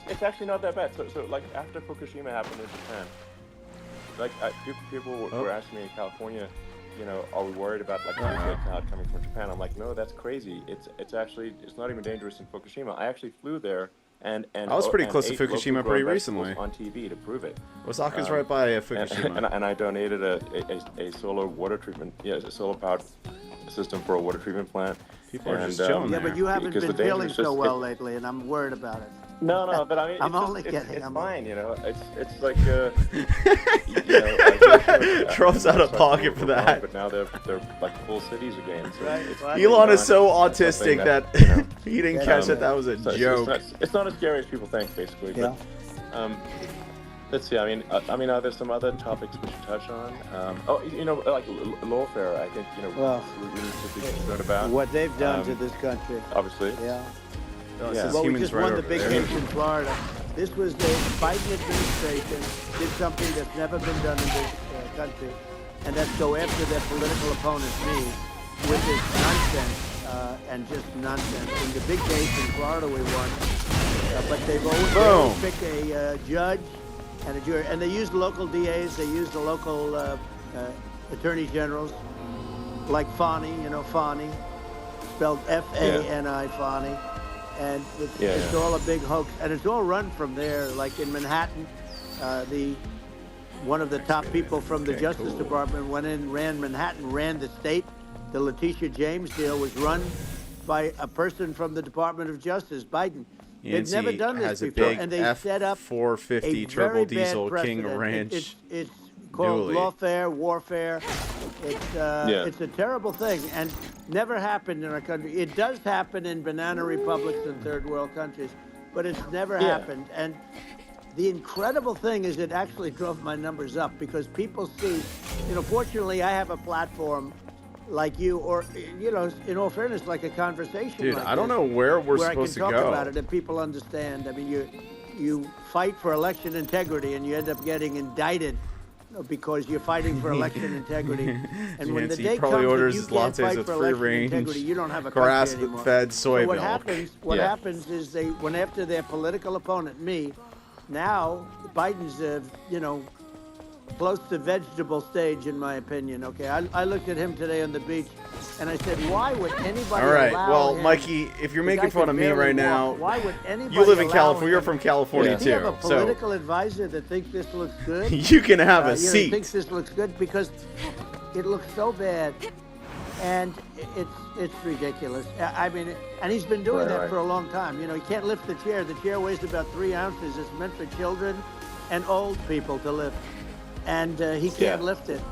It's actually not that bad. So like after Fukushima happened in Japan, like people were asking me in California, are we worried about like nuclear cloud coming from Japan? I'm like, no, that's crazy. It's not even dangerous in Fukushima. I actually flew there and I was pretty close to ate Fukushima local pretty grown recently. vegetables on TV to prove it. Osaka's right by Fukushima. And I donated a solar water treatment, a solar powered system for a water treatment plant. People are just chilling Yeah, but you haven't because been the danger feeling is so just- well lately, and I'm worried about it. No, but I mean, I'm it's only kidding. It's I'm fine, It's like, Trump's out of pocket for that. But now they're like full cities again. So Right. Elon is so that's something autistic that he didn't catch that was a so joke. It's not as scary as people think, basically. Yeah. But let's see. I mean, are there some other topics we should touch on? Like lawfare. I think Well, we need to be concerned about What they've done to this country. Obviously. Yeah. This is Well, we humans just right won the over big there. case in Florida. This was the Biden administration did something that's never been done in this country, and that's go after their political opponents, me, with this nonsense and just nonsense. In the big case in Florida, we won, but they always pick a judge and a jury, and they use local DAs, they use the local attorney generals, like Fani, Fani, spelled F-A-N-I, Fani. And it's all a big hoax, and it's all run from there. Like in Manhattan, one of the top people from the Justice Department went in, ran Manhattan, ran the state. The Letitia James deal was run by a person from the Department of Justice, Biden. They've never done this before, and they set up F450 a turbo very bad diesel King precedent. Ranch. It's called dually. lawfare, warfare. It's a terrible thing, and never happened in our country. It does happen in banana republics and third world countries, but it's never happened. And the incredible thing is it actually drove my numbers up because people see, fortunately I have a platform like you, or, in all fairness, like a conversation. Dude, like I don't this, know where we're supposed to where I can talk go. about it and people understand. I mean, you fight for election integrity and you end up getting indicted because you're fighting for election integrity. And when the day probably comes orders that you his can't lattes fight with for free election range, integrity, you don't have a country anymore. grass-fed soy So what milk. happens is they went after their political opponent, me. Now Biden's, close to vegetable stage, in my opinion. Okay, I looked at him today on the beach, and I said, why would anybody All right, allow well, him? Mikey, if you're The guy making fun could of me barely right walk. now, Why would anybody you live in allow California. him? You're from California Does he have a too, so political advisor that thinks this looks good? you can have a seat. Thinks this looks good because it looks so bad. And it's ridiculous. I mean, and he's been doing that for a long time. You know, he can't lift the chair. The chair weighs about 3 ounces. It's meant for children and old people to lift. And he can't lift it.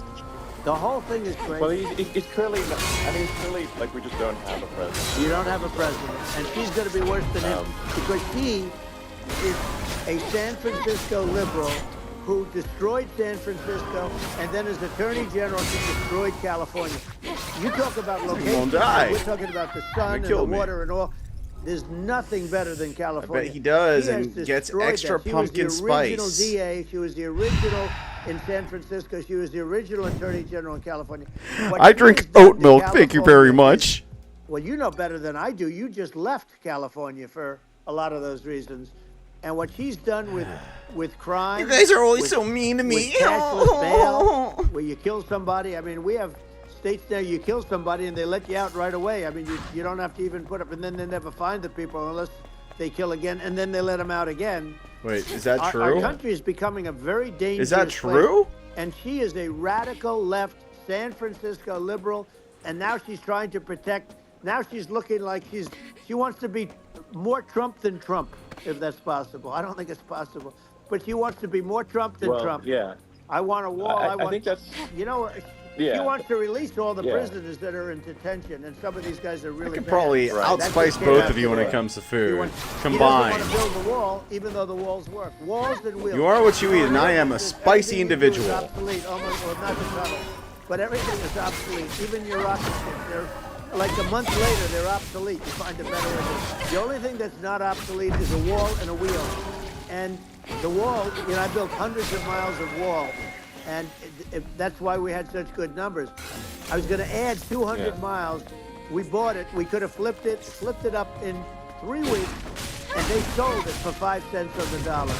The whole thing is crazy. Well, it's clearly, it's clearly like we just don't have a president. You don't have a president. And she's going to be worse than him because she is a San Francisco liberal who destroyed San Francisco and then as Attorney General she destroyed California. You talk about location, we're talking about the sun and the water and all. There's nothing better than California. I bet he does, and gets extra pumpkin spice. She was the original DA. She was the original in San Francisco. She was the original Attorney General in California. I drink oat milk, thank you very much. Well, you know better than I do. You just left California for a lot of those reasons. And what she's done with crime... You guys are always so mean to me. Cashless bail, where you kill somebody. I mean, we have states there you kill somebody and they let you out right away. I mean, you don't have to even put up... And then they never find the people unless they kill again. And then they let them out again. Wait, is that true? Our country is becoming a very dangerous Is that true? place. And she is a radical left San Francisco liberal. And now she's trying to protect... Now she's looking like she wants to be more Trump than Trump, if that's possible. I don't think it's possible. But she wants to be more Trump than Trump. Yeah. I want a wall. I think that's... You know, she wants to release all the prisoners that are in detention, and some of these guys are really I could bad. probably outspice both of you when it comes to food. Combined. He doesn't want to build the wall, even though the walls work. Walls and wheels. You are what you eat, and I am a spicy individual. Obsolete, almost, well, not the tunnel, but everything is obsolete. Even your rocket ships, they're like a month later, they're obsolete. You find a better way. The only thing that's not obsolete is a wall and a wheel. And the wall, you know, I built hundreds of miles of wall, and that's why we had such good numbers. I was going to add 200 miles. We bought it. We could have flipped it up in 3 weeks, and they sold it for 5 cents on the dollar.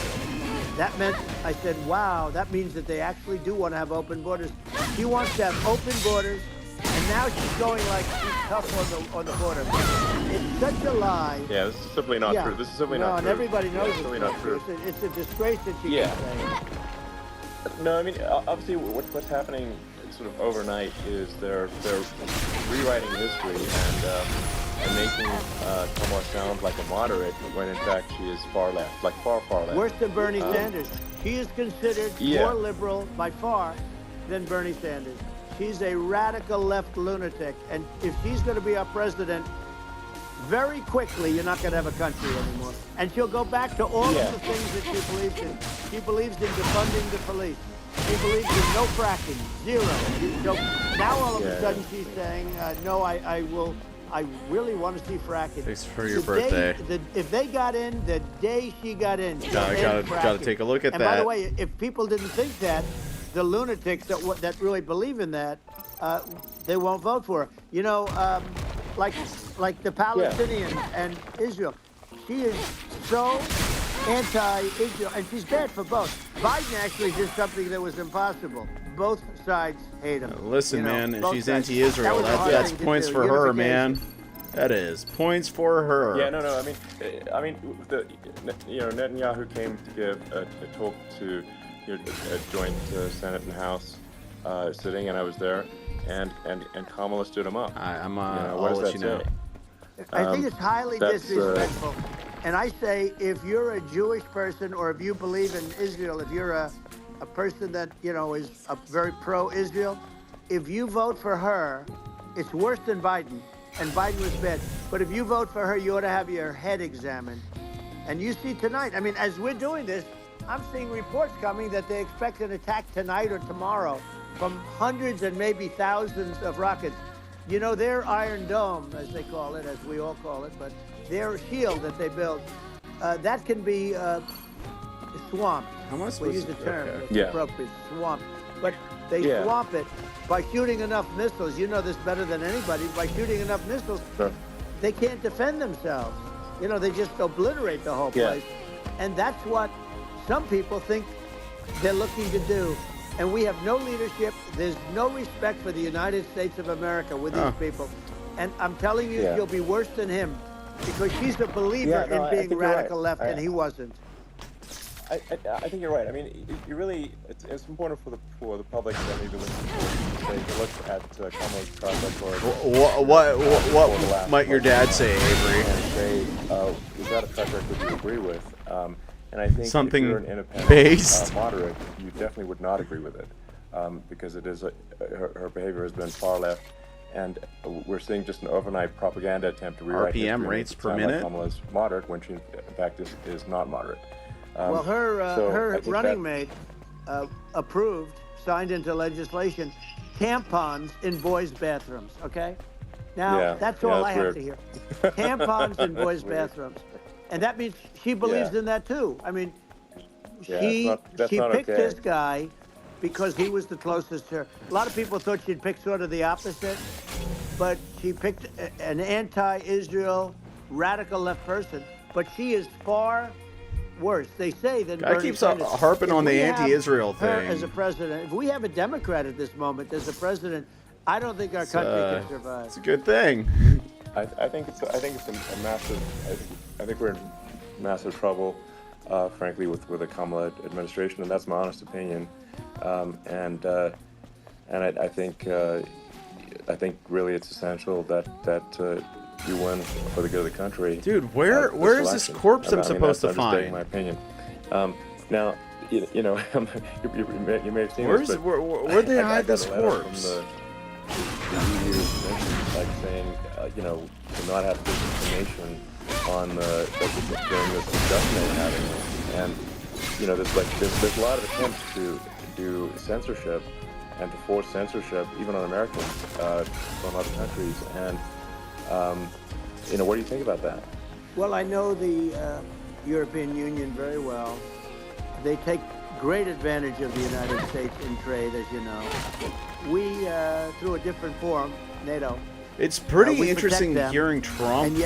That meant, I said, wow, that means that they actually do want to have open borders. She wants to have open borders. And now she's going like she's tough on the border. It's such a lie. Yeah, this is simply not true. This is simply not true. And everybody knows it's simply not true. It's a disgrace that she can say. No, I mean, obviously what's happening sort of overnight is they're rewriting history and making Kamala sound like a moderate when in fact she is far left, like far left. Worse than Bernie Sanders. She is considered more liberal by far than Bernie Sanders. She's a radical left lunatic, and if she's going to be our president, very quickly you're not going to have a country anymore. And she'll go back to all of the things that she believes in. She believes in defunding the police. She believes in no fracking, zero. Now all of a sudden she's saying, no, I really want to see fracking. Thanks for your birthday. If they got in the day she got in, gotta take a look at that. And by the way, if people didn't think that, the lunatics that really believe in that, they won't vote for her. You know, like the Palestinians and Israel. She is so anti-Israel, and she's bad for both. Biden actually did something that was impossible. Both sides hate him. Listen, man, if she's anti-Israel, that's points for her, man. That is points for her. Yeah, no. I mean, Netanyahu came to give a talk to a joint Senate and House sitting, and I was there, and Kamala stood him up. I'll let you know. I think it's highly disrespectful. And I say, if you're a Jewish person, or if you believe in Israel, if you're a person that is very pro-Israel, if you vote for her, it's worse than Biden. And Biden was bad. But if you vote for her, you ought to have your head examined. And you see tonight, I mean, as we're doing this, I'm seeing reports coming that they expect an attack tonight or tomorrow from hundreds and maybe thousands of rockets. You know, their Iron Dome, as they call it, as we all call it, but their shield that they built, that can be swamped. How am I supposed to use the term? Okay. Appropriate, swamped. But they swamp it by shooting enough missiles. You know this better than anybody. By shooting enough missiles, they can't defend themselves. You know, they just obliterate the whole place. And that's what some people think they're looking to do. And we have no leadership. There's no respect for the United States of America with these people. And I'm telling you, you'll be worse than him, because she's a believer in being radical left, and he wasn't. I think you're right. I mean, you really, it's important for the public that maybe to look at Kamala's track record. What might your dad say, Avery? And say, is that a track record you agree with? And I think something if you're an independent based moderate, you definitely would not agree with it, because it is her behavior has been far left, and we're seeing just an overnight propaganda attempt to rewrite RPM rates per minute. Kamala's moderate when she in fact is not moderate. Well, her running mate approved, signed into legislation, tampons in boys' bathrooms. Okay, now that's all I have to hear. Tampons in boys' bathrooms, and that means she believes in that too. I mean, she picked this guy because he was the closest to her. A lot of people thought she'd pick sort of the opposite, but she picked an anti-Israel, radical left person. But she is far worse, they say, than Bernie keeps Sanders. harping on the anti-Israel her thing. as a president, if we have a Democrat at this moment as a president, I don't think our country can survive. It's a good thing. I think it's a massive. I think we're in massive trouble, frankly, with the Kamala administration, and that's my honest opinion. And I think really it's essential that you win for the good of the country. Dude, where is this corpse I'm supposed to find? That's my opinion. Now, you know, you may have seen this, but where'd they hide this corpse? From the EU Commission, like saying, you know, to not have this information on during this discussion they were having, and you know, there's a lot of attempts to do censorship and to force censorship, even on Americans from other countries, and you know, what do you think about that? Well, I know the European Union very well. They take great advantage of the United States in trade, as you know. We, through a different forum, NATO. It's pretty interesting hearing Trump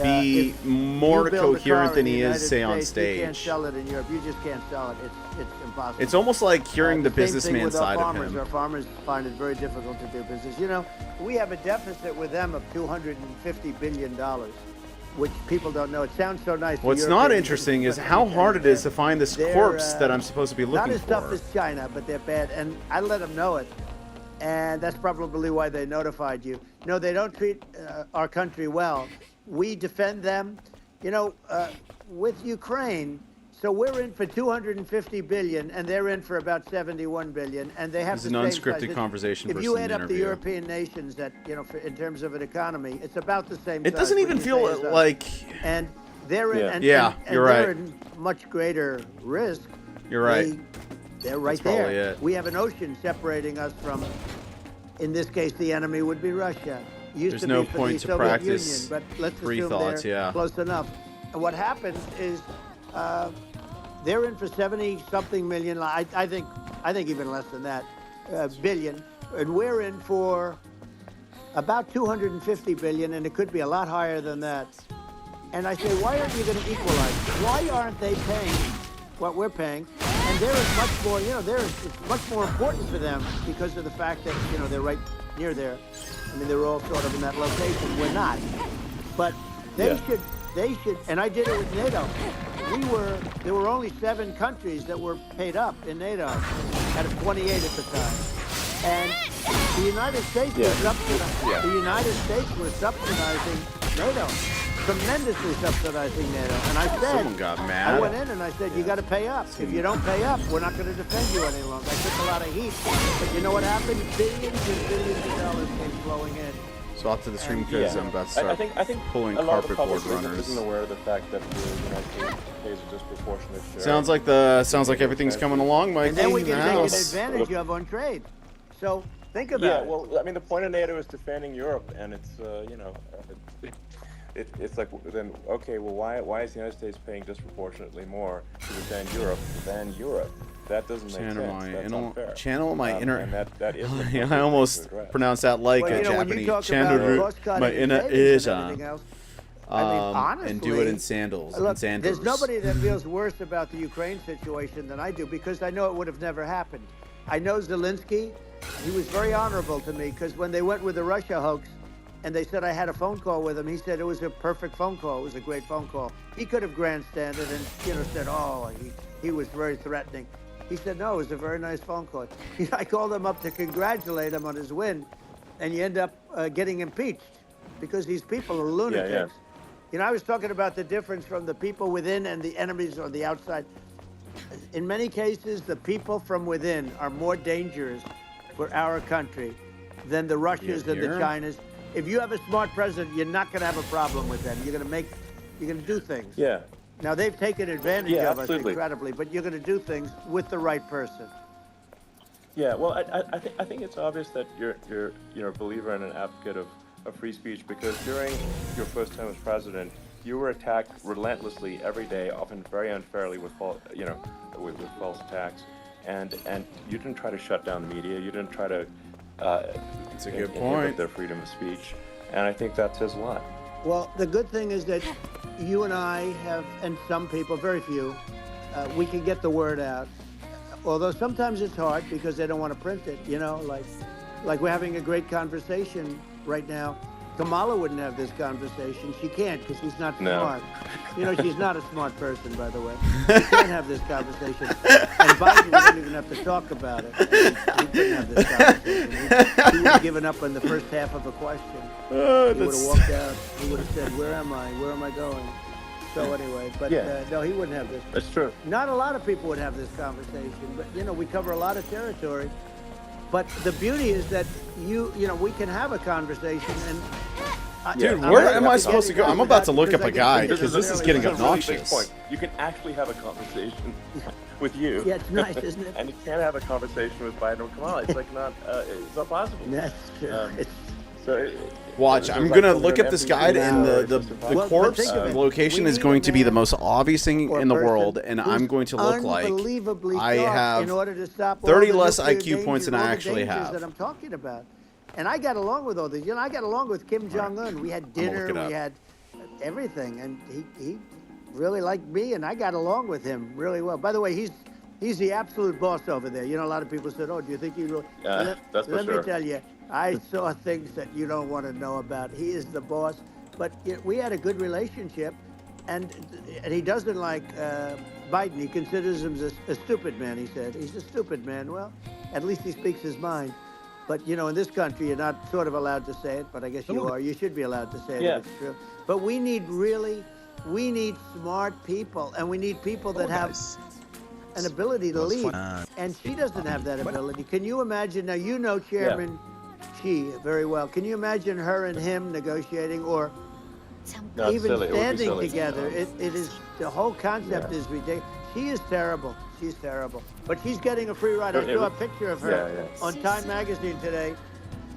be more coherent than he is, say, on stage. You can't sell it in Europe. You just can't sell it. It's impossible. It's almost like hearing the businessman side of him. Our farmers find it very difficult to do business. You know, we have a deficit with them of $250 billion, which people don't know. It sounds so nice. What's not interesting is how hard it is to find this corpse that I'm supposed to be looking for. Not as tough as China, but they're bad. And I let them know it. And that's probably why they notified you. No, they don't treat our country well. We defend them. You know, with Ukraine, so we're in for $250 billion, and they're in for about $71 billion, and they have the same size. It's an unscripted conversation. If you add up the European nations, that in terms of an economy, it's about the same. It doesn't even feel like. And they're in. You're right. They're in much greater risk. You're right. They're right there. We have an ocean separating us from, in this case, the enemy would be Russia. There's no point to practice Union, but let's free assume thoughts, they're close enough. And what happens is they're in for 70-something million. I think even less than that, billion, and we're in for about 250 billion, and it could be a lot higher than that. And I say, why aren't you going to equalize? Why aren't they paying what we're paying? And there is much more, you know, it's much more important for them because of the fact that, you know, they're right near there. I mean, they're all sort of in that location. We're not. But they should, and I did it with NATO. There were only 7 countries that were paid up in NATO out of 28 at the time. And the United States was subsidizing. The United States was subsidizing NATO. Tremendously subsidizing NATO. And I said, someone got mad. I went in and I said, you got to pay up. If you don't pay up, we're not going to defend you any longer. I took a lot of heat. But you know what happened? Billions and billions of dollars came flowing in. So off to the stream because I'm about to start I think pulling a lot of the carpet board public runners. isn't aware of the fact that the United States pays a disproportionate share. Sounds like everything's coming along, Mike. And then we get taken advantage of on trade. So think about it. Yeah, well, I mean, the point of NATO is defending Europe, and it's you know, it's like then okay, well, why is the United States paying disproportionately more to defend Europe than Europe? That doesn't make sense. That's unfair. Channel my inner. And that is I almost pronounced that like a Japanese. Channel my inner is on. And do it in sandals. Look, there's nobody that feels worse about the Ukraine situation than I do because I know it would have never happened. I know Zelensky. He was very honorable to me because when they went with the Russia hoax, and they said I had a phone call with him. He said it was a perfect phone call. It was a great phone call. He could have grandstanded and, you know, said, oh, he was very threatening. He said, no, it was a very nice phone call. I called him up to congratulate him on his win, and you end up getting impeached because these people are lunatics. Yeah. You know, I was talking about the difference from the people within and the enemies on the outside. In many cases, the people from within are more dangerous for our country than the Russias and the Chinas. If you have a smart president, you're not going to have a problem with them. You're going to do things. Yeah. Now, they've taken advantage of us absolutely. incredibly, but you're going to do things with the right person. Yeah, well, I think it's obvious that you're a believer and an advocate of free speech, because during your first term as president, you were attacked relentlessly every day, often very unfairly with false attacks, and you didn't try to shut down the media. You didn't try to That's a good inhibit point. their freedom of speech, and I think that says a lot. Well, the good thing is that you and I have, and some people, very few, we can get the word out. Although sometimes it's hard because they don't want to print it, you know, like we're having a great conversation right now. Kamala wouldn't have this conversation. She can't because she's not smart. You know, she's not a smart person, by the way. She can't have this conversation. And Biden wouldn't even have to talk about it. He couldn't have this conversation. He would have given up on the first half of a question. He would have walked out. He would have said, where am I? Where am I going? So anyway, but no, he wouldn't have this. That's true. Not a lot of people would have this conversation, but, you know, we cover a lot of territory. But the beauty is that you know, we can have a conversation and... Dude, where am I supposed to go? I'm about to look up a guide because this is getting obnoxious. Really you can actually have a conversation with you. Yeah, it's nice, isn't it? And you can't have a conversation with Biden or Kamala. It's like it's not possible. That's true. Watch, I'm going to look at this guide, and the corpse location is going to be the most obvious thing in the world, and I'm going to look like I have 30 less IQ points than I actually have. That I'm talking about. And I got along with all these. You know, I got along with Kim Jong-un. We had dinner, we had everything, and he really liked me, and I got along with him really well. By the way, he's the absolute boss over there. You know, a lot of people said, "Oh, do you think he will?" That's for Let sure. me tell you, I saw things that you don't want to know about. He is the boss. But we had a good relationship, and he doesn't like Biden. He considers him a stupid man. He said he's a stupid man. Well, at least he speaks his mind. But, you know, in this country, you're not sort of allowed to say it, but I guess you are. You should be allowed to say it if it's true. But we need smart people, and we need people that have an ability to lead. And she doesn't have that ability. Can you imagine? Now, you know Chairman Xi very well. Can you imagine her and him negotiating or even standing together? It is, the whole concept is ridiculous. She is terrible. She's terrible. But she's getting a free ride. I saw a picture of her on Time Magazine today.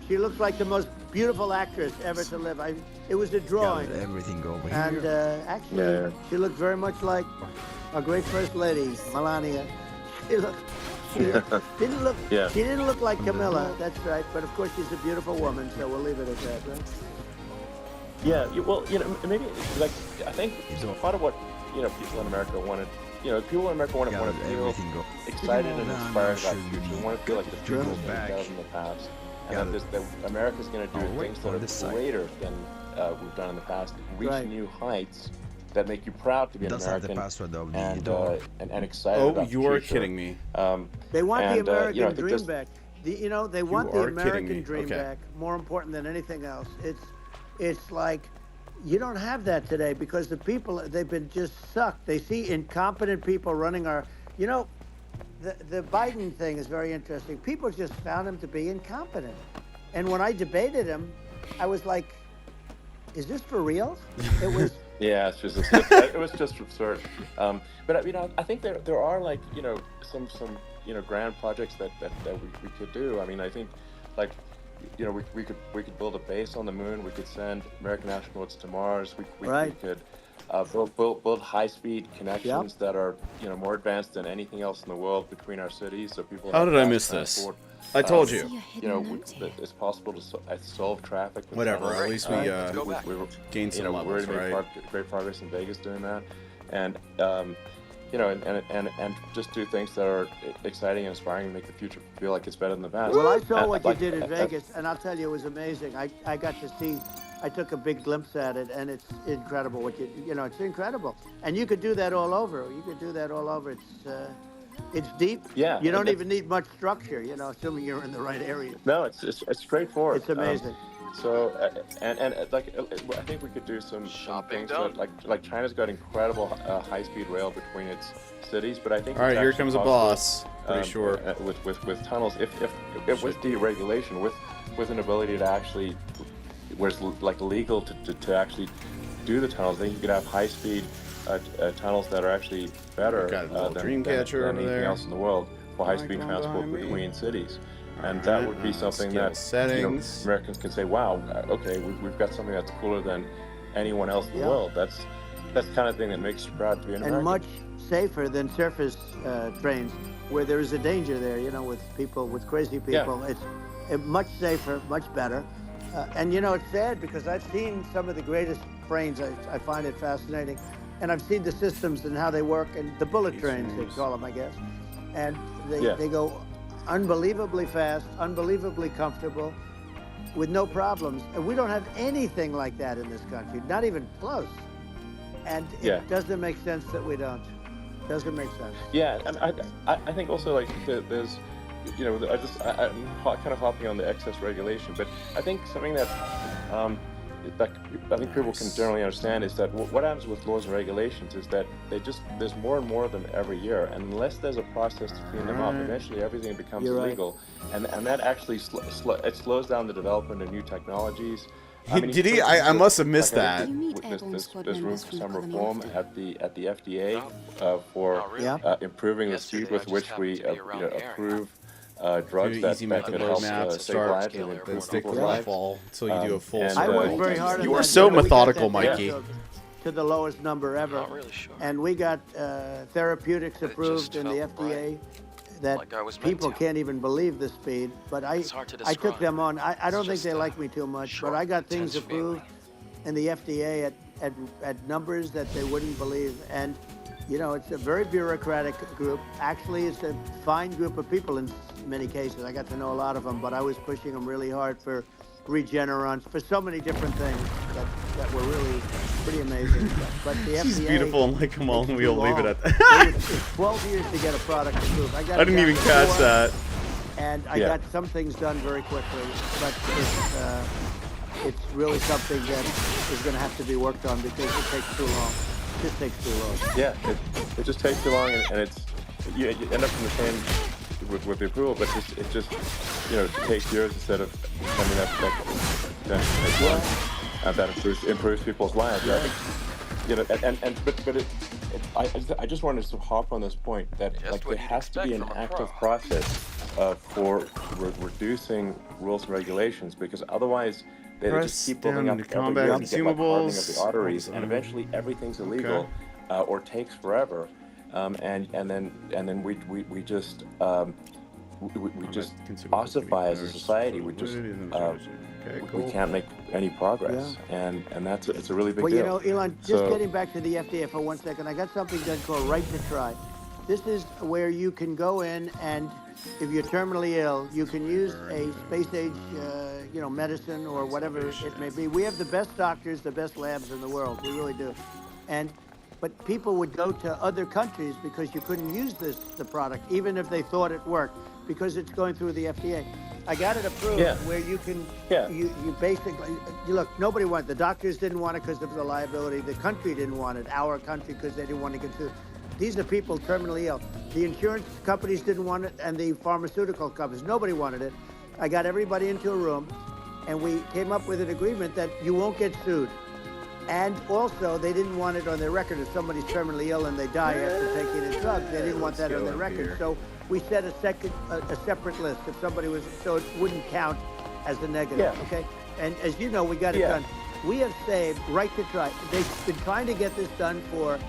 She looks like the most beautiful actress ever to live. It was a drawing. Everything over and actually, she looked very much like our great First Lady, Melania. She didn't look like Camilla. That's right. But of course, she's a beautiful woman, so we'll leave it at that, right? Yeah. Well, you know, maybe like I think part of what people in America wanted. You know, people in America want to feel excited and inspired about the future. They want to feel like the future is better than the past. And that America's going to do things that are greater than we've done in the past. Reach new heights that make you proud to be an American and excited about the future. Oh, you are kidding me. They want the American dream back. They want the American dream Okay. back more important than anything else. It's like... You don't have that today because the people, they've been just sucked. They see incompetent people running our... You know, the Biden thing is very interesting. People just found him to be incompetent. And when I debated him, I was like, is this for real? It was... Yeah, it was just absurd. But, you know, I think there are, like, you know, some grand projects that we could do. I mean, I think, like... You know, we could build a base on the moon. We could send American astronauts to Mars. We could build high-speed connections that are more advanced than anything else in the world between our cities. So people. How did I miss this? I told you. You know, it's possible to solve traffic. Whatever. At least we gained some levels, We're right? Great progress in Vegas doing that, and you know, and just do things that are exciting and inspiring and make the future feel like it's better than the past. Well, I saw what you did in Vegas, and I'll tell you, it was amazing. I got to see, I took a big glimpse at it, and it's incredible what you know, it's incredible. And you could do that all over. You could do that all over. It's deep. Yeah. You don't even need much structure, you know, assuming you're in the right area. No, it's straightforward. It's amazing. So like I think we could do some things that, like China's got incredible high-speed rail between its cities, but I think All right, here comes a boss. Pretty sure. With tunnels, if with deregulation, with an ability to actually, where it's like legal to actually do the tunnels, then you could have high-speed tunnels that are actually better than anything else in the world for high-speed transport between cities. And that would be something that settings. Americans can say, wow, okay, we've got something that's cooler than anyone else in the world. That's the kind of thing that makes you proud to be an American. And much safer than surface trains, where there is a danger there, you know, with people, with crazy people. Yeah. It's much safer, much better. And, you know, it's sad because I've seen some of the greatest trains. I find it fascinating. And I've seen the systems and how they work, and the bullet trains, they call them, I guess. And they go unbelievably fast, unbelievably comfortable, with no problems. And we don't have anything like that in this country, not even close. And it doesn't make sense that we don't. Doesn't make sense. Yeah, and I think also, like, there's, you know, I'm kind of hopping on the excess regulation, but I think something that I think people can generally understand is that what happens with laws and regulations is that there's more and more of them every year, and unless there's a process to clean them up, eventually everything becomes illegal, and that actually it slows down the development of new technologies. I mean, I must have missed that. There's room for some reform at the FDA for improving the speed with which we approve drugs that could help save lives and improve people's lives. Until you do a full I worked very hard on You were that. so methodical, Mikey. To the lowest number ever. Not really sure. And we got therapeutics approved in the FDA that people can't even believe the speed. But I took them on. I don't think they like me too much, but I got things approved in the FDA at numbers that they wouldn't believe. And, you know, it's a very bureaucratic group. Actually, it's a fine group of people in many cases. I got to know a lot of them, but I was pushing them really hard for Regeneron, for so many different things that were really pretty amazing. But the FDA... She's beautiful, and like, come on, we'll leave it at that. It's 12 years to get a product approved. I didn't even catch that. And I got some things done very quickly, but it's really something that is going to have to be worked on because it takes too long. It just takes too long. Yeah, it just takes too long, and it's you end up in the same with the approval, but it just you know, it takes years instead of something that improves people's lives. Yeah. I think, you know, but I just wanted to hop on this point that like there has to be an active process for reducing rules and regulations, because otherwise they just keep building up combat consumables of the arteries, and eventually everything's illegal or takes forever. And then we just ossify as a society. We just we can't make any progress, and it's a really big deal. Well, you know, Elon, just getting back to the FDA for 1 second, I got something done called Right to Try. This is where you can go in, and if you're terminally ill, you can use a space-age, medicine or whatever it may be. We have the best doctors, the best labs in the world. We really do. But people would go to other countries because you couldn't use the product, even if they thought it worked, because it's going through the FDA. I got it approved where you can, you basically, look, nobody wanted, the doctors didn't want it because of the liability. The country didn't want it, our country, because they didn't want to get sued. These are people terminally ill. The insurance companies didn't want it, and the pharmaceutical companies, nobody wanted it. I got everybody into a room, and we came up with an agreement that you won't get sued. And also, they didn't want it on their record. If somebody's terminally ill and they die after taking a drug, they didn't want that on their record. So we set a separate list if somebody was, so it wouldn't count as a negative. Okay. And as you know, we got it done. We have saved Right to Try. They've been trying to get this done for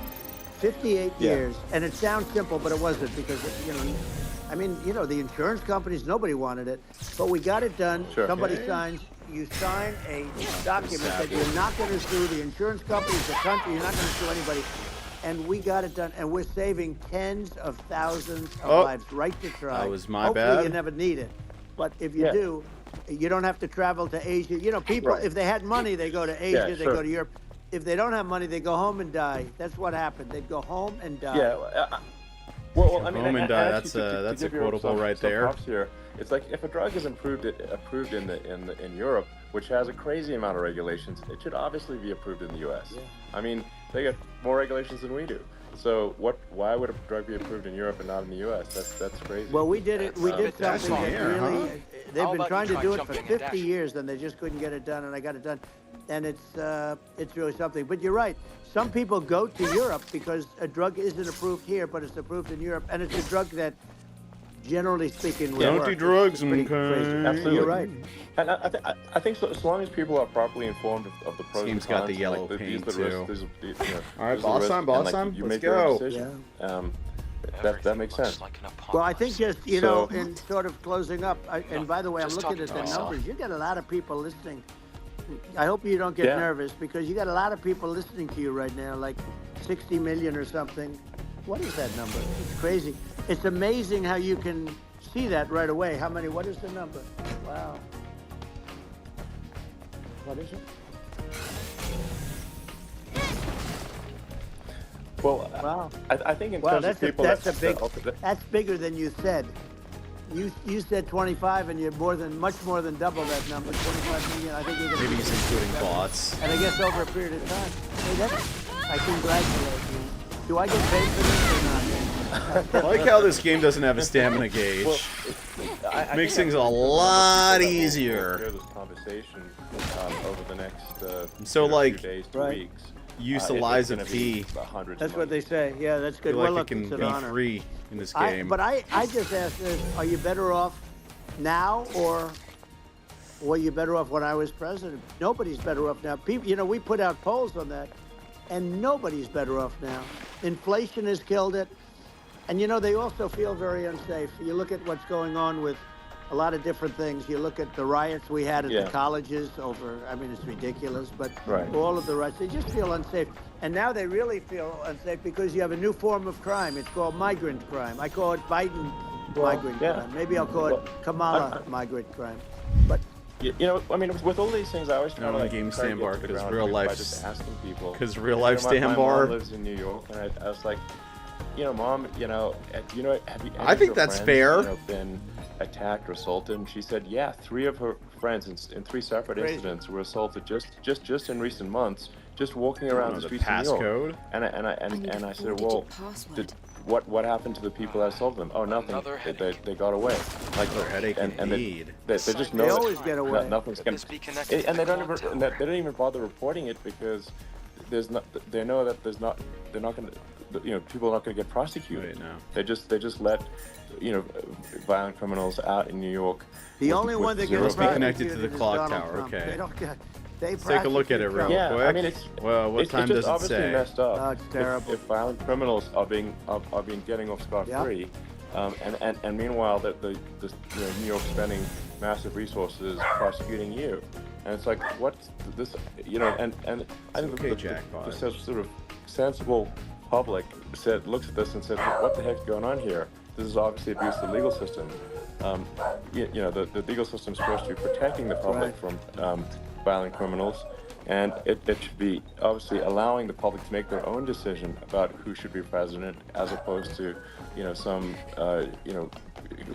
58 years, and it sounds simple, but it wasn't, because the insurance companies, nobody wanted it, but we got it done. Somebody signs. You sign a document that you're not going to sue the insurance companies, the country. You're not going to sue anybody. and we got it done, and we're saving tens of thousands of lives. Right to try. That was my Hopefully bad. you never need it, but if you do, you don't have to travel to Asia. You know, people, if they had money, they go to Asia, they go to Europe. If they don't have money, they go home and die. That's what happened. They'd go home and die. Yeah. Well, I mean, Home and die. actually, That's a give you quotable some right there. props here. It's like if a drug is approved in Europe, which has a crazy amount of regulations, it should obviously be approved in the U.S. Yeah. I mean, they got more regulations than we do. So why would a drug be approved in Europe and not in the U.S.? That's crazy. Well, we did it. We did something that really. They've How been about trying you to try do it for jumping and 50 dashing? years, and they just couldn't get it done, and I got it done. And it's really something. But you're right. Some people go to Europe because a drug isn't approved here, but it's approved in Europe, and it's a drug that, generally speaking, will Don't work. do drugs, It's pretty crazy. Absolutely. You're right. And I think so, as long as people are properly informed of the pros and Team's cons, got the yellow like, paint, these are the too. risks, these are, All right, these are the boss risks, time, and, boss like, time. you Let's make your own go. decision. That makes sense. Well, I think just, you know, in sort of closing up, and by the way, I'm just looking talking at to the myself. numbers. You got a lot of people listening. I hope you don't get nervous, because you got a lot of people listening to you right now, like 60 million or something. What is that number? It's crazy. It's amazing how you can see that right away. How many? What is the number? Wow. What is it? Well, Wow. I think in Wow, terms of people, that's bigger than you said. You said 25, and you're much more than double that number. 25 million. I think you're going to. Maybe he's including bots. And I guess over a period of time. Hey, I congratulate you. Do I get paid for this or not? I like how this game doesn't have a stamina gauge. I Makes think things a lot easier. This conversation over the next So, like, few days to Right. weeks. Use It's Eliza gonna be P. hundreds That's of what they say. Yeah, that's I good. feel Well, like it look, can it's an be honor. free in this game. But I just asked this, are you better off now, or were you better off when I was president? Nobody's better off now. People, you know, we put out polls on that, and nobody's better off now. Inflation has killed it. And, you know, they also feel very unsafe. You look at what's going on with a lot of different things. You look at the riots we had at the colleges over, I mean, it's ridiculous, but all of the riots, they just feel unsafe. And now they really feel unsafe because you have a new form of crime. It's called migrant crime. I call it Biden migrant crime. Maybe I'll call it Kamala migrant crime. But you know, I mean, with all these things, I always try to like game try to Sandbar get to the because ground real of it by life. just asking people. Because real life You know, my Sandbar. mom lives in New York, and I was like, you know, Mom, you know, have you? I think that's fair. You know, been attacked or assaulted? And she said, yeah, 3 of her friends in 3 separate incidents were assaulted just in recent months, just walking around the streets of New York. And I said, well, what happened to the people that assaulted them? Oh, nothing. They got away. Like headache and they just know they always get away. Nothing's gonna. And they don't even bother reporting it because they know that they're not gonna. You know, people are not going to get prosecuted. Right now. They just let, you know, violent criminals out in New York. the only one that gets Must be connected to prosecuted the is clock Donald tower, Trump. okay. They don't get. They Let's take a look at it real Yeah, quick. I mean, it's well, what time it's does just it obviously say? messed up. Oh, it's terrible. If violent criminals are being getting off scot-free, and meanwhile that the you know, New York spending massive resources prosecuting you, and it's like what's this, you know, and I think the sort of sensible public looks at this and says, what the heck's going on here? This is obviously abuse of the legal system. You know, the legal system is supposed to be protecting the public from violent criminals, and it should be obviously allowing the public to make their own decision about who should be president, as opposed to, you know, some you know,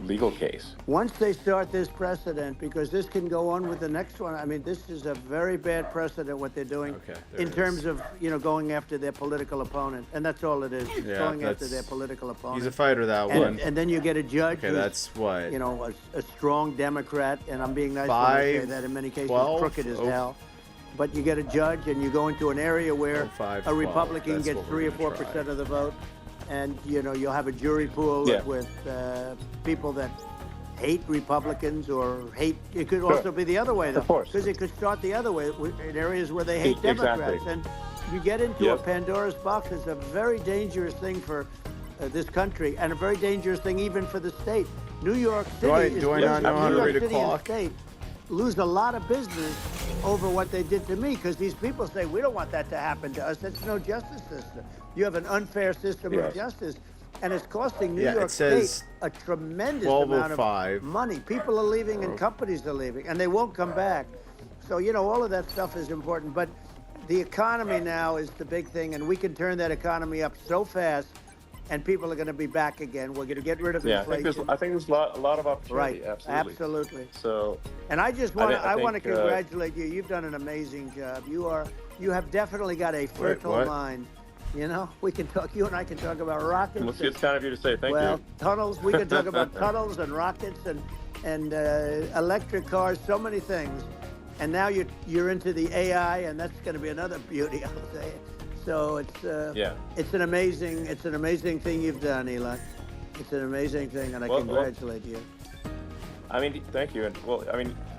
legal case. Once they start this precedent, because this can go on with the next one. I mean, this is a very bad precedent what they're doing in terms of, you know, going after their political opponent, and that's all it is. It's going after their political opponent. He's a fighter, that one. And then you get a judge. Okay, who's, that's what. You know, a strong Democrat, and I'm being nice when I say that. In many cases, 12, crooked as hell. But you get a judge, and you go into an area where 5, a Republican that's gets what 3 or we're gonna 4% of the vote, and you know you'll have a jury pool with people that hate Republicans or hate. It could also be the other way, though, because it could start the other way in areas where they hate Democrats, and you get into a Pandora's box. It's a very dangerous thing for this country, and a very dangerous thing even for the state. New York City do I not know how to read a clock? State lose a lot of business over what they did to me, because these people say, we don't want that to happen to us. That's no justice system. You have an unfair system of justice, and it's costing New York State a tremendous amount of money. People are leaving and companies are leaving, and they won't come back. So, you know, all of that stuff is important, but the economy now is the big thing, and we can turn that economy up so fast, and people are going to be back again. We're going to get rid of inflation. I think there's a lot of opportunity. Right, absolutely. So, and I just want I want to congratulate you. You've done an amazing job. You have definitely got a fertile mind. You know, we can talk. You and I can talk about rockets. It's kind of you to say. Thank you. Tunnels. We can talk about tunnels and rockets and electric cars. So many things. And now you're into the AI, and that's going to be another beauty, I'll say. So it's an amazing thing you've done, Elon. It's an amazing thing, and I congratulate you. I mean, thank you. And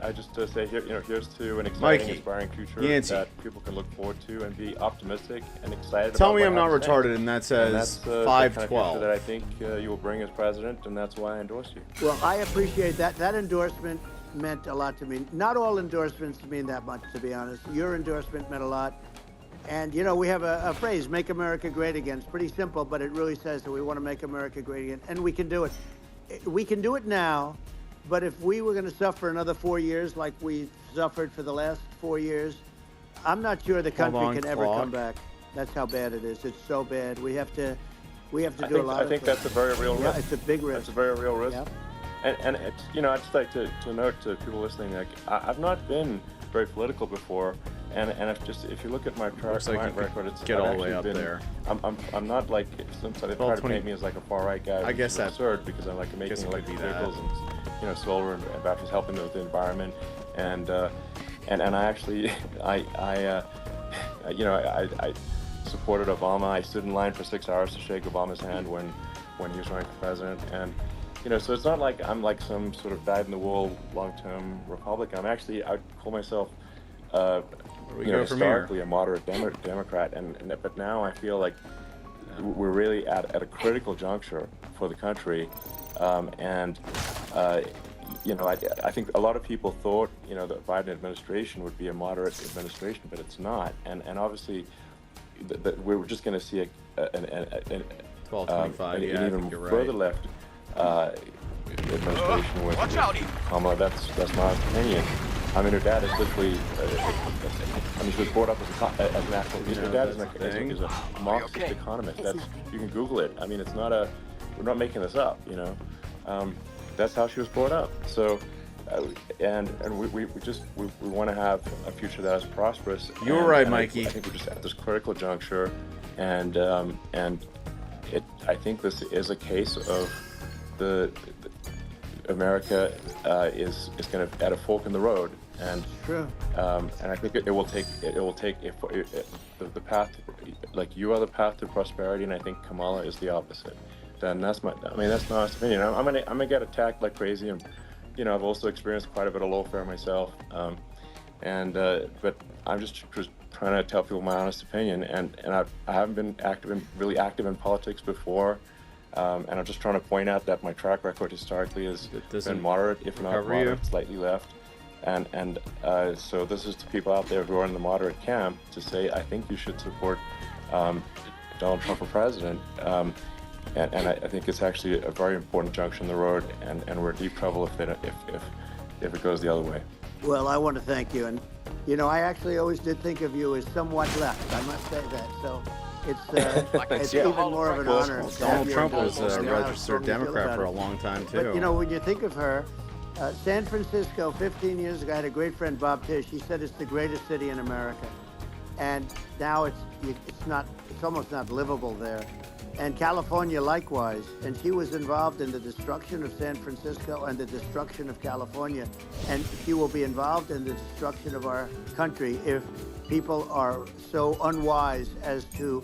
I just say here, here's to an exciting, inspiring future that people can look forward to and be optimistic and excited. Tell me I'm not retarded, and that says 512. That I think you will bring as president, and that's why I endorse you. Well, I appreciate that. That endorsement meant a lot to me. Not all endorsements mean that much, to be honest. Your endorsement meant a lot. And, you know, we have a phrase, make America great again. It's pretty simple, but it really says that we want to make America great again. And we can do it. We can do it now, but if we were going to suffer another 4 years like we suffered for the last 4 years, I'm not sure the country can ever come back. That's how bad it is. It's so bad. We have to do a lot of things. I think that's a very real risk. Yeah, it's a big risk. It's a very real risk. Yep. And it's, I'd just like to note to people listening, like, I've not been very political before, and if you look at my record, it's get all the way up there. I'm not like, since they try to paint me as like a far right guy. I guess that's absurd, because I'm like making electric vehicles and solar and batteries, helping with the environment, and I actually I supported Obama. I stood in line for 6 hours to shake Obama's hand when he was running for president, and. So it's not like I'm like some sort of dyed-in-the-wool long-term Republican. I'd call myself, historically a moderate Democrat, but now I feel like we're really at a critical juncture for the country, I think a lot of people thought, the Biden administration would be a moderate administration, but it's not, and obviously, we're just going to see an even further left. Administration with Kamala, that's my opinion. I mean, her dad is literally, she was brought up as an actual, her dad is a Marxist economist. You can Google it. I mean, it's not we're not making this up, that's how she was brought up. So, and we want to have a future that is prosperous. You're right, Mikey. I think we're just at this critical juncture, and I think this is a case of America is going to at a fork in the road, and I think it will take the path, like you are the path to prosperity, and I think Kamala is the opposite. Then that's my honest opinion. I'm gonna get attacked like crazy, and I've also experienced quite a bit of lawfare myself, but I'm just trying to tell people my honest opinion, and I haven't been really active in politics before. And I'm just trying to point out that my track record historically has been moderate, if not moderate, slightly left. And so this is to people out there who are in the moderate camp to say, I think you should support Donald Trump for president. And I think it's actually a very important junction in the road, and we're in deep trouble if it goes the other way. Well, I want to thank you. And, I actually always did think of you as somewhat left. I must say that. So. It's even more of an honor. Donald Trump was a registered Democrat for a long time, too. But, when you think of her, San Francisco, 15 years ago, I had a great friend, Bob Tisch. He said it's the greatest city in America. And now it's almost not livable there. And California, likewise. And she was involved in the destruction of San Francisco and the destruction of California. And she will be involved in the destruction of our country if people are so unwise as to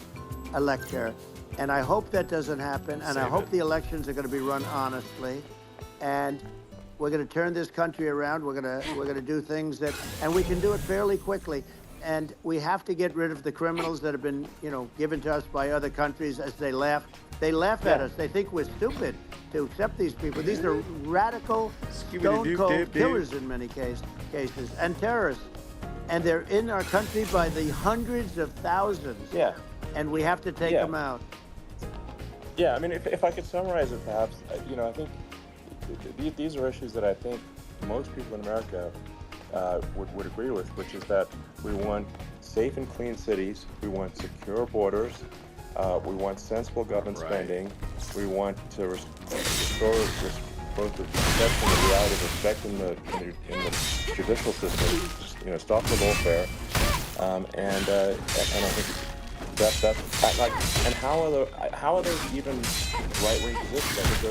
elect her. And I hope that doesn't happen. And I hope the elections are going to be run honestly. And we're going to turn this country around. We're going to do things and we can do it fairly quickly. And we have to get rid of the criminals that have been, given to us by other countries as they laugh. They laugh at us. They think we're stupid to accept these people. These are radical, stone-cold killers in many cases, and terrorists. And they're in our country by the hundreds of thousands. Yeah. And we have to take them out. Yeah, I mean, if I could summarize it, perhaps, I think these are issues that I think most people in America would agree with, which is that we want safe and clean cities, we want secure borders, we want sensible government spending, we want to restore both the perception and the reality of respect in the judicial system, stop the lawfare, and I think that's and how are those even right-wing positions? I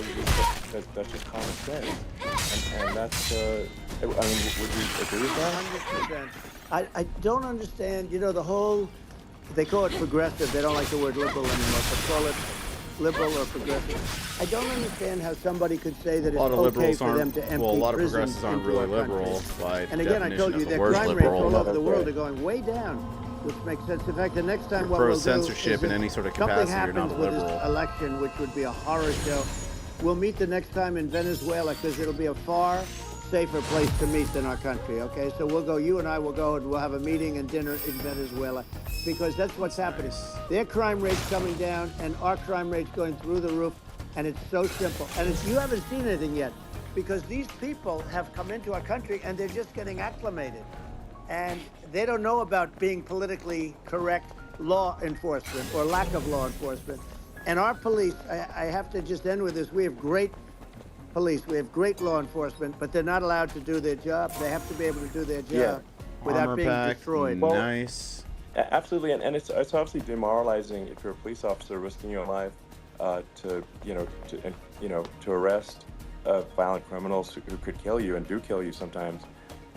think that's just common sense, and that's I mean, would you agree with that? 100%. I don't understand. The whole, they call it progressive. They don't like the word liberal anymore, but call it liberal or progressive. I don't understand how somebody could say that it's okay for them to empty a lot of prisons progressives aren't into really our liberal country. by And again, I told you, their crime rates all over the world are going way down, which makes sense. In fact, the next time what we'll do is censorship in any sort of capacity, you're not something happens with liberal. this election, which would be a horror show. We'll meet the next time in Venezuela because it'll be a far safer place to meet than our country, okay? So we'll go, you and I will go, and we'll have a meeting and dinner in Venezuela because that's what's happening. Their crime rate's coming down and our crime rate's going through the roof, and it's so simple. And you haven't seen anything yet because these people have come into our country and they're just getting acclimated. And they don't know about being politically correct law enforcement or lack of law enforcement. And our police, I have to just end with this, we have great police, we have great law enforcement, but they're not allowed to do their job. They have to be able to do their job without being destroyed. Well, nice. Absolutely, and it's obviously demoralizing if you're a police officer risking your life to arrest violent criminals who could kill you and do kill you sometimes,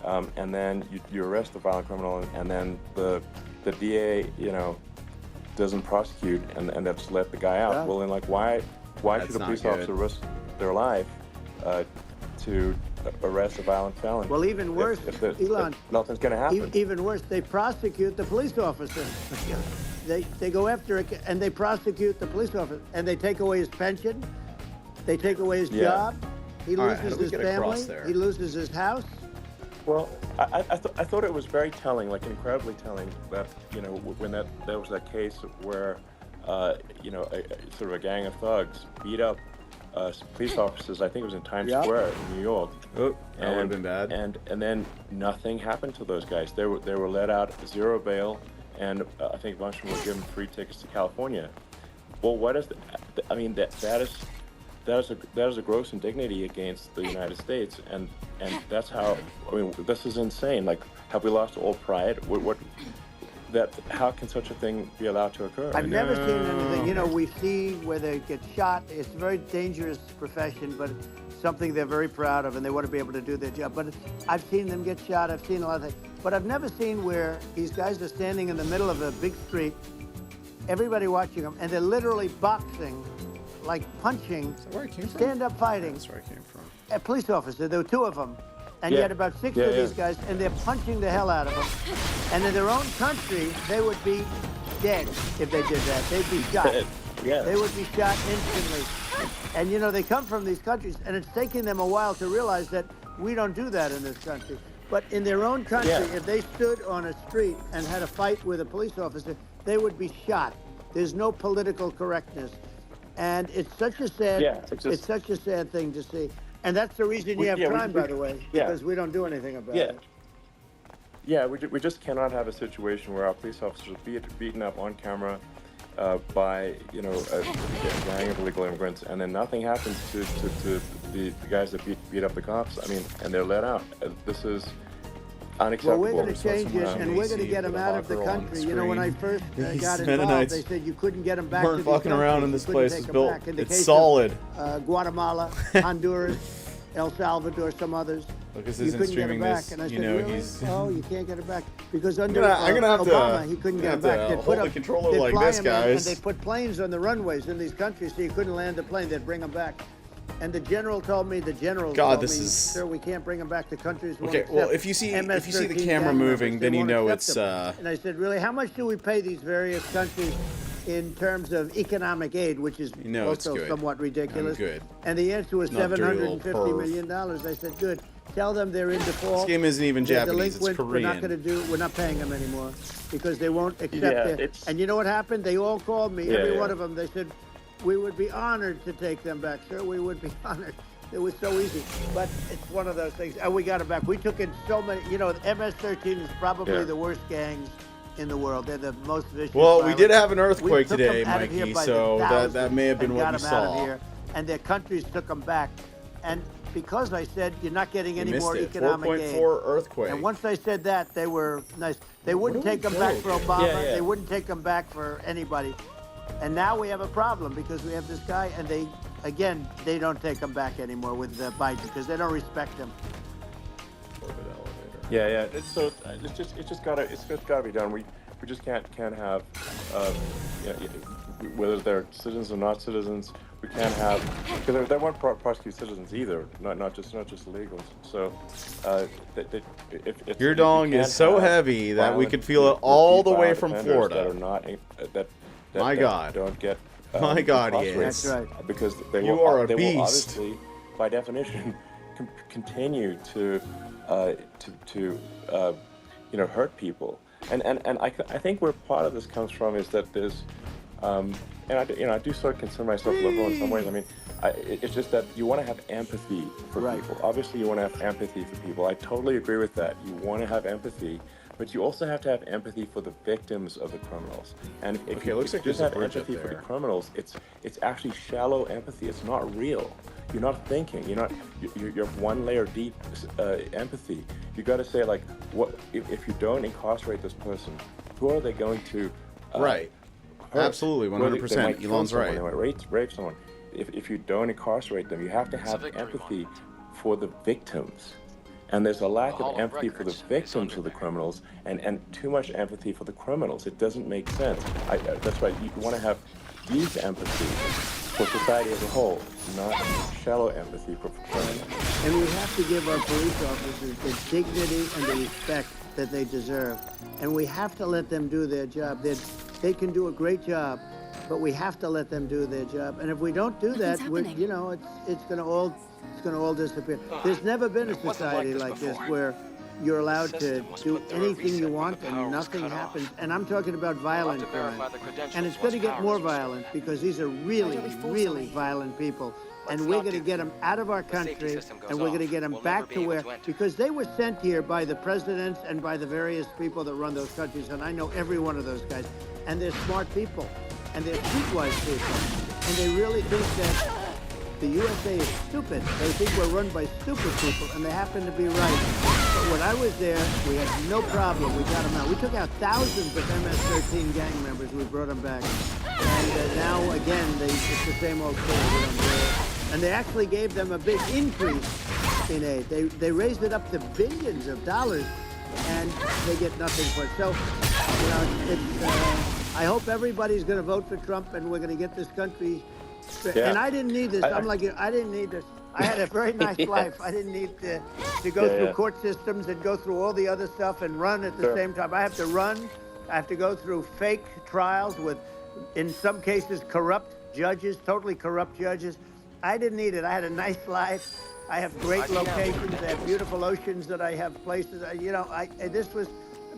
and then you arrest the violent criminal and then the DA doesn't prosecute and they just let the guy out. Yeah. Well, then why should a police officer risk their life to arrest a violent felon? Well, even worse, Elon, if nothing's going to happen. Even worse, they prosecute the police officer. They go after it and they prosecute the police officer and they take away his pension, they take away his job, he loses his family, he loses his house. Well, I thought it was very telling, incredibly telling, that when there was that case where sort of a gang of thugs beat up police officers. I think it was in Times Square in New York. Oh, that would have been bad. And then nothing happened to those guys. They were let out, zero bail, and I think a bunch of them were given free tickets to California. Well, what is I mean, that is a gross indignity against the United States, and that's how. I mean, this is insane. Have we lost all pride? How can such a thing be allowed to occur? I've never seen anything. We see where they get shot. It's a very dangerous profession, but it's something they're very proud of, and they want to be able to do their job. But I've seen them get shot. I've seen a lot of things. But I've never seen where these guys are standing in the middle of a big street, everybody watching them, and they're literally boxing, punching, stand-up fighting. That's where I came from. A police officer. There were two of them. And you had about six of these guys, and they're punching the hell out of them. And in their own country, they would be dead if they did that. They'd be shot. They would be shot instantly. And, they come from these countries, and it's taking them a while to realize that we don't do that in this country. But in their own country, if they stood on a street and had a fight with a police officer, they would be shot. There's no political correctness. And it's such a sad, it's such a sad thing to see. And that's the reason you have crime, by the way, because we don't do anything about it. Yeah, we just cannot have a situation where our police officers are beaten up on camera by a gang of illegal immigrants, and then nothing happens to the guys that beat up the cops. I mean, and they're let out. This is unacceptable. Well, we're going to change it, and we're going to get them out of the country. When I first got involved, they said you couldn't get them back to these fucking around in this place. It's built. It's solid. Guatemala, Honduras, El Salvador, some others. Lucas you isn't couldn't get them streaming back. this. And I said, really? Oh, you can't get them back because under I'm gonna have Obama, to, he couldn't get them back. They'd hold the controller like this, guys. And they put planes on the runways in these countries, so you couldn't land the plane. They'd bring them back. And the general told me, sir, we can't bring them back to countries. Okay, well, if you see the camera moving, then you know it's. And I said, really, how much do we pay these various countries in terms of economic aid, which is You know it's also good. somewhat ridiculous. I'm good. And the answer was Not dirty little $750 million. I said, good. Tell them they're in default. This game isn't even They're Japanese, it's delinquent. We're not Korean. going to we're not paying them anymore because they won't accept Yeah, it. And you know what happened? They all called me, Yeah, every yeah. one of them. They said, we would be honored to take them back, sir. We would be honored. It was so easy. But it's one of those things. And we got it back. We took in so many, you know, MS-13 is probably the worst gangs in the world. They're the most vicious. Well, we violent. did have an We earthquake took today, them out of here Mikey, by so the that thousands may have been and what got we them out of saw. here, and their countries took them back. And because I said you're not getting You any missed more it. economic aid. 4.4 earthquake. And once I said that, they were nice. They wouldn't take them back for Obama. They wouldn't take them back for anybody. And now we have a problem because we have this guy, and they don't take them back anymore with Biden because they don't respect him. Yeah. It's just gotta be done. We just can't have whether they're citizens or not citizens. We can't have because they won't prosecute citizens either, not just illegals. So if Your dong is so heavy that we could feel it all the way from Florida. That are not My God. Don't get My God, he incarcerated. is. That's right. Because they You will, are a they will beast. obviously, by definition, continue to hurt people. And I think where part of this comes from is that there's, and I do sort of consider myself liberal in some ways. I mean, it's just that you want to have empathy for people. Obviously, you want to have empathy for people. I totally agree with that. You want to have empathy, but you also have to have empathy for the victims of the criminals. And if you looks like just there's a have bridge up empathy for the there. criminals, it's actually shallow empathy. It's not real. You're not thinking. You're one layer deep empathy. You got to say like, what if you don't incarcerate this person? Who are they going to? Right. Hurt? Absolutely, Who are they- 100%. they might kill Elon's someone, right. They might rape someone. If you don't incarcerate them, you have to have empathy for the victims. And there's a lack of empathy for the victims of the criminals, and too much empathy for the criminals. It doesn't make sense. That's why you want to have deep empathy for society as a whole, not shallow empathy for criminals. And we have to give our police officers the dignity and the respect that they deserve. And we have to let them do their job. They can do a great job, but we have to let them do their job. And if we don't do that, it's going to all disappear. There's never been a society like this where you're allowed to do anything you want and nothing happens. And I'm talking about violent crime. And it's going to get more violent because these are really, really violent people. And we're going to get them out of our country, and we're going to get them back to where, because they were sent here by the presidents and by the various people that run those countries, and I know every one of those guys. And they're smart people, and they're streetwise people. And they really think that the USA is stupid. They think we're run by stupid people, and they happen to be right. But when I was there, we had no problem. We got them out. We took out thousands of MS-13 gang members. We brought them back. And now, again, it's the same old story. And they actually gave them a big increase in aid. They raised it up to billions of dollars, and they get nothing for it. So, I hope everybody's going to vote for Trump, and we're going to get this country. Yeah. And I didn't need this. I'm like, I didn't need this. I had a very nice life. I didn't need to go through court systems and go through all the other stuff and run at the same time. I have to run. I have to go through fake trials with, in some cases, corrupt judges, totally corrupt judges. I didn't need it. I had a nice life. I have great locations. I have beautiful oceans that I have places.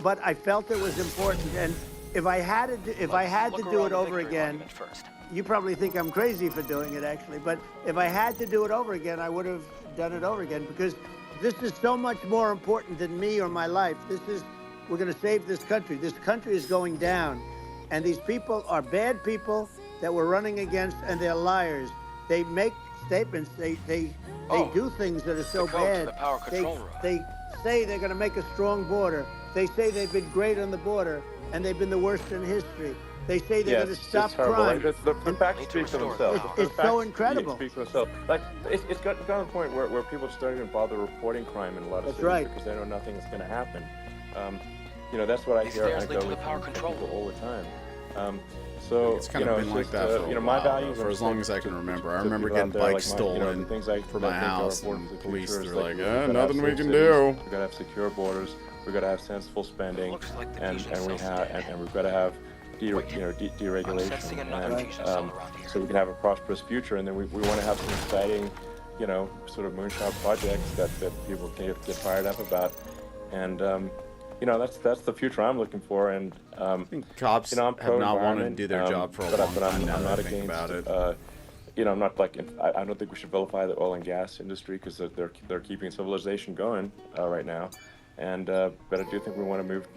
But I felt it was important. And if I had to do it over again, you probably think I'm crazy for doing it, actually. But if I had to do it over again, I would have done it over again, because this is so much more important than me or my life. We're going to save this country. This country is going down. And these people are bad people that we're running against, and they're liars. They make statements. They do things that are so bad. They say they're going to make a strong border. They say they've been great on the border, and they've been the worst in history. They say they're going to stop crime. The facts speak for themselves. It's so incredible. Speak for themselves. Like it's got to the point where people don't even bother reporting crime in a lot of cities because they know nothing is going to happen. That's what I hear anecdotally from people all the time. So it's kind of been like that for a my while, values for as long as I can remember. I remember getting bikes stolen from my house, and the police were like, nothing we can do. We gotta have secure borders. We gotta have sensible spending, and we've got to have deregulation, and fusion cell around here. so we can have a prosperous future. And then we want to have some exciting, sort of moonshot projects that people can get fired up about. And that's the future I'm looking for. And I think cops I'm have not wanted to pro-environment, do their job for a long time. Now I'm that not I think against about it. I'm not like I don't think we should vilify the oil and gas industry because they're keeping civilization going right now, and but I do think we want to move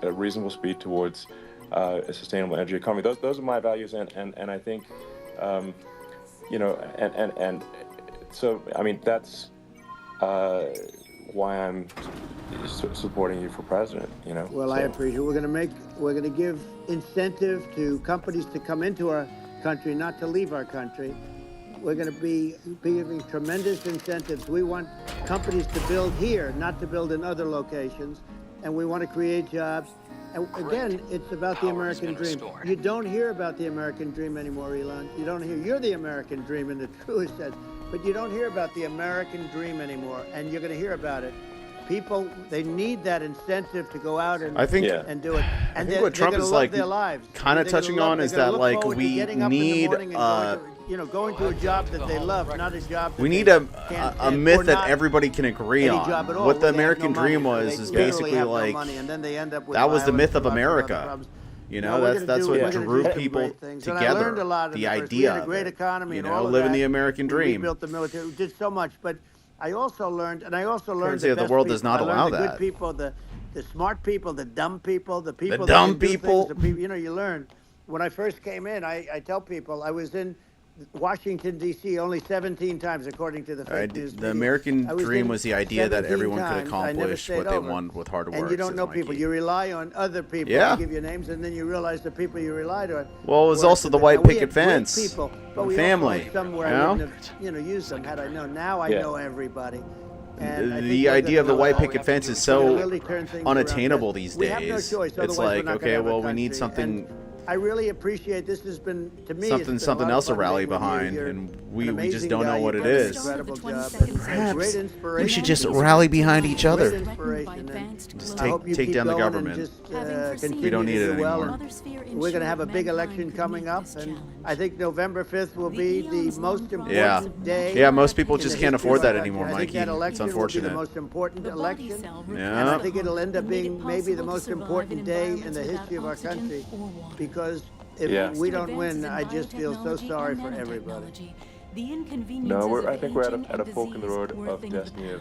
at a reasonable speed towards a sustainable energy economy. Those are my values, and I think and so I mean that's why I'm supporting you for president. Well, I appreciate it. We're going to give incentive to companies to come into our country, not to leave our country. We're going to be giving tremendous incentives. We want companies to build here, not to build in other locations, and we want to create jobs. And again, it's about the American dream. You don't hear about the American dream anymore, Elon. You don't hear. You're the American dream in the truest sense, but you don't hear about the American dream anymore, and you're going to hear about it. People, they need that incentive to go out and do it. And I think what Trump is like kind of touching on is that like we need going to a job that they love, not a job that we need a myth that everybody can agree on. What the American dream was is basically like that was the myth of America. That's what drew people together. The idea of it. Live in the American dream. We built the military. We did so much, but I also learned Currency of the world does not allow that. The good people, the smart people, the dumb people, the people the dumb that can do people. things, you learn. When I first came in, I tell people I was in Washington, D.C. only 17 times, according to the fake news. The American dream was the idea that everyone could accomplish what they want with hard work. And you don't know people. You rely on other people to give you names, and then you realize the people you relied on. Well, it was also the white picket fence. People, but we family. Also somewhere I wouldn't have, used them had I known. Now I know everybody. The idea of the white picket fence is so unattainable these days. It's like, okay, well, we need something. I really appreciate this. Has been to me something else to rally behind, and we just don't know what it is. Perhaps we should just rally behind each other. Just take down the government. We don't need it anymore. We're going to have a big election coming up, and I think November 5th will be the most important day. Yeah, most people just can't afford that anymore, Mikey. It's unfortunate. Will be the most important election, yeah. And I think it'll end up being maybe the most important day in the history of our country, because if we don't win, I just feel so sorry for everybody. No, I think we're at a fork in the road of destiny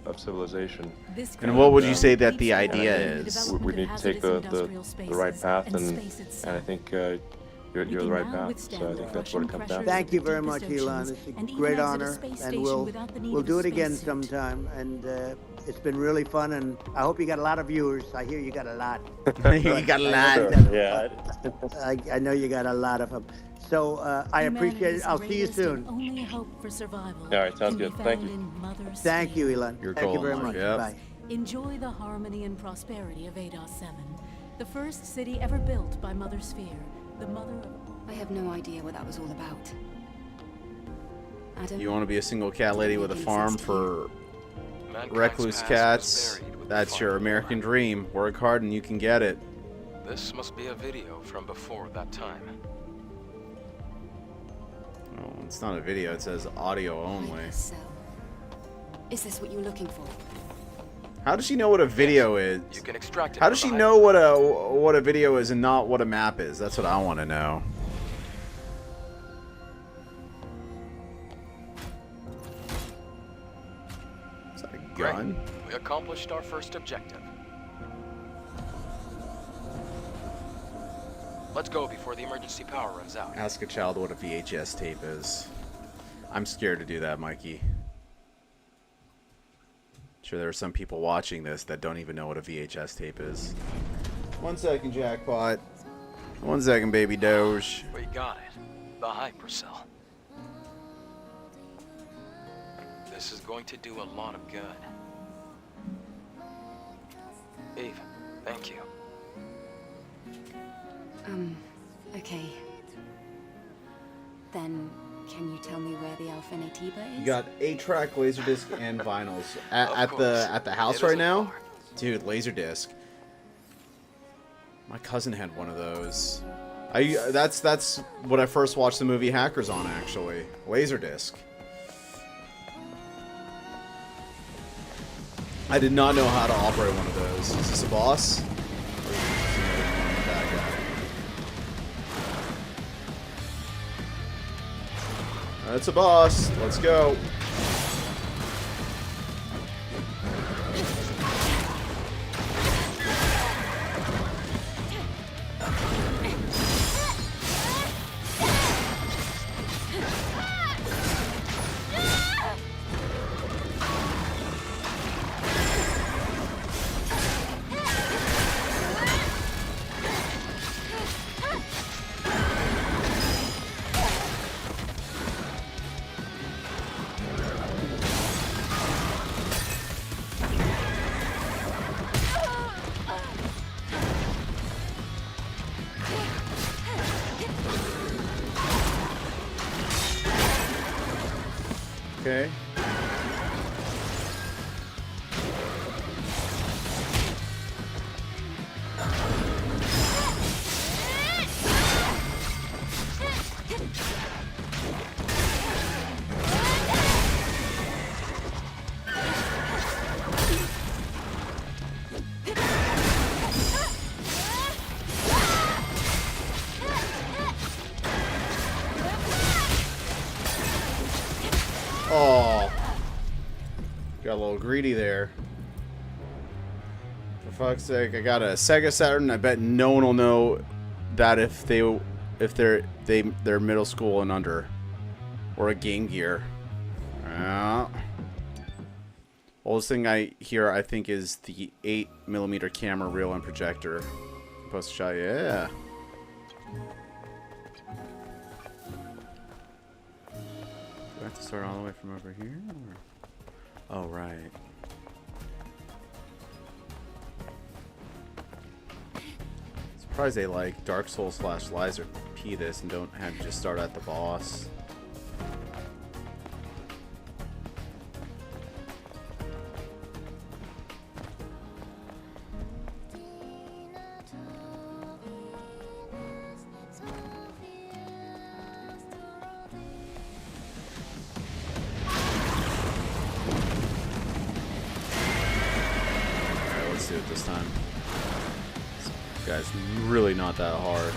of civilization. And what would you say that the idea is? We need to take the right path, and I think you're the right path. So I think that's what it comes down to. Thank you very much, Elon. It's a great honor, and we'll do it again sometime. And it's been really fun, and I hope you got a lot of viewers. I hear you got a lot. You got a lot. Yeah. I know you got a lot of them. So I appreciate it. I'll see you soon. Only hope for survival. All right, sounds good. Thank you. Thank you, Elon. Thank you very much. Yep. Bye. Enjoy the harmony and prosperity of ADOS 7, the first city ever built by Mother Sphere, the mother of... I have no idea what that was all about. Adam? You want to be a single cat lady with a farm for recluse cats? That's your American dream. Work hard and you can get it. This must be a video from before that time. Oh, it's not a video. It says audio only. So, is this what you were looking for? How does she know what a video is? You can extract it. How does she know what a video is and not what a map is? That's what I want to know. Is that a gun? Great. We accomplished our first objective. Let's go before the emergency power runs out. Ask a child what a VHS tape is. I'm scared to do that, Mikey. Sure, there are some people watching this that don't even know what a VHS tape is. 1 second, Jackpot. 1 second, Baby Doge. We got it. The hypercell. This is going to do a lot of good. Eve, thank you. Okay. Then, can you tell me where the Alpha Natiba is? You got 8-track Laserdisc and vinyls at the house right now, dude. Laserdisc. My cousin had one of those. That's what I first watched the movie Hackers on, actually. Laserdisc. I did not know how to operate one of those. Is this a boss? Bad guy. That's a boss. Let's go. Okay. Oh, got a little greedy there. For fuck's sake, I got a Sega Saturn. I bet no one will know that if they're middle school and under, or a Game Gear. Oldest thing I hear, I think, is the 8mm camera reel and projector. Post shot, yeah. Do I have to start all the way from over here? Or? Oh, right. Surprised they like Dark Souls / Lies or P this and don't have to just start at the boss. Do it this time. This guy's really not that hard.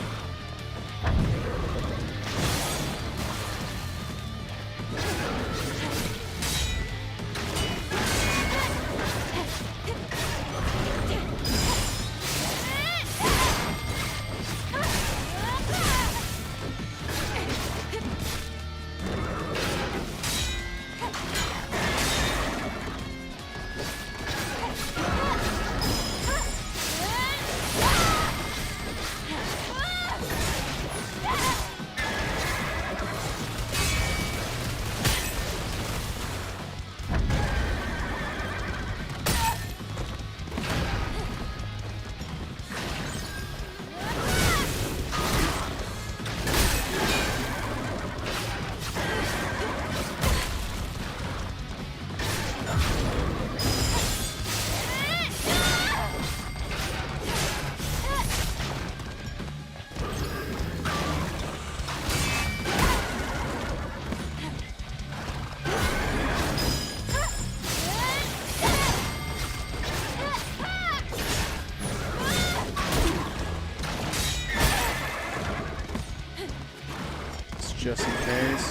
Just in case.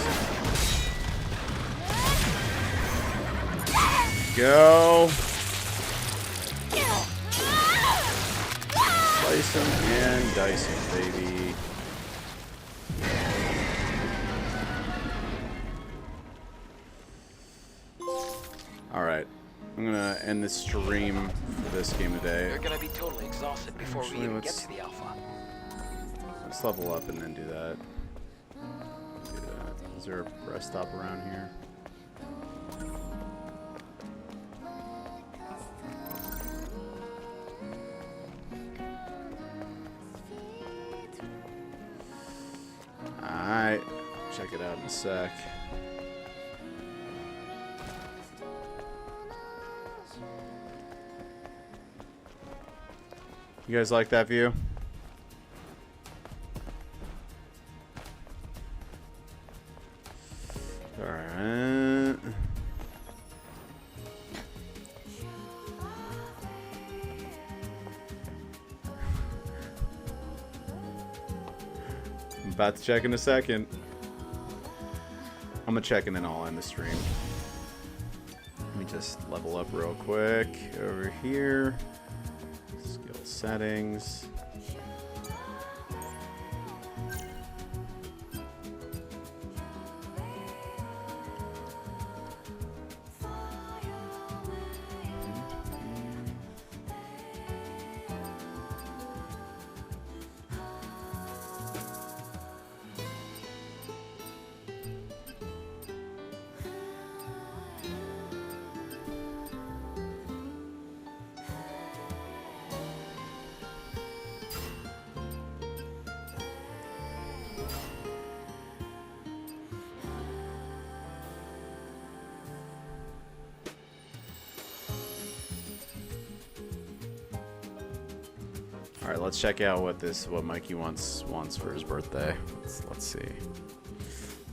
Go. Slice him and dice him, baby. Alright. I'm gonna end this stream for this game today. You're gonna be totally exhausted before we even get to the alpha. Let's level up and then do that. Is there a rest stop around here? Alright, check it out in a sec. You guys like that view? About to check in a second. I'm gonna check and then I'll end the stream. Let me just level up real quick over here. Skill settings. All right, let's check out what Mikey wants for his birthday. Let's see.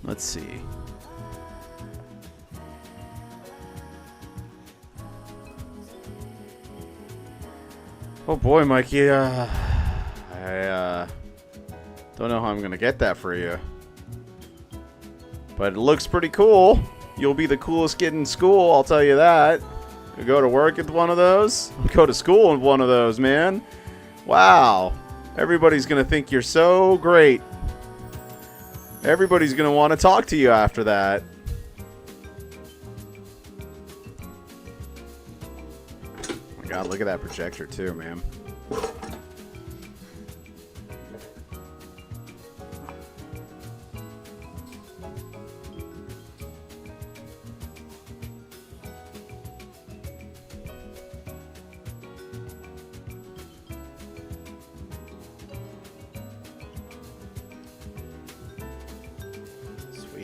Let's see. Oh boy, Mikey. I don't know how I'm gonna get that for you, but it looks pretty cool. You'll be the coolest kid in school, I'll tell you that. You go to work with one of those. Go to school with one of those, man. Wow. Everybody's going to think you're so great. Everybody's going to want to talk to you after that. Oh my God, look at that projector too, man.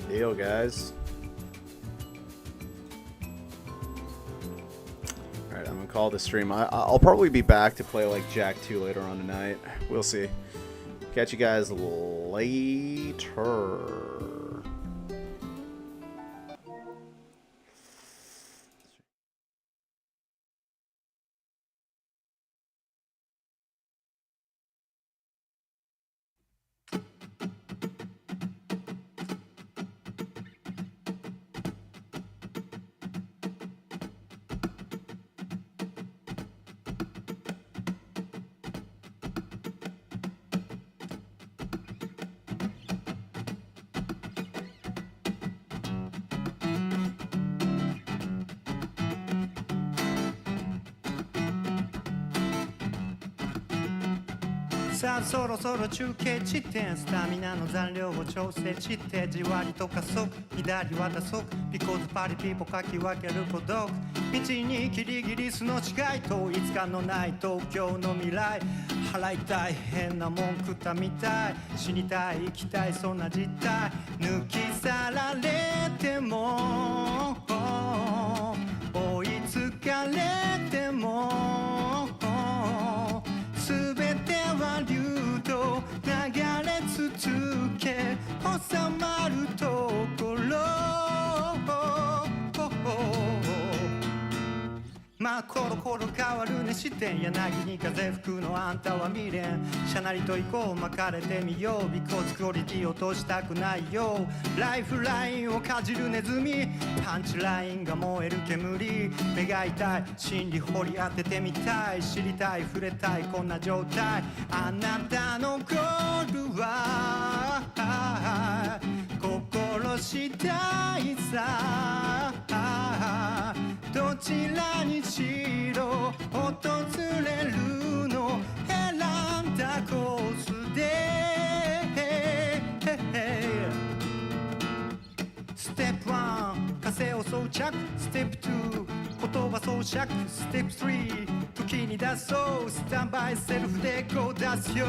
Deal, guys. Alright, I'm gonna call the stream. I'll probably be back to play like Jak 2 later on tonight. We'll see. Catch you guys later.さあそろそろ中継地点スタミナの残量を調整してじわりと加速左は打速 Because パリピーポかき分ける孤独道にキリギリスの違い統一感のない東京の未来払いたい変なもん食ったみたい死にたい生きたいそんな実態抜き去られても追いつかれても全ては流動流れ続け収まるところまあコロコロ変わるね視点柳に風吹くのあんたは未練しゃなりと行こう巻かれてみよう Because クオリティ落としたくないよライフラインをかじるネズミパンチラインが燃える煙願いたい真理掘り当ててみたい知りたい触れたいこんな状態あなたのゴールは心次第さどちらにしろ訪れるの選んだコースでステップ1枷を装着ステップ2言葉装着ステップ3時に出そうスタンバイセルフでこう出すよ